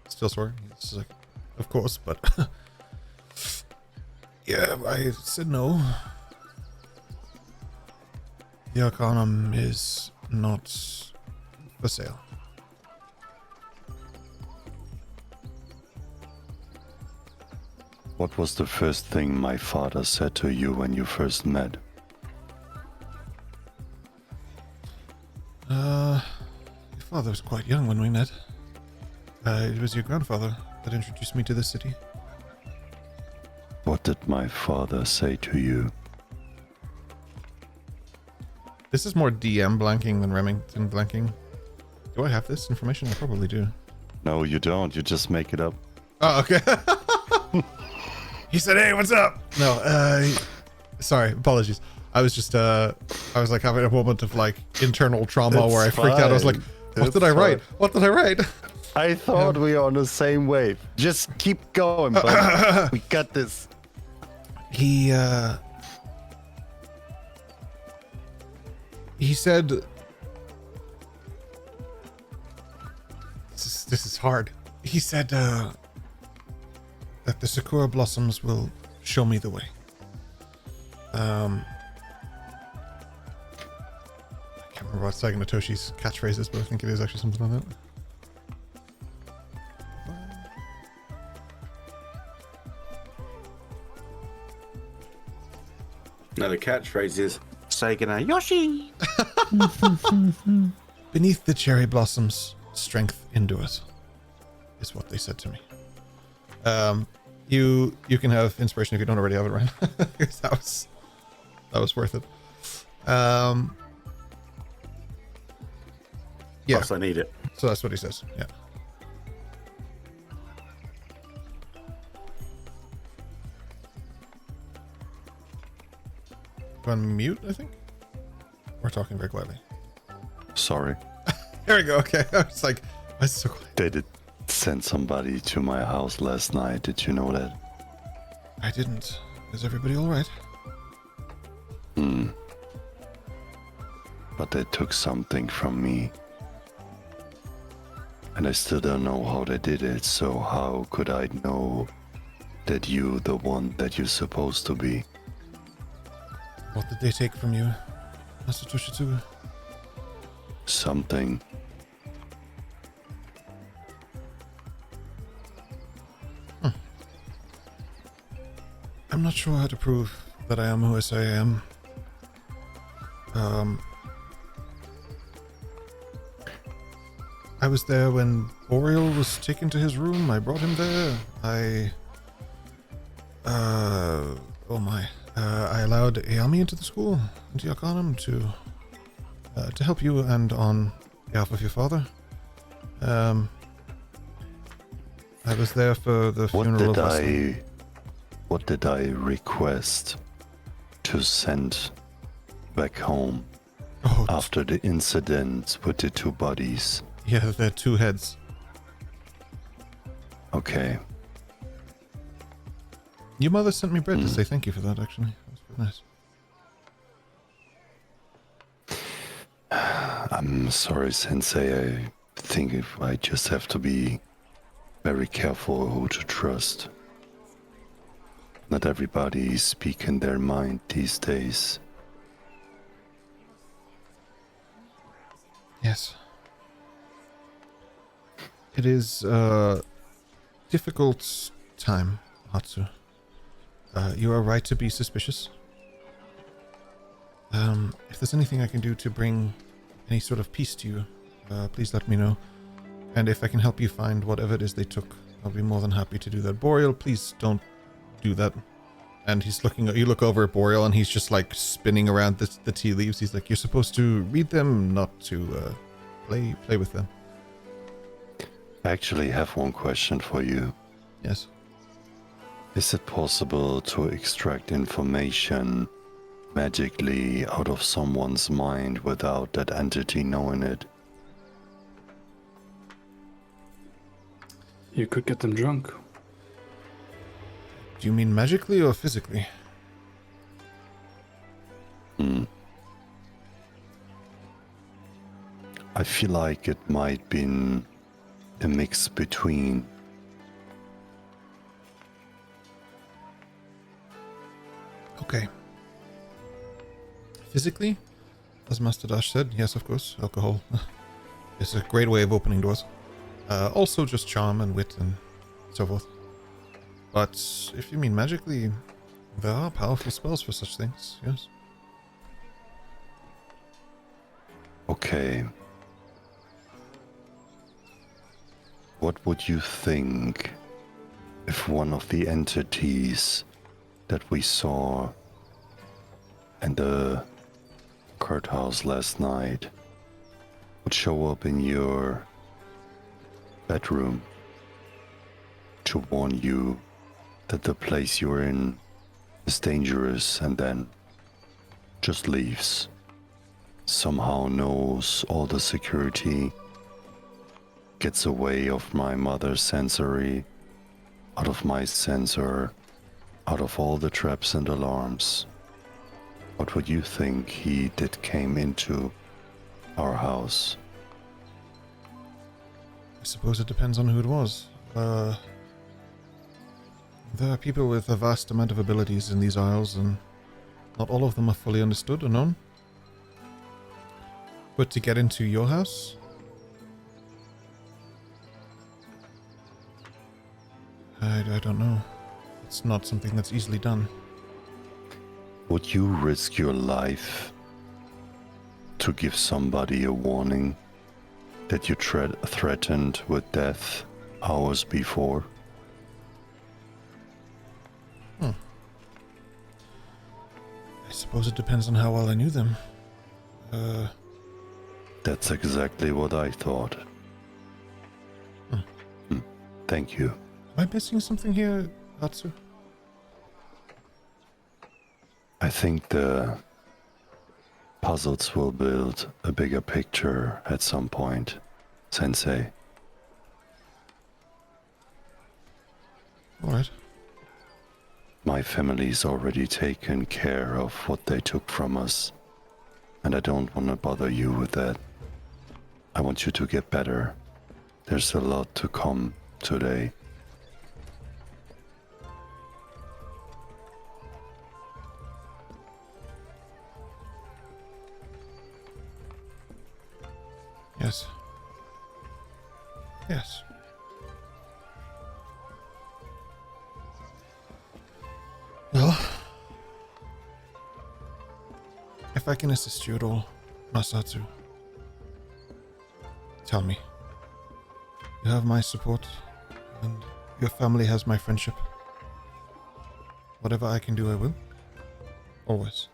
still sore. He's like, of course, but yeah, I said no. The Arcanum is not for sale. What was the first thing my father said to you when you first met? Your father was quite young when we met. It was your grandfather that introduced me to this city. What did my father say to you? This is more DM blanking than Remington blanking. Do I have this information? I probably do. No, you don't. You just make it up. Oh, okay. He said, "Hey, what's up?" No, sorry, apologies. I was just, I was like having a moment of like internal trauma where I freaked out. I was like, "What did I write? What did I write?" I thought we were on the same wave. Just keep going, buddy. We got this. He said, this is hard. He said, that the Sakura blossoms will show me the way. I can't remember what Saiga Natoshi's catchphrase is, but I think it is actually something like that. No, the catchphrase is Sagana Yoshi. Beneath the cherry blossoms, strength endures, is what they said to me. You can have inspiration if you don't already have it, Ryan. that was worth it. Yeah. Plus, I need it. So that's what he says. Yeah. Go on mute, I think. We're talking very quietly. Sorry. There we go. Okay. I was like, why is it so quiet? They did send somebody to my house last night. Did you know that? I didn't. Is everybody all right? But they took something from me. And I still don't know how they did it, so how could I know that you the one that you're supposed to be? What did they take from you, Master Toshitsugu? Something. I'm not sure how to prove that I am who I say I am. I was there when Boreal was taken to his room. I brought him there. I allowed Ayami into the school, into Yakanam, to help you and on behalf of your father. I was there for the funeral of Wesley. What did I request to send back home after the incident with the two bodies? Yeah, they're two heads. Okay. Your mother sent me bread to say thank you for that, actually. That was nice. I'm sorry, Sensei. I think if I just have to be very careful who to trust. Not everybody is speaking their mind these days. Yes. It is a difficult time, Hatsu. You are right to be suspicious. If there's anything I can do to bring any sort of peace to you, please let me know. And if I can help you find whatever it is they took, I'll be more than happy to do that. Boreal, please don't do that. And he's looking, you look over at Boreal and he's just like spinning around the tea leaves. He's like, you're supposed to read them, not to play with them. I actually have one question for you. Yes. Is it possible to extract information magically out of someone's mind without that entity knowing it? You could get them drunk. Do you mean magically or physically? I feel like it might be a mix between. Okay. Physically, as Master Dash said, yes, of course, alcohol is a great way of opening doors. Also just charm and wit and so forth. But if you mean magically, there are powerful spells for such things, yes. Okay. What would you think if one of the entities that we saw in the courthouse last night would show up in your bedroom to warn you that the place you're in is dangerous and then just leaves? Somehow knows all the security, gets away of my mother's sensory, out of my sensor, out of all the traps and alarms. What would you think he did came into our house? I suppose it depends on who it was. There are people with a vast amount of abilities in these isles, and not all of them are fully understood or known. But to get into your house? I don't know. It's not something that's easily done. Would you risk your life to give somebody a warning that you threatened with death hours before? I suppose it depends on how well I knew them. That's exactly what I thought. Thank you. Am I missing something here, Hatsu? I think the puzzles will build a bigger picture at some point, Sensei. Alright. My family's already taken care of what they took from us, and I don't want to bother you with that. I want you to get better. There's a lot to come today. Yes. Yes. Well, if I can assist you at all, Masatsu, tell me. You have my support, and your family has my friendship. Whatever I can do, I will. Always.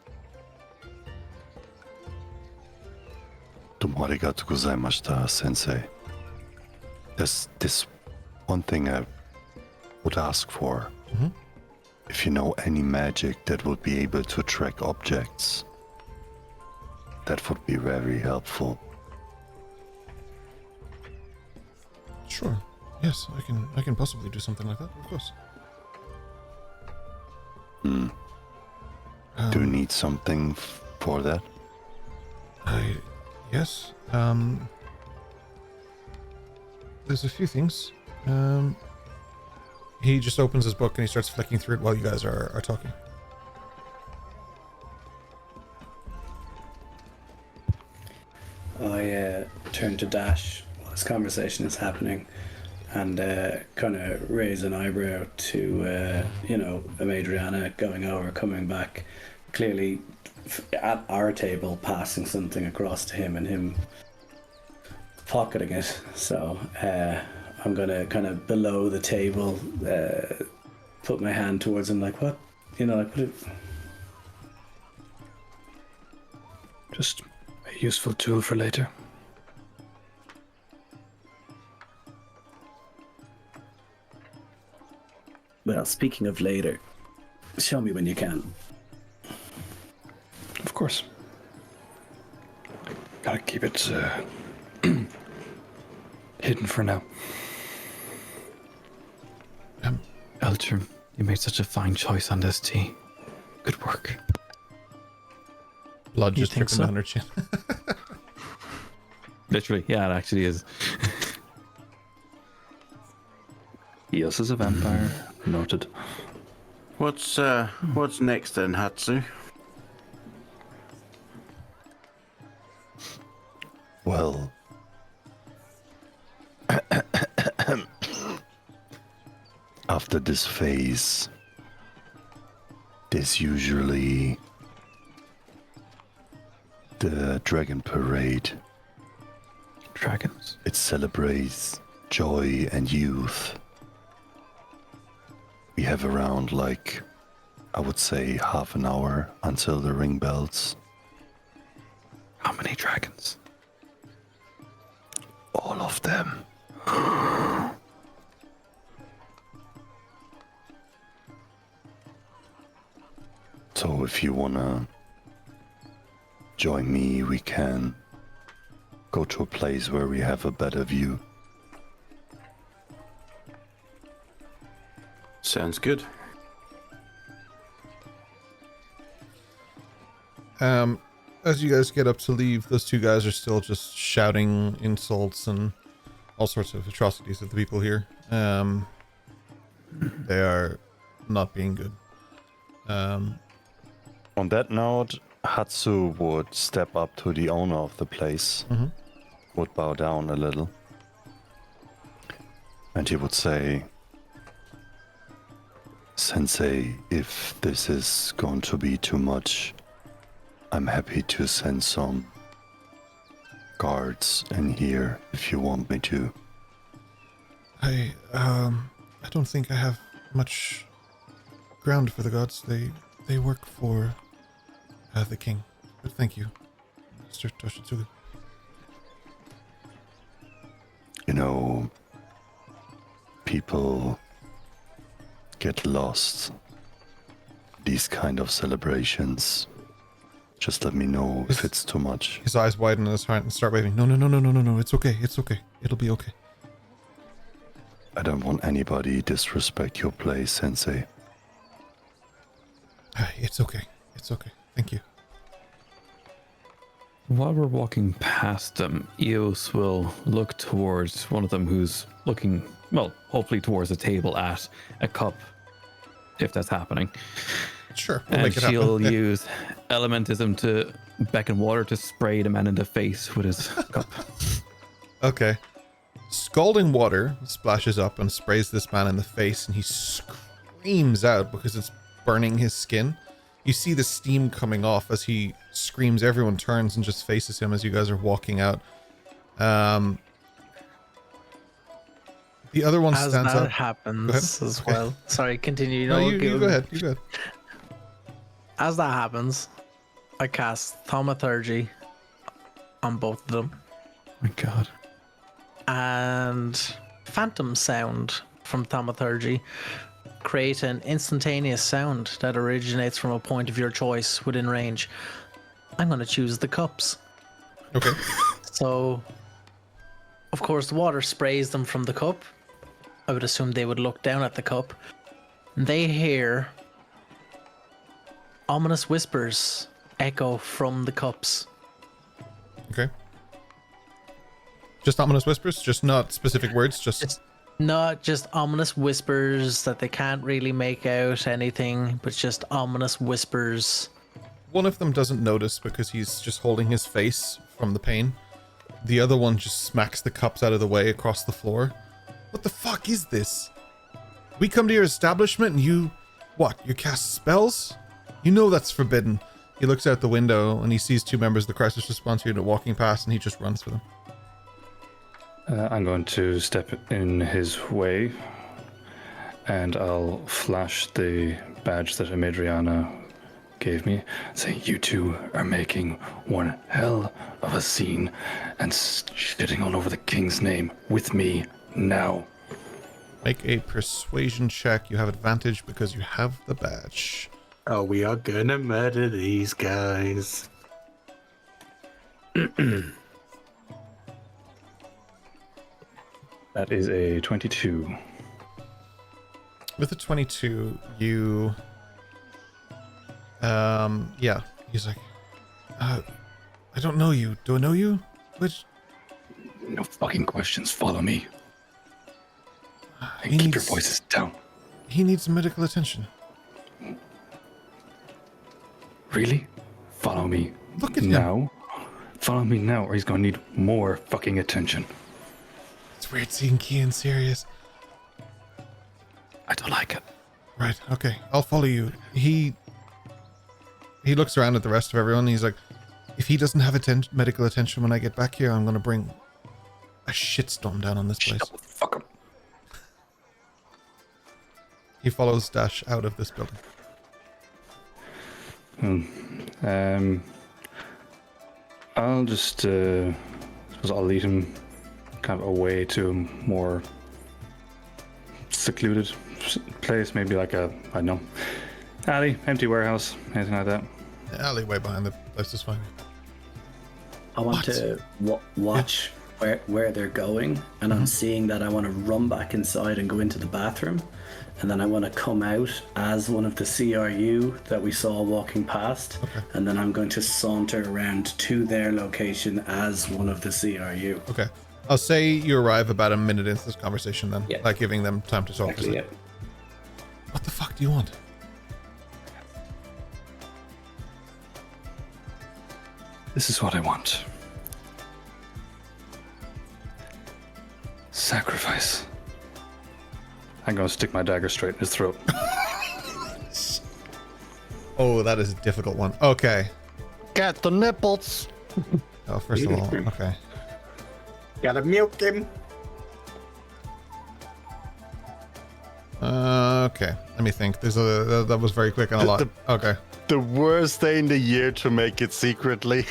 どうもありがとうございました, Sensei. This one thing I would ask for. If you know any magic that would be able to track objects, that would be very helpful. Sure. Yes, I can possibly do something like that, of course. Do you need something for that? Yes. There's a few things. He just opens his book and he starts flicking through it while you guys are talking. I turn to Dash while this conversation is happening and kind of raise an eyebrow to, Adriana going over, coming back, clearly at our table, passing something across to him and him pocketing it. So I'm going to kind of below the table put my hand towards him like, what? Put it... Just a useful tool for later. Well, speaking of later, show me when you can. Of course. Gotta keep it hidden for now. Elcher, you made such a fine choice on this tea. Good work. Blood You just think dripping so? down her chin. Literally, yeah, it actually is. Yes, is a vampire. Noted. What's next then, Hatsu? Well, after this phase, there's usually the Dragon Parade. Dragons. It celebrates joy and youth. We have around, I would say, half an hour until the ring bells. How many dragons? All of them. So if you wanna join me, we can go to a place where we have a better view. Sounds good. As you guys get up to leave, those two guys are still just shouting insults and all sorts of atrocities at the people here. They are not being good. On that note, Hatsu would step up to the owner of the place, would bow down a little, and he would say, Sensei, if this is going to be too much, I'm happy to send some guards in here if you want me to. I don't think I have much ground for the gods. They work for the king. But thank you, Mr. Toshitsugu. You know, people get lost. These kind of celebrations. Just let me know if it's too much. His eyes widen in his heart and start waving. No. It's okay. It's okay. It'll be okay. I don't want anybody disrespect your place, Sensei. It's okay. It's okay. Thank you. While we're walking past them, Eos will look towards one of them who's looking, well, hopefully towards a table at a cup, if that's happening. Sure, we'll And make it she'll happen. use elementism to beckon water to spray the man in the face with his cup. Okay. Scalding water splashes up and sprays this man in the face, and he screams out because it's burning his skin. You see the steam coming off as he screams. Everyone turns and just faces him as you guys are walking out. The other one As stands that up. happens as well. Sorry, continue. No, you go ahead. You go ahead. As that happens, I cast Thaumaturgy on both of them. Oh my god. And Phantom Sound from Thaumaturgy create an instantaneous sound that originates from a point of your choice within range. I'm going to choose the cups. Okay. So, of course, the water sprays them from the cup. I would assume they would look down at the cup. They hear ominous whispers echo from the cups. Okay. Just ominous whispers? Just not specific words? Just Not just ominous whispers that they can't really make out anything, but just ominous whispers. one of them doesn't notice because he's just holding his face from the pain. The other one just smacks the cups out of the way across the floor. What the fuck is this? We come to your establishment and you... What? You cast spells? You know that's forbidden. He looks out the window and he sees two members of the crisis response unit walking past and he just runs for them. I'm going to step in his way, and I'll flash the badge that Amidriana gave me, saying, "You two are making one hell of a scene and shitting all over the king's name with me now." Make a persuasion check. You have advantage because you have the badge. Oh, we are gonna murder these guys. That is a 22. With a 22, you... yeah. He's like, I don't know you. Do I know you? Which... No fucking questions. Follow me. He And keep your needs- voices down. He needs medical attention. Really? Follow me. Look at him. now. Follow me now, or he's gonna need more fucking attention. It's weird seeing Kian serious. I don't like it. Right, okay. I'll follow you. He looks around at the rest of everyone and he's like, if he doesn't have medical attention when I get back here, I'm going to bring a shitstorm down on this place. Fuck him. He follows Dash out of this building. I'll just, suppose I'll lead him kind of away to a more secluded place, maybe like a, I don't know, alley, empty warehouse, anything like that. The alleyway behind the place is fine. I want to watch where they're going, and I'm seeing that I want to run back inside and go into the bathroom, and then I want to come out as one of the CRU that we saw walking past, and then I'm going to saunter around to their location as one of the CRU. Okay. I'll say you arrive about a minute into this conversation then, Yeah. like giving them time to talk. Exactly, yeah. What the fuck do you want? This is what I want. Sacrifice. I'm gonna stick my dagger straight in his throat. Oh, that is a difficult one. Okay. Get the nipples. Oh, first of all, okay. Gotta milk him. Okay. Let me think. That was very quick and a lot. Okay. The worst day in the year to make it secretly.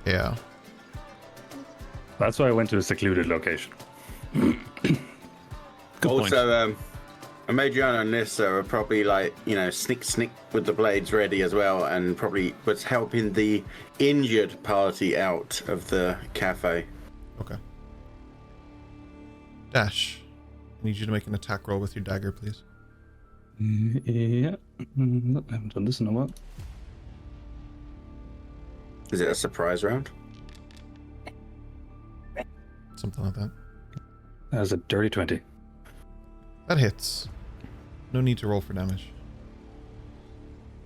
Yeah. That's why I went to a secluded location. Also, Adriana and Nissa are probably like, snick with the blades ready as well, and probably was helping the injured party out of the cafe. Okay. Dash, I need you to make an attack roll with your dagger, please. Yeah. I haven't done this in a while. Is it a surprise round? Something like that. That was a dirty 20. That hits. No need to roll for damage.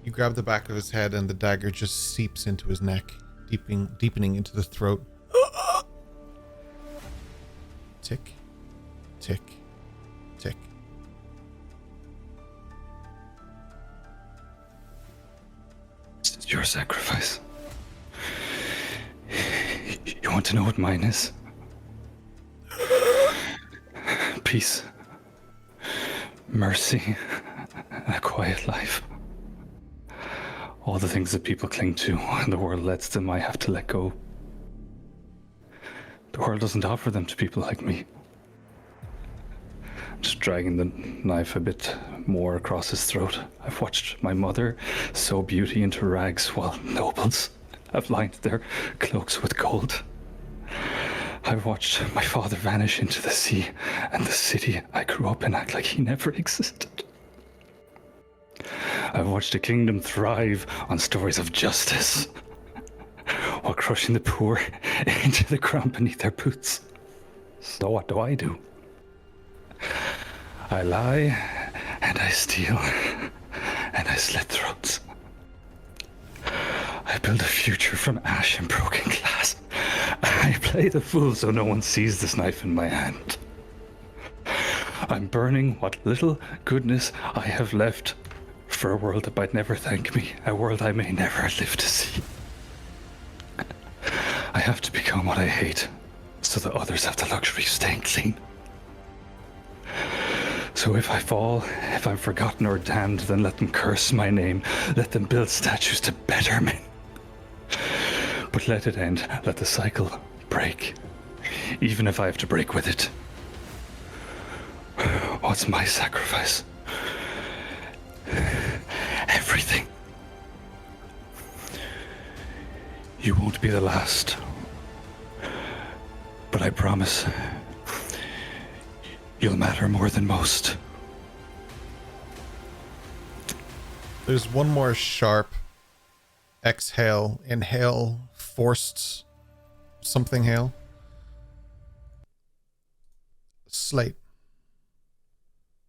You grab the back of his head and the dagger just seeps into his neck, deepening into the throat. Tick, tick, tick. This is your sacrifice. You want to know what mine is? Peace. Mercy. A quiet life. All the things that people cling to and the world lets them, I have to let go. The world doesn't offer them to people like me. Just dragging the knife a bit more across his throat. I've watched my mother sew beauty into rags while nobles have lined their cloaks with gold. I've watched my father vanish into the sea and the city I grew up in act like he never existed. I've watched a kingdom thrive on stories of justice while crushing the poor into the ground beneath their boots. So what do? I lie, and I steal, and I slit throats. I build a future from ash and broken glass. I play the fool so no one sees this knife in my hand. I'm burning what little goodness I have left for a world that might never thank me, a world I may never live to see. I have to become what I hate, so that others have the luxury of staying clean. So if I fall, if I'm forgotten or damned, then let them curse my name. Let them build statues to better men. But let it end. Let the cycle break. Even if I have to break with it. What's my sacrifice? Everything. You won't be the last. But I promise, you'll matter more than most. There's one more sharp exhale, inhale, forced something hail. Slate.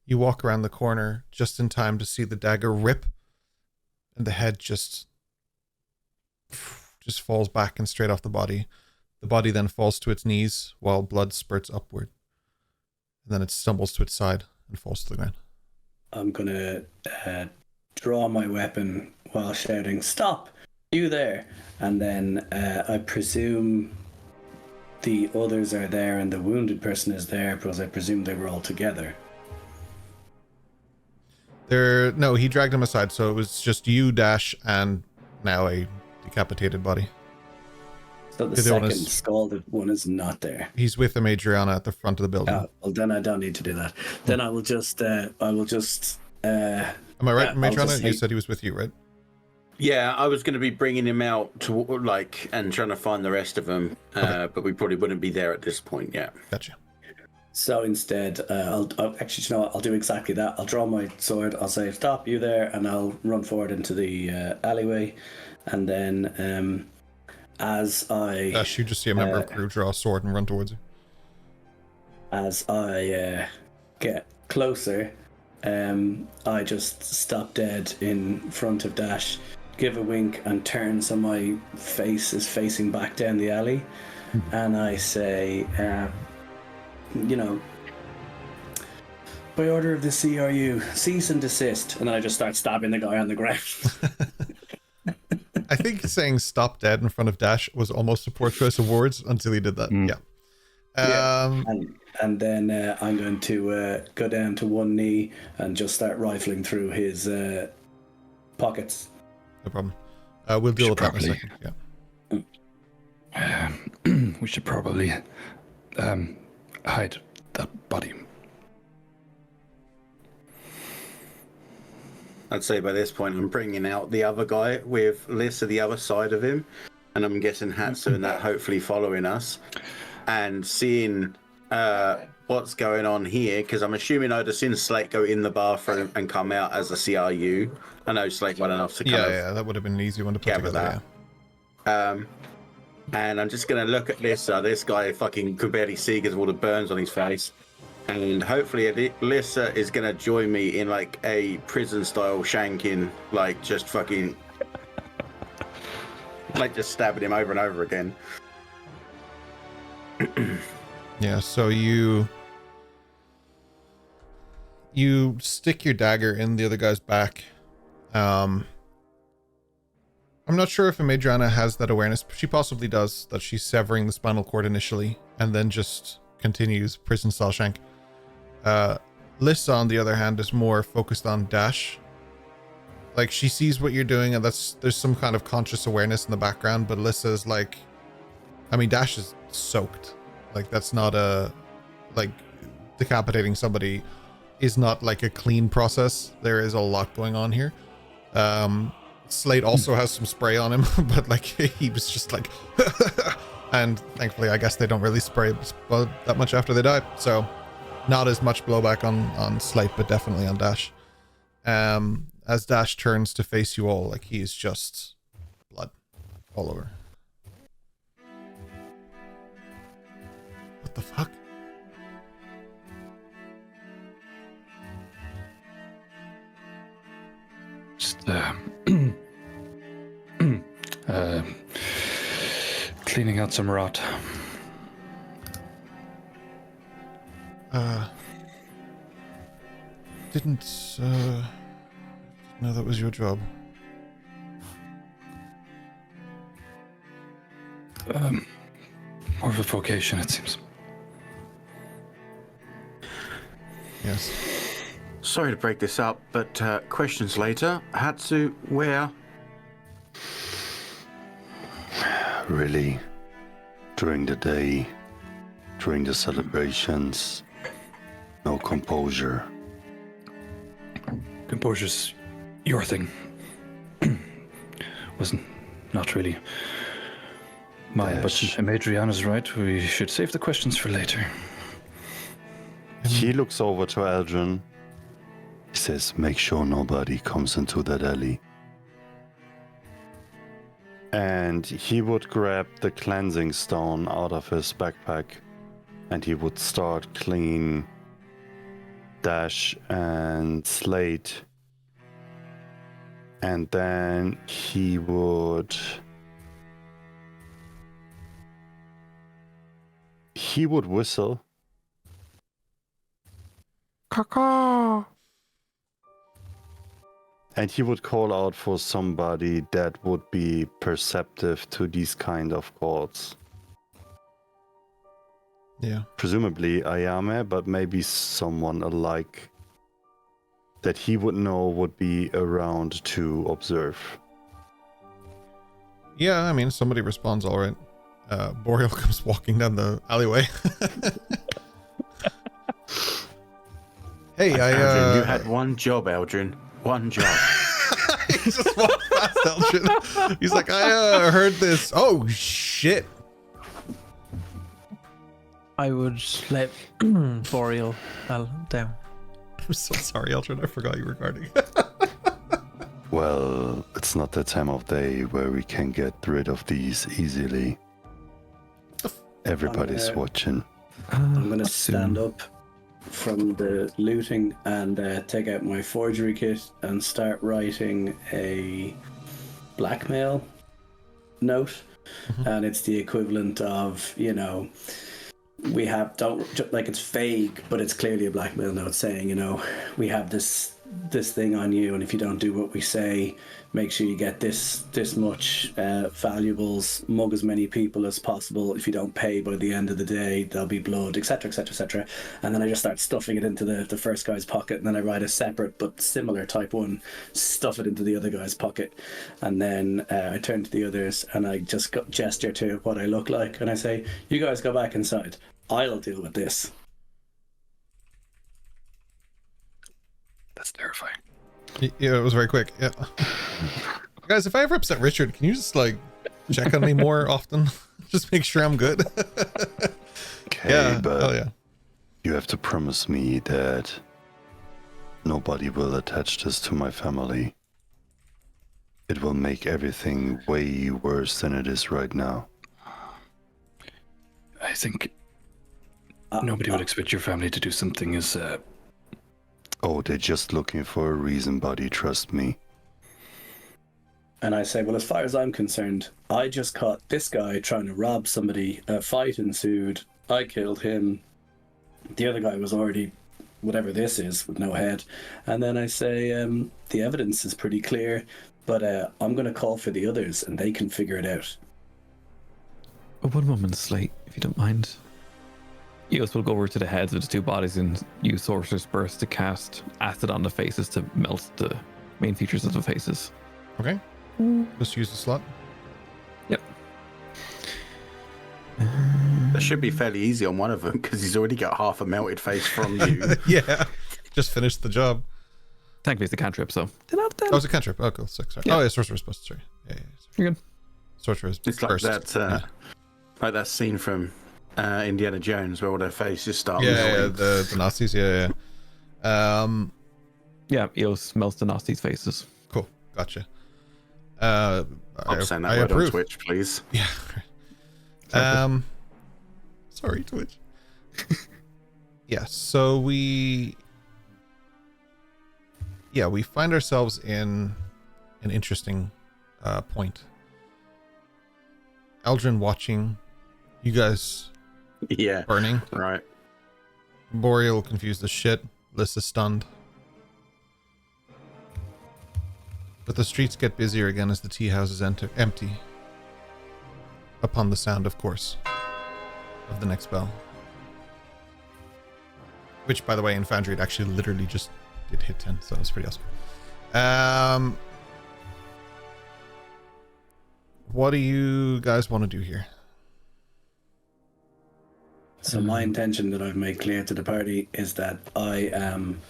You walk around the corner just in time to see the dagger rip, and the head just falls back and straight off the body. The body then falls to its knees while blood spurts upward. And then it stumbles to its side and falls to the ground. I'm gonna draw my weapon while shouting, "Stop! You there!" And then I presume the others are there and the wounded person is there, because I presume they were all together. No, he dragged him aside, so it was just you, Dash, and now a decapitated body. So the The other one second is- scalded one is not there. He's with him, Adriana, at the front of the building. Oh, well, then I don't need to do that. Then I will just. Am I right, I'll Adriana? just You say- said he was with you, right? Yeah, I was going to be bringing him out to and trying to find the rest of them, but we probably wouldn't be there at this point yet. Gotcha. So instead, I'll actually, you know what? I'll do exactly that. I'll draw my sword. I'll say, "Stop! You there!" And I'll run forward into the alleyway, and then as I Dash, you just see a member of crew draw a sword and run towards you. as I get closer, I just stop dead in front of Dash, give a wink, and turn so my face is facing back down the alley, and I say, by order of the CRU, cease and desist. And then I just start stabbing the guy on the ground. I think saying stop dead in front of Dash was almost a poor choice of words until he did that. Yeah. And then I'm going to go down to one knee and just start rifling through his pockets. No problem. We'll deal with that in a second. Yeah. We should probably hide that body. I'd say by this point I'm bringing out the other guy with Liz to the other side of him, and I'm guessing Hatsu and that hopefully following us, and seeing what's going on here, because I'm assuming I'd have seen Slate go in the bathroom and come out as a CRU. I know Slate well enough to kind of that would have been an easy one to put gather together. that. And I'm just going to look at this. This guy fucking could barely see because of all the burns on his face. And hopefully Alyssa is going to join me in like a prison-style shanking, like just fucking... like just stabbing him over and over again. Yeah, so you stick your dagger in the other guy's back. I'm not sure if Madriana has that awareness, but she possibly does, that she's severing the spinal cord initially and then just continues prison style shank. Lissa, on the other hand, is more focused on Dash. Like, she sees what you're doing, and there's some kind of conscious awareness in the background, but Lissa is like, I mean, Dash is soaked. Like, that's not like, decapitating somebody is not like a clean process. There is a lot going on here. Slate also has some spray on him, but like, he was just like, and thankfully, I guess they don't really spray that much after they die. So, not as much blowback on Slate, but definitely on Dash. As Dash turns to face you all, like, he's just blood all over. What the fuck? Just cleaning out some rot. Didn't know that was your job. More of a vocation, it seems. Yes. Sorry to break this up, but questions later. Hatsu, where? Really, during the day, during the celebrations, no composure. Composure's your thing. Wasn't not really mine, but Madriana's right. We should save the questions for later. He looks over to Aldrin. He says, make sure nobody comes into that alley. And he would grab the cleansing stone out of his backpack and he would start clean Dash and Slate. And then he would whistle. Caw. And he would call out for somebody that would be perceptive to these kind of chords. Yeah. Presumably Ayame, but maybe someone alike that he would know would be around to observe. Yeah, I mean, somebody responds all right. Boreal comes walking down the alleyway. Hey, Eldrin, you had one job, Eldrin. One job. He just walked past Eldrin. He's like, I heard this. Oh, shit. I would let Boreal down. I'm so sorry, Eldrin. I forgot you were guarding. Well, it's not the time of day where we can get rid of these easily. Everybody's watching. I'm going to stand up from the looting and take out my forgery kit and start writing a blackmail note. And it's the equivalent of, we have like it's vague, but it's clearly a blackmail note saying, you know, we have this thing on you, and if you don't do what we say, make sure you get this much valuables, mug as many people as possible. If you don't pay by the end of the day, there'll be blood, etc., etc., etc. And then I just start stuffing it into the first guy's pocket, and then I write a separate but similar type one, stuff it into the other guy's pocket, and then I turn to the others and I just gesture to what I look like, and I say, you guys go back inside, I'll deal with this. That's terrifying. Yeah, it was very quick. Yeah. Guys, if I ever upset Richard, can you just like check on me more often? Just make sure I'm good. Okay, Yeah. but Oh yeah. you have to promise me that nobody will attach this to my family. It will make everything way worse than it is right now. I think nobody would expect your family to do something as Oh, they're just looking for a reason, buddy, trust me. And I say, well, as far as I'm concerned, I just caught this guy trying to rob somebody. A fight ensued. I killed him. The other guy was already, whatever this is, with no head. And then I say, the evidence is pretty clear, but I'm going to call for the others and they can figure it out. Oh, one moment, Slate, if you don't mind. Eos will go over to the heads of the two bodies and use Sorcerer's Burst to cast acid on the faces to melt the main features of the faces. Okay. Just use the slot. Yep. That should be fairly easy on one of them because he's already got half a melted face from you. Yeah. Just finished the job. Thankfully, it's a cantrip, so 10 out of 10. Oh, it's a cantrip. Oh, cool. 6. Sorry. Yeah. Oh, yeah, Sorcerer's Burst. Sorry. Yeah, sorry. You're good. Sorcerer's It's like Burst. like that scene from Indiana Jones where all their faces start Yeah, melting. the Nazis. Yeah. Yeah, Eos melts the Nazi's faces. Cool. Gotcha. Stop saying that word on Twitch, please. Yeah. Sorry, Twitch. Yeah, so we find ourselves in an interesting point. Eldrin watching you guys Yeah, burning. right. Boreal confused as shit. Lyssa stunned. But the streets get busier again as the tea houses empty. Upon the sound, of course, of the next bell. Which, by the way, in Foundry, it actually literally just did hit 10, so it's pretty awesome. What do you guys want to do here? So my intention that I've made clear to the party is that I am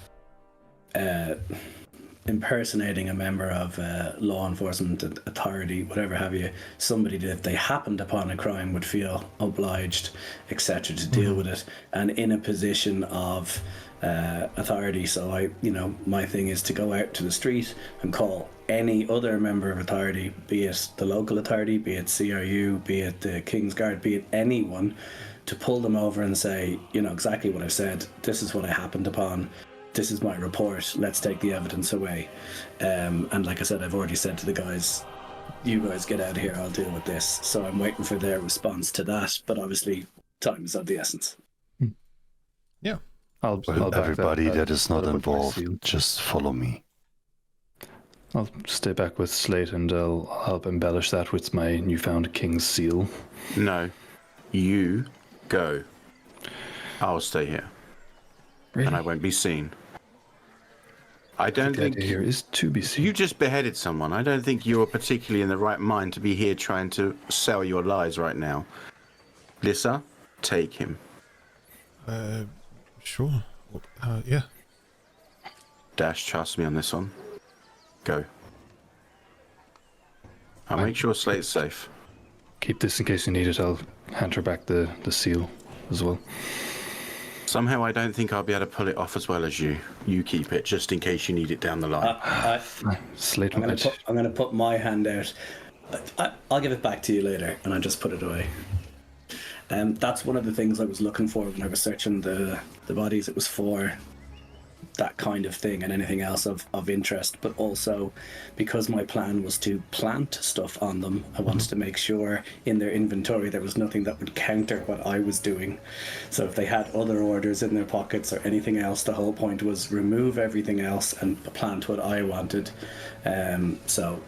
impersonating a member of law enforcement authority, whatever have you, somebody that if they happened upon a crime would feel obliged, etc., to deal with it, and in a position of authority. So my thing is to go out to the street and call any other member of authority, be it the local authority, be it CRU, be it the King's Guard, be it anyone, to pull them over and say, exactly what I've said. This is what I happened upon. This is my report. Let's take the evidence away. And like I said, I've already said to the guys, you guys get out of here, I'll deal with this. So I'm waiting for their response to that. But obviously, time is of the essence. Yeah. I'll Well, back everybody that is not I'll put my involved, seal. just follow me. I'll stay back with Slate and I'll help embellish that with my newfound King's Seal. No, you go. I'll stay here, Really? and I won't be seen. I don't The think idea here is to be seen. you just beheaded someone. I don't think you're particularly in the right mind to be here trying to sell your lies right now. Lyssa, take him. Sure. Yeah. Dash, trust me on this one. Go. I'll make sure Slate's safe. Keep this in case you need it. I'll hand her back the seal as well. Somehow I don't think I'll be able to pull it off as well as you. You keep it just in case you need it down the line. Slate I'm might. going to put my hand out. I'll give it back to you later, and I just put it away. That's one of the things I was looking for when I was searching the bodies. It was for that kind of thing and anything else of interest, but also because my plan was to plant stuff on them, I wanted to make sure in their inventory there was nothing that would counter what I was doing. So if they had other orders in their pockets or anything else, the whole point was remove everything else and plant what I wanted. So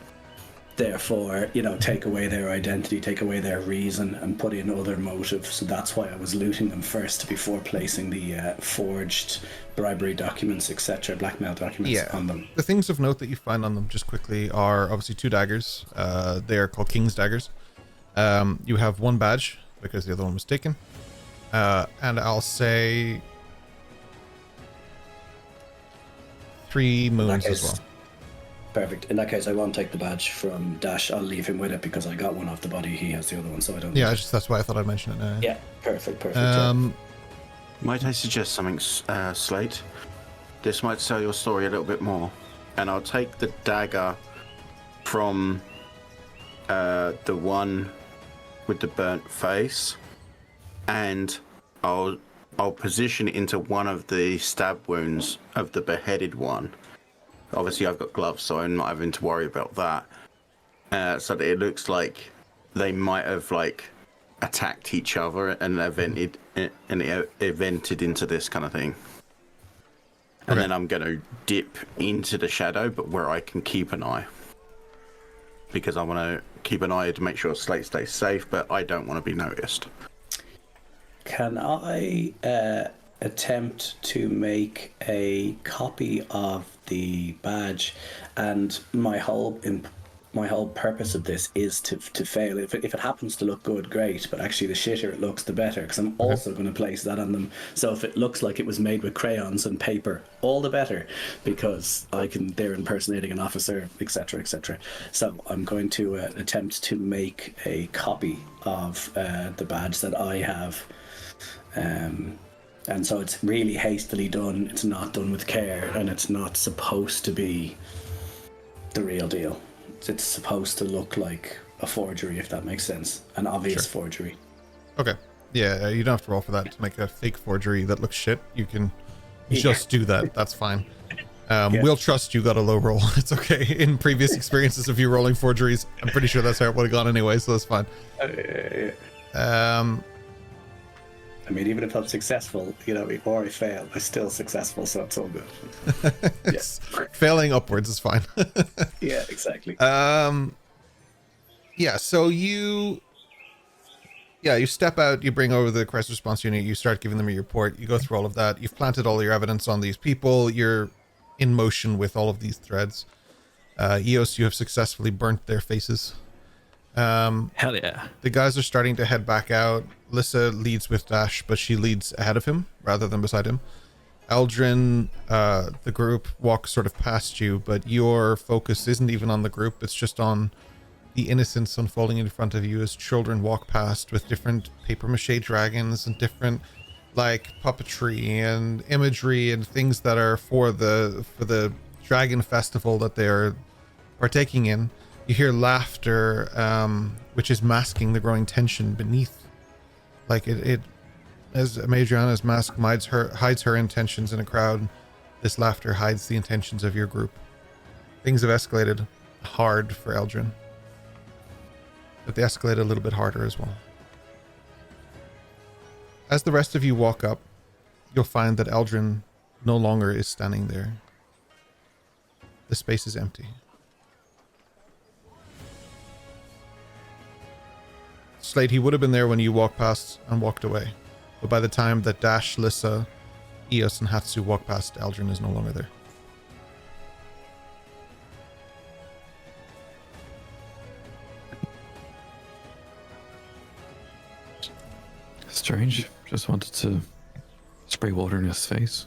therefore, take away their identity, take away their reason, and put in other motives. So that's why I was looting them first before placing the forged bribery documents, etc., blackmail documents on them. The things of note that you find on them, just quickly, are obviously 2 daggers. They are called King's Daggers. You have 1 badge, because the other one was taken. And I'll say 3 moons as well. Perfect. In that case, I won't take the badge from Dash. I'll leave him with it because I got one off the body. He has the other one, so I don't. Yeah, that's why I thought I'd mention it now. Yeah, perfect. Might I suggest something, Slate? This might sell your story a little bit more. And I'll take the dagger from the one with the burnt face, and I'll position it into one of the stab wounds of the beheaded one. Obviously, I've got gloves, so I'm not having to worry about that. So that it looks like they might have attacked each other and evented into this kind of thing. And then I'm going to dip into the shadow, but where I can keep an eye, because I want to keep an eye to make sure Slate stays safe, but I don't want to be noticed. Can I attempt to make a copy of the badge? And my whole purpose of this is to fail. If it happens to look good, great, but actually the shitter it looks, the better, because I'm also going to place that on them. So if it looks like it was made with crayons and paper, all the better, because they're impersonating an officer, etc., etc. So I'm going to attempt to make a copy of the badge that I have. And so it's really hastily done, it's not done with care, and it's not supposed to be the real deal. It's supposed to look like a forgery, if that makes sense. An obvious forgery. Okay. Yeah, you don't have to roll for that to make a fake forgery that looks shit. You can just do that. That's fine. We'll trust you got a low roll. It's okay. In previous experiences of you rolling forgeries, I'm pretty sure that's how it would have gone anyway, so that's fine. I mean, even if I'm successful, or I fail, I'm still successful, so it's all good. Yes. Failing upwards is fine. Yeah, exactly. So you step out, you bring over the crisis response unit, you start giving them a report, you go through all of that, you've planted all your evidence on these people, you're in motion with all of these threads. Eos, you have successfully burnt their faces. Hell yeah. The guys are starting to head back out. Lissa leads with Dash, but she leads ahead of him rather than beside him. Eldrin, the group walks sort of past you, but your focus isn't even on the group, it's just on the innocence unfolding in front of you as children walk past with different papier-mâché dragons and different puppetry and imagery and things that are for the dragon festival that they're partaking in. You hear laughter, which is masking the growing tension beneath. As Madriana's mask hides her intentions in a crowd, this laughter hides the intentions of your group. Things have escalated hard for Eldrin, but they escalate a little bit harder as well. As the rest of you walk up, you'll find that Eldrin no longer is standing there. The space is empty. Slate, he would have been there when you walked past and walked away. But by the time that Dash, Lissa, Eos, and Hatsu walk past, Eldrin is no longer there. Strange. Just wanted to spray water in his face.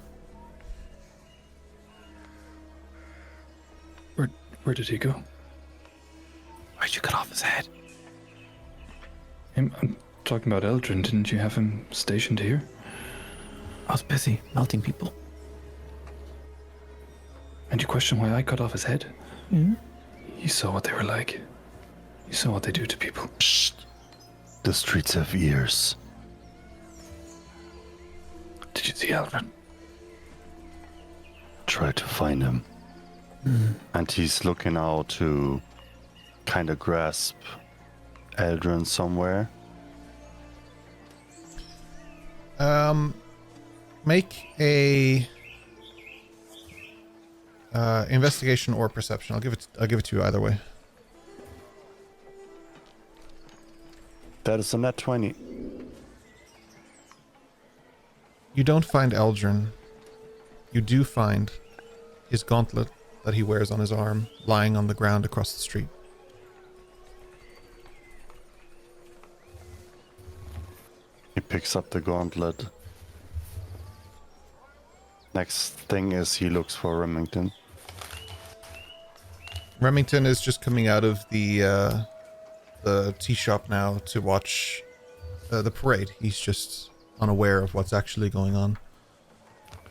Where did he go? Why'd you cut off his head? I'm talking about Eldrin. Didn't you have him stationed here? I was busy melting people. And you question why I cut off his head? Mm-hmm. You saw what they were like. You saw what they do to people. Shh. The streets have ears. Did you see Eldrin? try to find him. And he's looking out to kind of grasp Eldrin somewhere. Make a investigation or perception. I'll give it to you either way. That is a net 20. You don't find Eldrin. You do find his gauntlet that he wears on his arm lying on the ground across the street. He picks up the gauntlet. Next thing is he looks for Remington. Remington is just coming out of the tea shop now to watch the parade. He's just unaware of what's actually going on.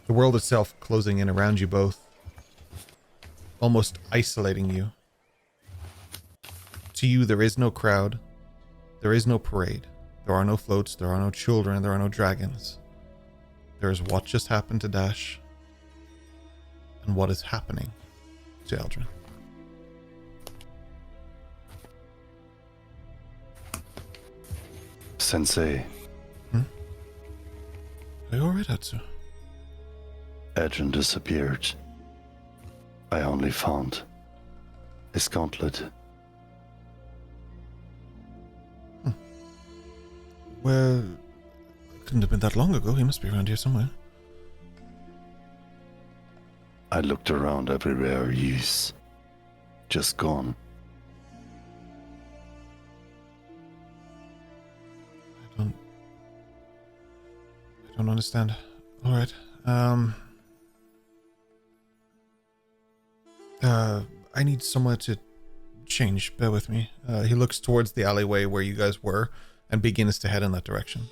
The world itself closing in around you both, almost isolating you. To you, there is no crowd. There is no parade. There are no floats. There are no children. There are no dragons. There is what just happened to Dash and what is happening to Eldrin. Sensei. Are you alright, Hatsu? Eldrin disappeared. I only found his gauntlet. Well, couldn't have been that long ago. He must be around here somewhere. I looked around everywhere. He's just gone. I don't understand. All right. I need somewhere to change. Bear with me. He looks towards the alleyway where you guys were and begins to head in that direction.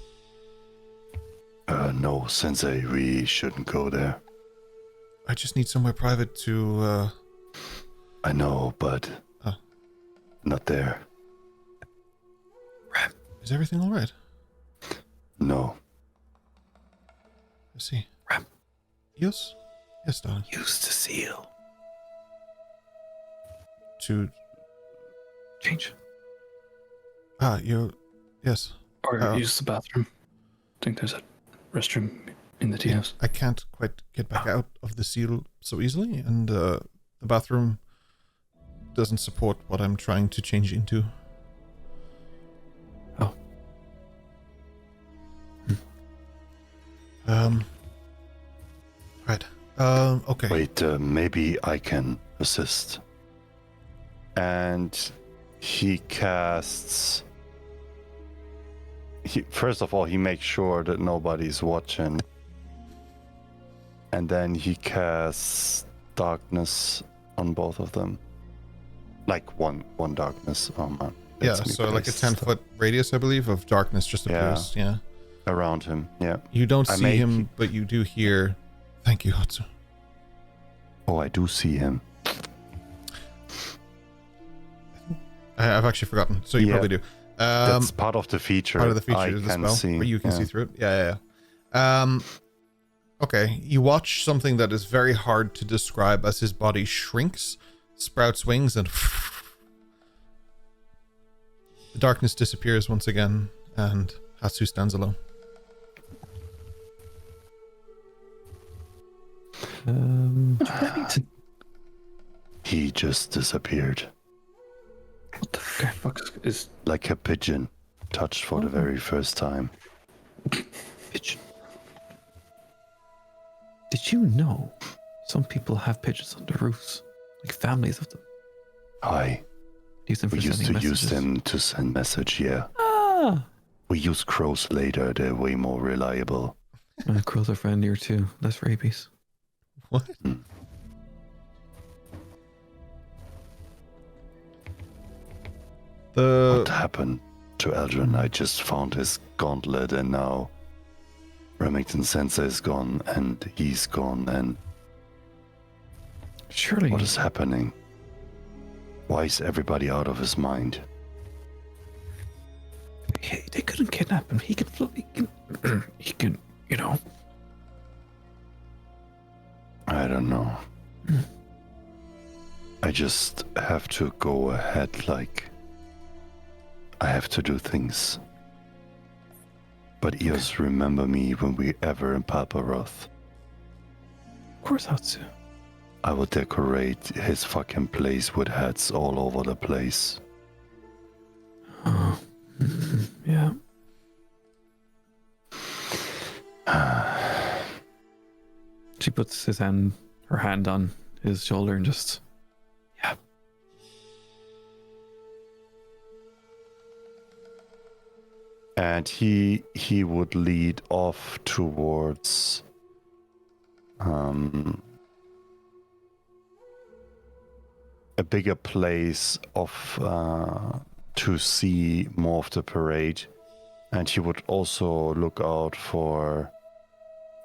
No, Sensei, we shouldn't go there. I just need somewhere private to, I know, but not there. Is everything all right? No. I see. Ram. Yes? Yes, darling. Use the seal. To... Change. You... Yes. Or use the bathroom. I think there's a restroom in the tea house. I can't quite get back out of the seal so easily, and the bathroom doesn't support what I'm trying to change into. Oh. Right. Okay. Wait, maybe I can assist. And he casts... First of all, he makes sure that nobody's watching. And then he casts darkness on both of them. Like one darkness. Oh man. Yeah, so like a 10-foot radius, I believe, of darkness just appears. Yeah. Around him, yeah. You don't see him, but you do hear, "Thank you, Hatsu." Oh, I do see him. I've actually forgotten, so you probably do. That's part of the feature. Part of the feature of the spell, where you can see through it. Yeah. Okay, you watch something that is very hard to describe as his body shrinks, sprouts wings, and the darkness disappears once again, and Hatsu stands alone. He just disappeared. What the fuck is... Like a pigeon touched for the very first time. Pigeon. Did you know some people have pigeons on their roofs? Like families of them. Hi. Use them for We used sending to messages. use them to send message, yeah. Ah! We use crows later, they're way more reliable. Crows are friendlier too. Less rabies. What? What happened to Eldrin? I just found his gauntlet and now Remington Sensei is gone and he's gone and... Surely. What is happening? Why is everybody out of his mind? Hey, they couldn't kidnap him. He can he can, you know. I don't don't know. I just have to go ahead, like, I have to do things. But Eos, remember me when we ever in Paparoth. Of course, Hatsu. I will decorate his fucking place with hats all over the place. Oh. Yeah. She puts her hand on his shoulder and just, yeah. And he would lead off towards a bigger place to see more of the parade, and he would also look out for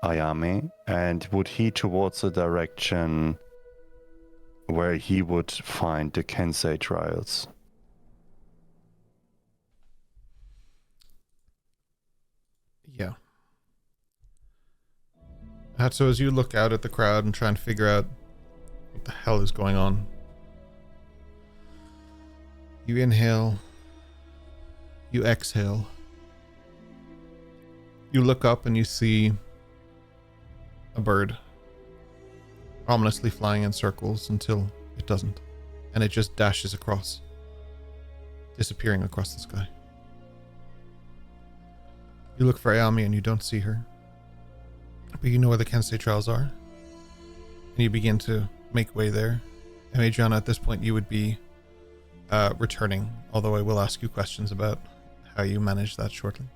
Ayame and would head towards the direction where he would find the Kensei trials. Yeah. So as you look out at the crowd and try and figure out what the hell is going on, you inhale, you exhale, you look up and you see a bird ominously flying in circles until it doesn't, and it just dashes across, disappearing across the sky. You look for Ayami and you don't see her, but you know where the Kensei trials are, and you begin to make way there. And Adriana, at this point you would be returning, although I will ask you questions about how you manage that shortly.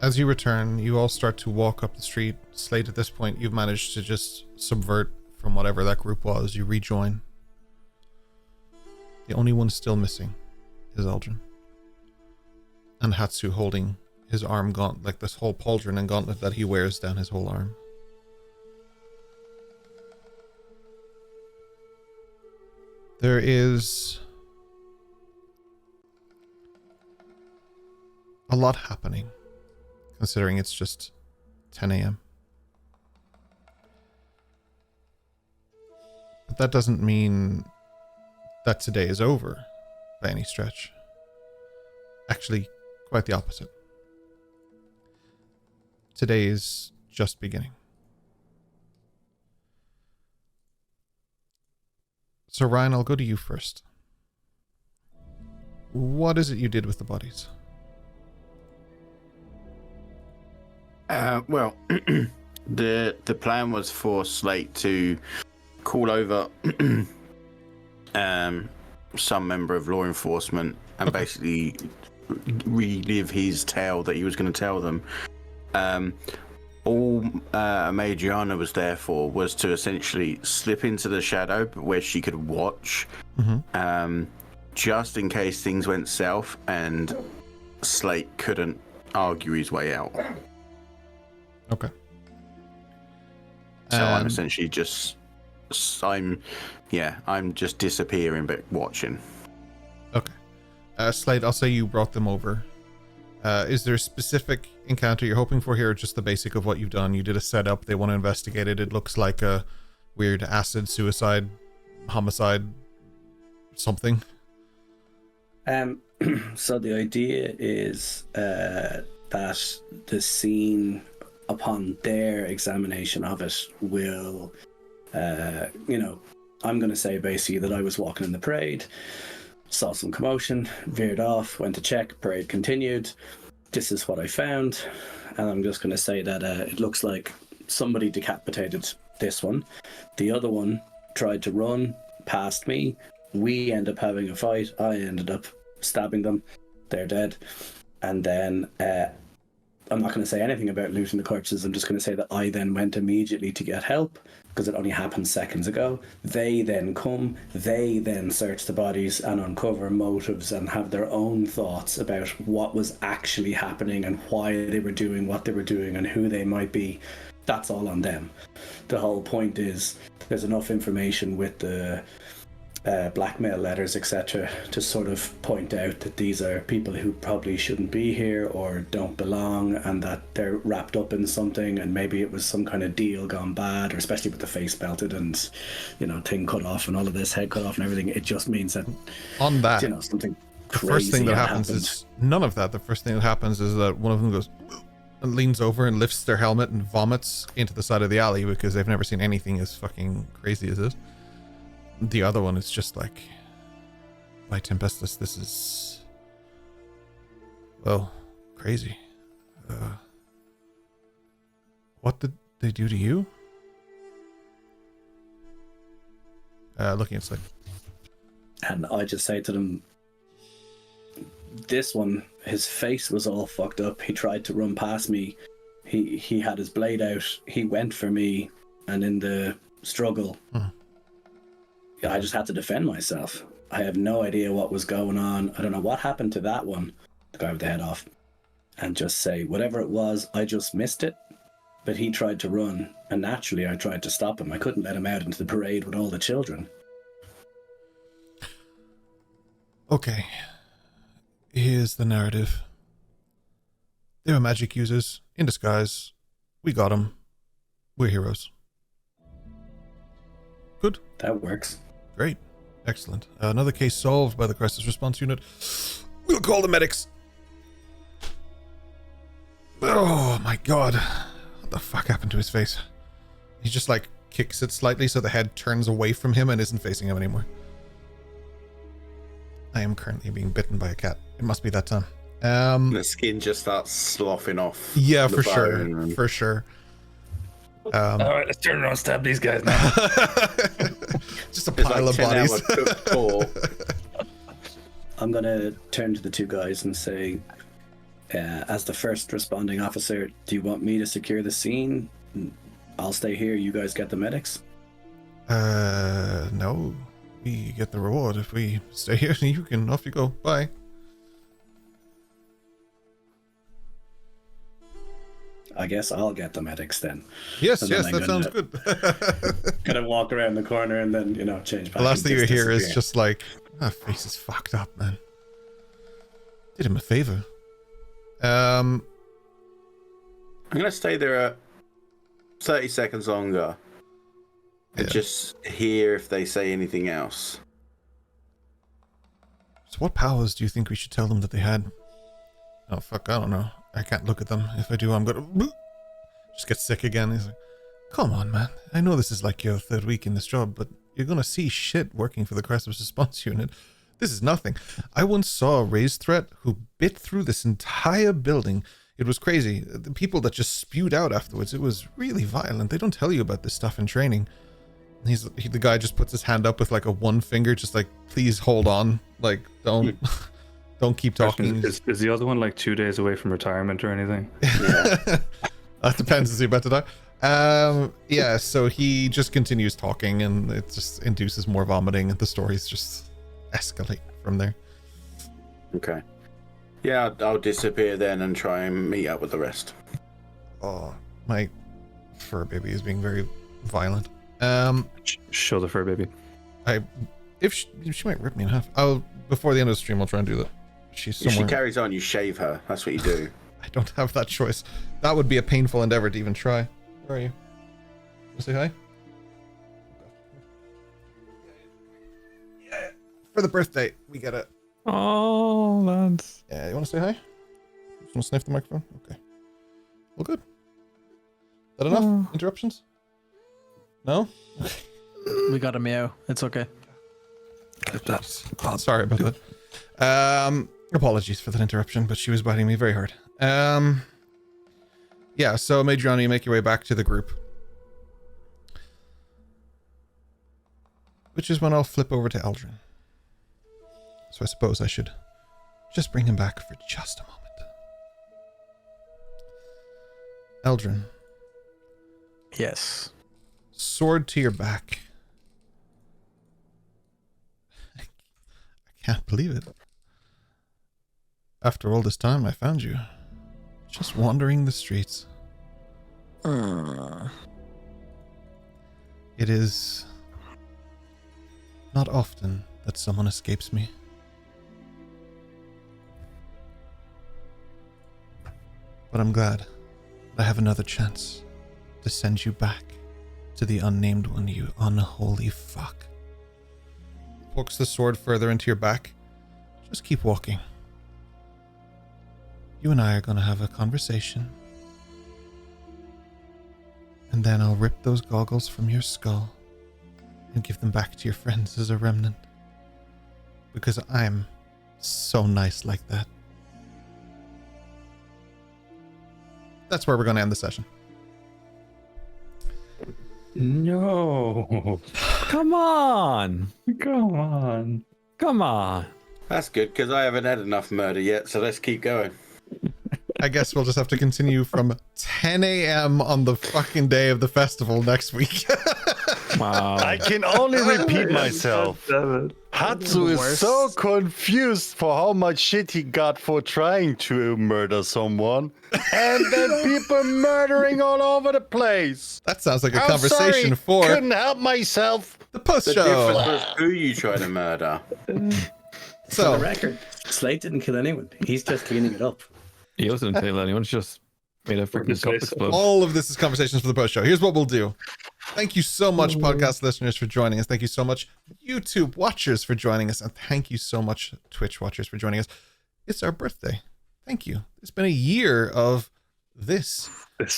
As you return, you all start to walk up the street. Slate, at this point, you've managed to just subvert from whatever that group was. You rejoin. The only one still missing is Eldrin. And Hatsu holding his arm gauntlet, like this whole pauldron and gauntlet that he wears down his whole arm. There is a lot happening, considering it's just 10 a.m. But that doesn't mean that today is over by any stretch. Actually, quite the opposite. Today is just beginning. So Ryan, I'll go to you first. What is it you did with the bodies? Well, the plan was for Slate to call over some member of law enforcement and basically relive his tale that he was going to tell them. All Madriana was there for was to essentially slip into the shadow where she could watch, just in case things went south and Slate couldn't argue his way out. Okay. So I'm essentially just, I'm just disappearing but watching. Okay. Slate, I'll say you brought them over. Is there a specific encounter you're hoping for here, or just the basic of what you've done? You did a setup, they want to investigate it. It looks like a weird acid, suicide, homicide, something. So the idea is that the scene upon their examination of it will, I'm going to say basically that I was walking in the parade, saw some commotion, veered off, went to check, parade continued. This is what I found, and I'm just going to say that it looks like somebody decapitated this one. The other one tried to run past me. We end up having a fight. I ended up stabbing them. They're dead. And then I'm not going to say anything about looting the corpses. I'm just going to say that I then went immediately to get help, because it only happened seconds ago. They then come, they then search the bodies and uncover motives and have their own thoughts about what was actually happening and why they were doing what they were doing and who they might be. That's all on them. The whole point is there's enough information with the blackmail letters, etc., to sort of point out that these are people who probably shouldn't be here or don't belong, and that they're wrapped up in something, and maybe it was some kind of deal gone bad, or especially with the face belted and, you know, thing cut off and all of this, head cut off and everything. It just means that, On that, you know, something the crazy first thing that had happens happened. is none of that. The first thing that happens is that one of them goes and leans over and lifts their helmet and vomits into the side of the alley because they've never seen anything as fucking crazy as this. The other one is just like, by Tempestus, this is, well, crazy. What did they do to you? Looking at Slate. And I just say to them, this one, his face was all fucked up. He tried to run past me. He had his blade out. He went for me, and in the struggle, I just had to defend myself. I have no idea what was going on. I don't know what happened to that one, the guy with the head off, and just say, whatever it was, I just missed it. But he tried to run, and naturally I tried to stop him. I couldn't let him out into the parade with all the children. Okay. Here's the narrative. They were magic users, in disguise. We got them. We're heroes. Good. That works. Great. Excellent. Another case solved by the crisis response unit. We'll call the medics. Oh my god. What the fuck happened to his face? He just like kicks it slightly so the head turns away from him and isn't facing him anymore. I am currently being bitten by a cat. It must be that time. The skin just starts sloughing off. Yeah, the for sure. bone and- For sure. All right, let's turn around and stab these guys now. Just a It's pile like of 10 bodies. hour cooked tour. I'm going to turn to the two guys and say, as the first responding officer, do you want me to secure the scene? I'll stay here. You guys get the medics? No. We get the reward if we stay here. You can, off you go. Bye. I guess I'll get the medics then. Yes, And then yes, I'm that gonna- sounds good. Gonna walk around the corner and then, change back. The last thing and you hear is disappear. just like, that face is fucked up, man. Did him a favor. I'm gonna stay there 30 seconds longer and Yeah. just hear if they say anything else. So what powers do you think we should tell them that they had? Oh, fuck, I don't know. I can't look at them. If I do, I'm gonna just get sick again. He's like, come on, man. I know this is like your third week in this job, but you're gonna see shit working for the crisis response unit. This is nothing. I once saw a raised threat who bit through this entire building. It was crazy. The people that just spewed out afterwards, it was really violent. They don't tell you about this stuff in training. The guy just puts his hand up with like a one finger, just like, please hold on. Like, don't keep talking. Is the other one like 2 days away from retirement or anything? That depends. Is he about to die? Yeah, so he just continues talking and it just induces more vomiting and the stories just escalate from there. Okay. Yeah, I'll disappear then and try and meet up with the rest. Oh, my fur baby is being very violent. Show the fur baby. If she might rip me in half. Before the end of the stream, I'll try and do that. She's If somewhere. she carries on, you shave her. That's what you do. I don't have that choice. That would be a painful endeavor to even try. Where are you? Want to say hi? Yeah. For the birthday, we get a. Oh, lads. Yeah, you want to say hi? Just want to sniff the microphone? Okay. Well, good. Is that enough? Oh. Interruptions? No? We got a meow. It's okay. Sorry about that. Apologies for that interruption, but she was biting me very hard. Yeah, so Madriana, you make your way back to the group. Which is when I'll flip over to Eldrin. So I suppose I should just bring him back for just a moment. Eldrin, Yes. sword to your back. I can't believe it. After all this time, I found you. Just wandering the streets. It is Not often that someone escapes me. But I'm glad that I have another chance to send you back to the unnamed one, you unholy fuck. Pokes the sword further into your back. Just keep walking. You and I are going to have a conversation. And then I'll rip those goggles from your skull and give them back to your friends as a remnant. Because I'm so nice like that. That's where we're going to end the session. No. Come on. Come on. Come on. That's good, because I haven't had enough murder yet, so let's keep going. I guess we'll just have to continue from 10 a.m. on the fucking day of the festival next week. Wow. I can only repeat myself. Hatsu is so confused for how much shit he got for trying to murder someone, and then people murdering all over the place. That sounds like a I'm conversation sorry, for couldn't help myself. the post The show. difference was who you try to murder. For the So, record, Slate didn't kill anyone. He's just cleaning it up. He wasn't kill anyone. He just made a freaking cup explode. all of this is conversations for the post show. Here's what we'll do. Thank you so much, podcast listeners, for joining us. Thank you so much, YouTube watchers, for joining us. And thank you so much, Twitch watchers, for joining us. It's our birthday. Thank you. It's been a year of this.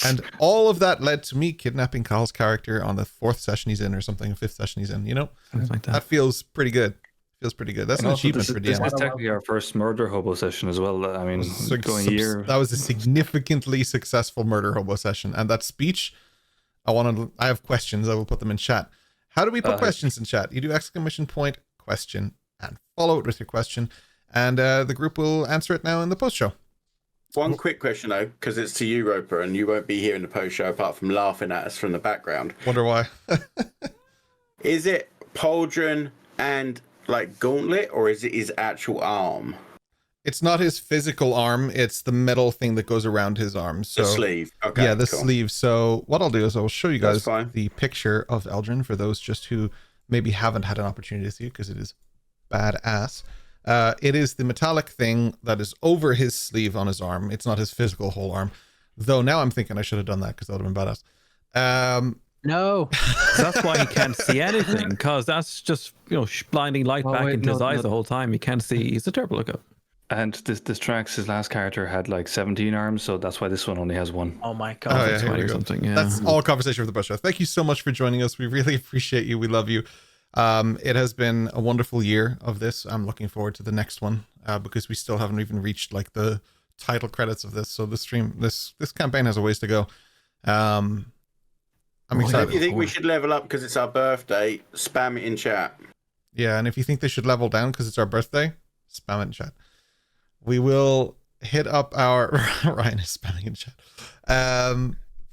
And all of that led to me kidnapping Kyle's character on the 4th session he's in or something, 5th session he's in. You know, Something like that that. feels pretty good. Feels pretty good. That's And an also, achievement for this DM. is technically our first murder hobo session as well. I mean, So- going a year. That was a significantly successful murder hobo session. And that speech, I have questions. I will put them in chat. How do we put questions in chat? You do exclamation point, question, and follow it with your question. And the group will answer it now in the post show. One quick question, though, because it's to you, Roper, and you won't be here in the post show apart from laughing at us from the background. Wonder why. Is it pauldron and like gauntlet, or is it his actual arm? It's not his physical arm. It's the metal thing that goes around his arm. So The sleeve. Okay. yeah, the cool. sleeve. So what I'll do is I'll show you That's guys fine. the picture of Eldrin for those just who maybe haven't had an opportunity to see it, because it is badass. It is the metallic thing that is over his sleeve on his arm. It's not his physical whole arm. Though now I'm thinking I should have done that, because that would have been badass. No. That's why he can't see anything, because that's just, blinding light Oh, back wait, into his no, eyes no. the whole time. He can't see. He's a terrible lookout. And this tracks his last character had like 17 arms, so that's why this one only has one. Oh my Oh, god. yeah, here we or go. something. Yeah. That's all conversation for the post show. Thank you so much for joining us. We really appreciate you. We love you. It has been a wonderful year of this. I'm looking forward to the next one, because we still haven't even reached like the title credits of this. So this campaign has a ways to go. I'm So excited. if you think we should level up because it's our birthday, spam it in chat. Yeah, and if you think they should level down because it's our birthday, spam it in chat. We will hit up our Ryan is spamming in chat.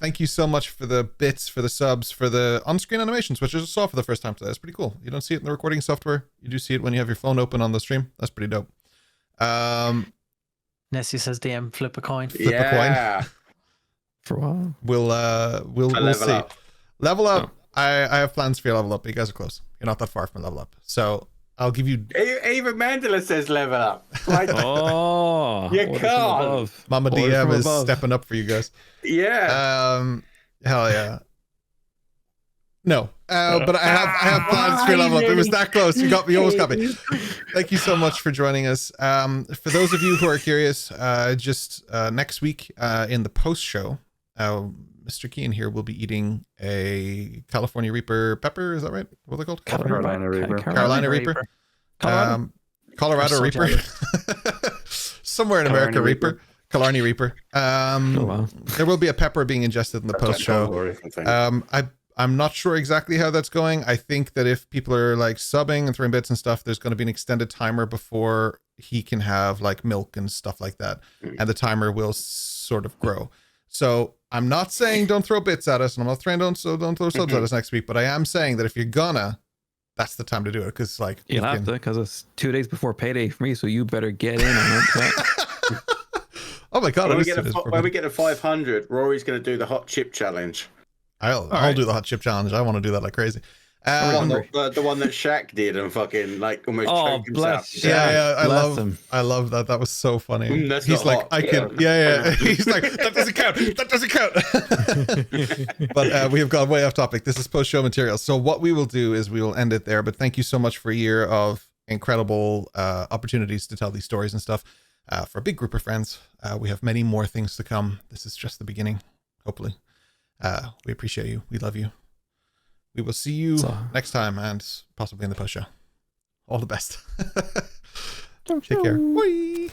Thank you so much for the bits, for the subs, for the on-screen animations, which I just saw for the first time today. That's pretty cool. You don't see it in the recording software. You do see it when you have your phone open on the stream. That's pretty dope. Nessie says DM flip a coin. Flip a coin. For a while. We'll level see. up. Level up. I have plans for your level up, but you guys are close. You're not that far from a level up. So I'll give you Even Mandela says level up. Like, Oh, You orders from can't. above. Mama Orders DM from is above. stepping up for you guys. yeah. Hell yeah. No, but I have plans for your level up. It was that close. You almost got me. Thank you so much for joining us. For those of you who are curious, just next week in the post show, Mr. Keane here will be eating a California Reaper pepper. Is that right? What are they called? Carolina Reaper. Carolina Reaper. Colorado I'm so Reaper. Somewhere in America, Killarney Reaper. Killarney Reaper. Oh, wow. There will be a pepper being ingested in the post show. I'm not sure exactly how that's going. I think that if people are like subbing and throwing bits and stuff, there's going to be an extended timer before he can have like milk and stuff like that. And the timer will sort of grow. So I'm not saying don't throw bits at us, and I'm not saying don't throw subs at us next week, but I am saying that if you're gonna, that's the time to do it. Because like You'll have to, because it's 2 days before payday for me, so you better get in on it. Yeah. Oh my god! When it is when we get to 500, Rory's going to do the hot chip challenge. I'll do the hot chip challenge. I want to do that like crazy. The one that Shaq did and fucking like almost choked himself. bless Yeah, Bless him. I love that. That was so funny. That's He's not like, hot. I can, yeah. He's like, that doesn't count. That doesn't count. But we have gone way off topic. This is post-show material. So what we will do is we will end it there. But thank you so much for a year of incredible opportunities to tell these stories and stuff. For a big group of friends, we have many more things to come. This is just the beginning, hopefully. We appreciate you. We love you. We will see you next time and possibly in the post show. All the best. Take care. Bye.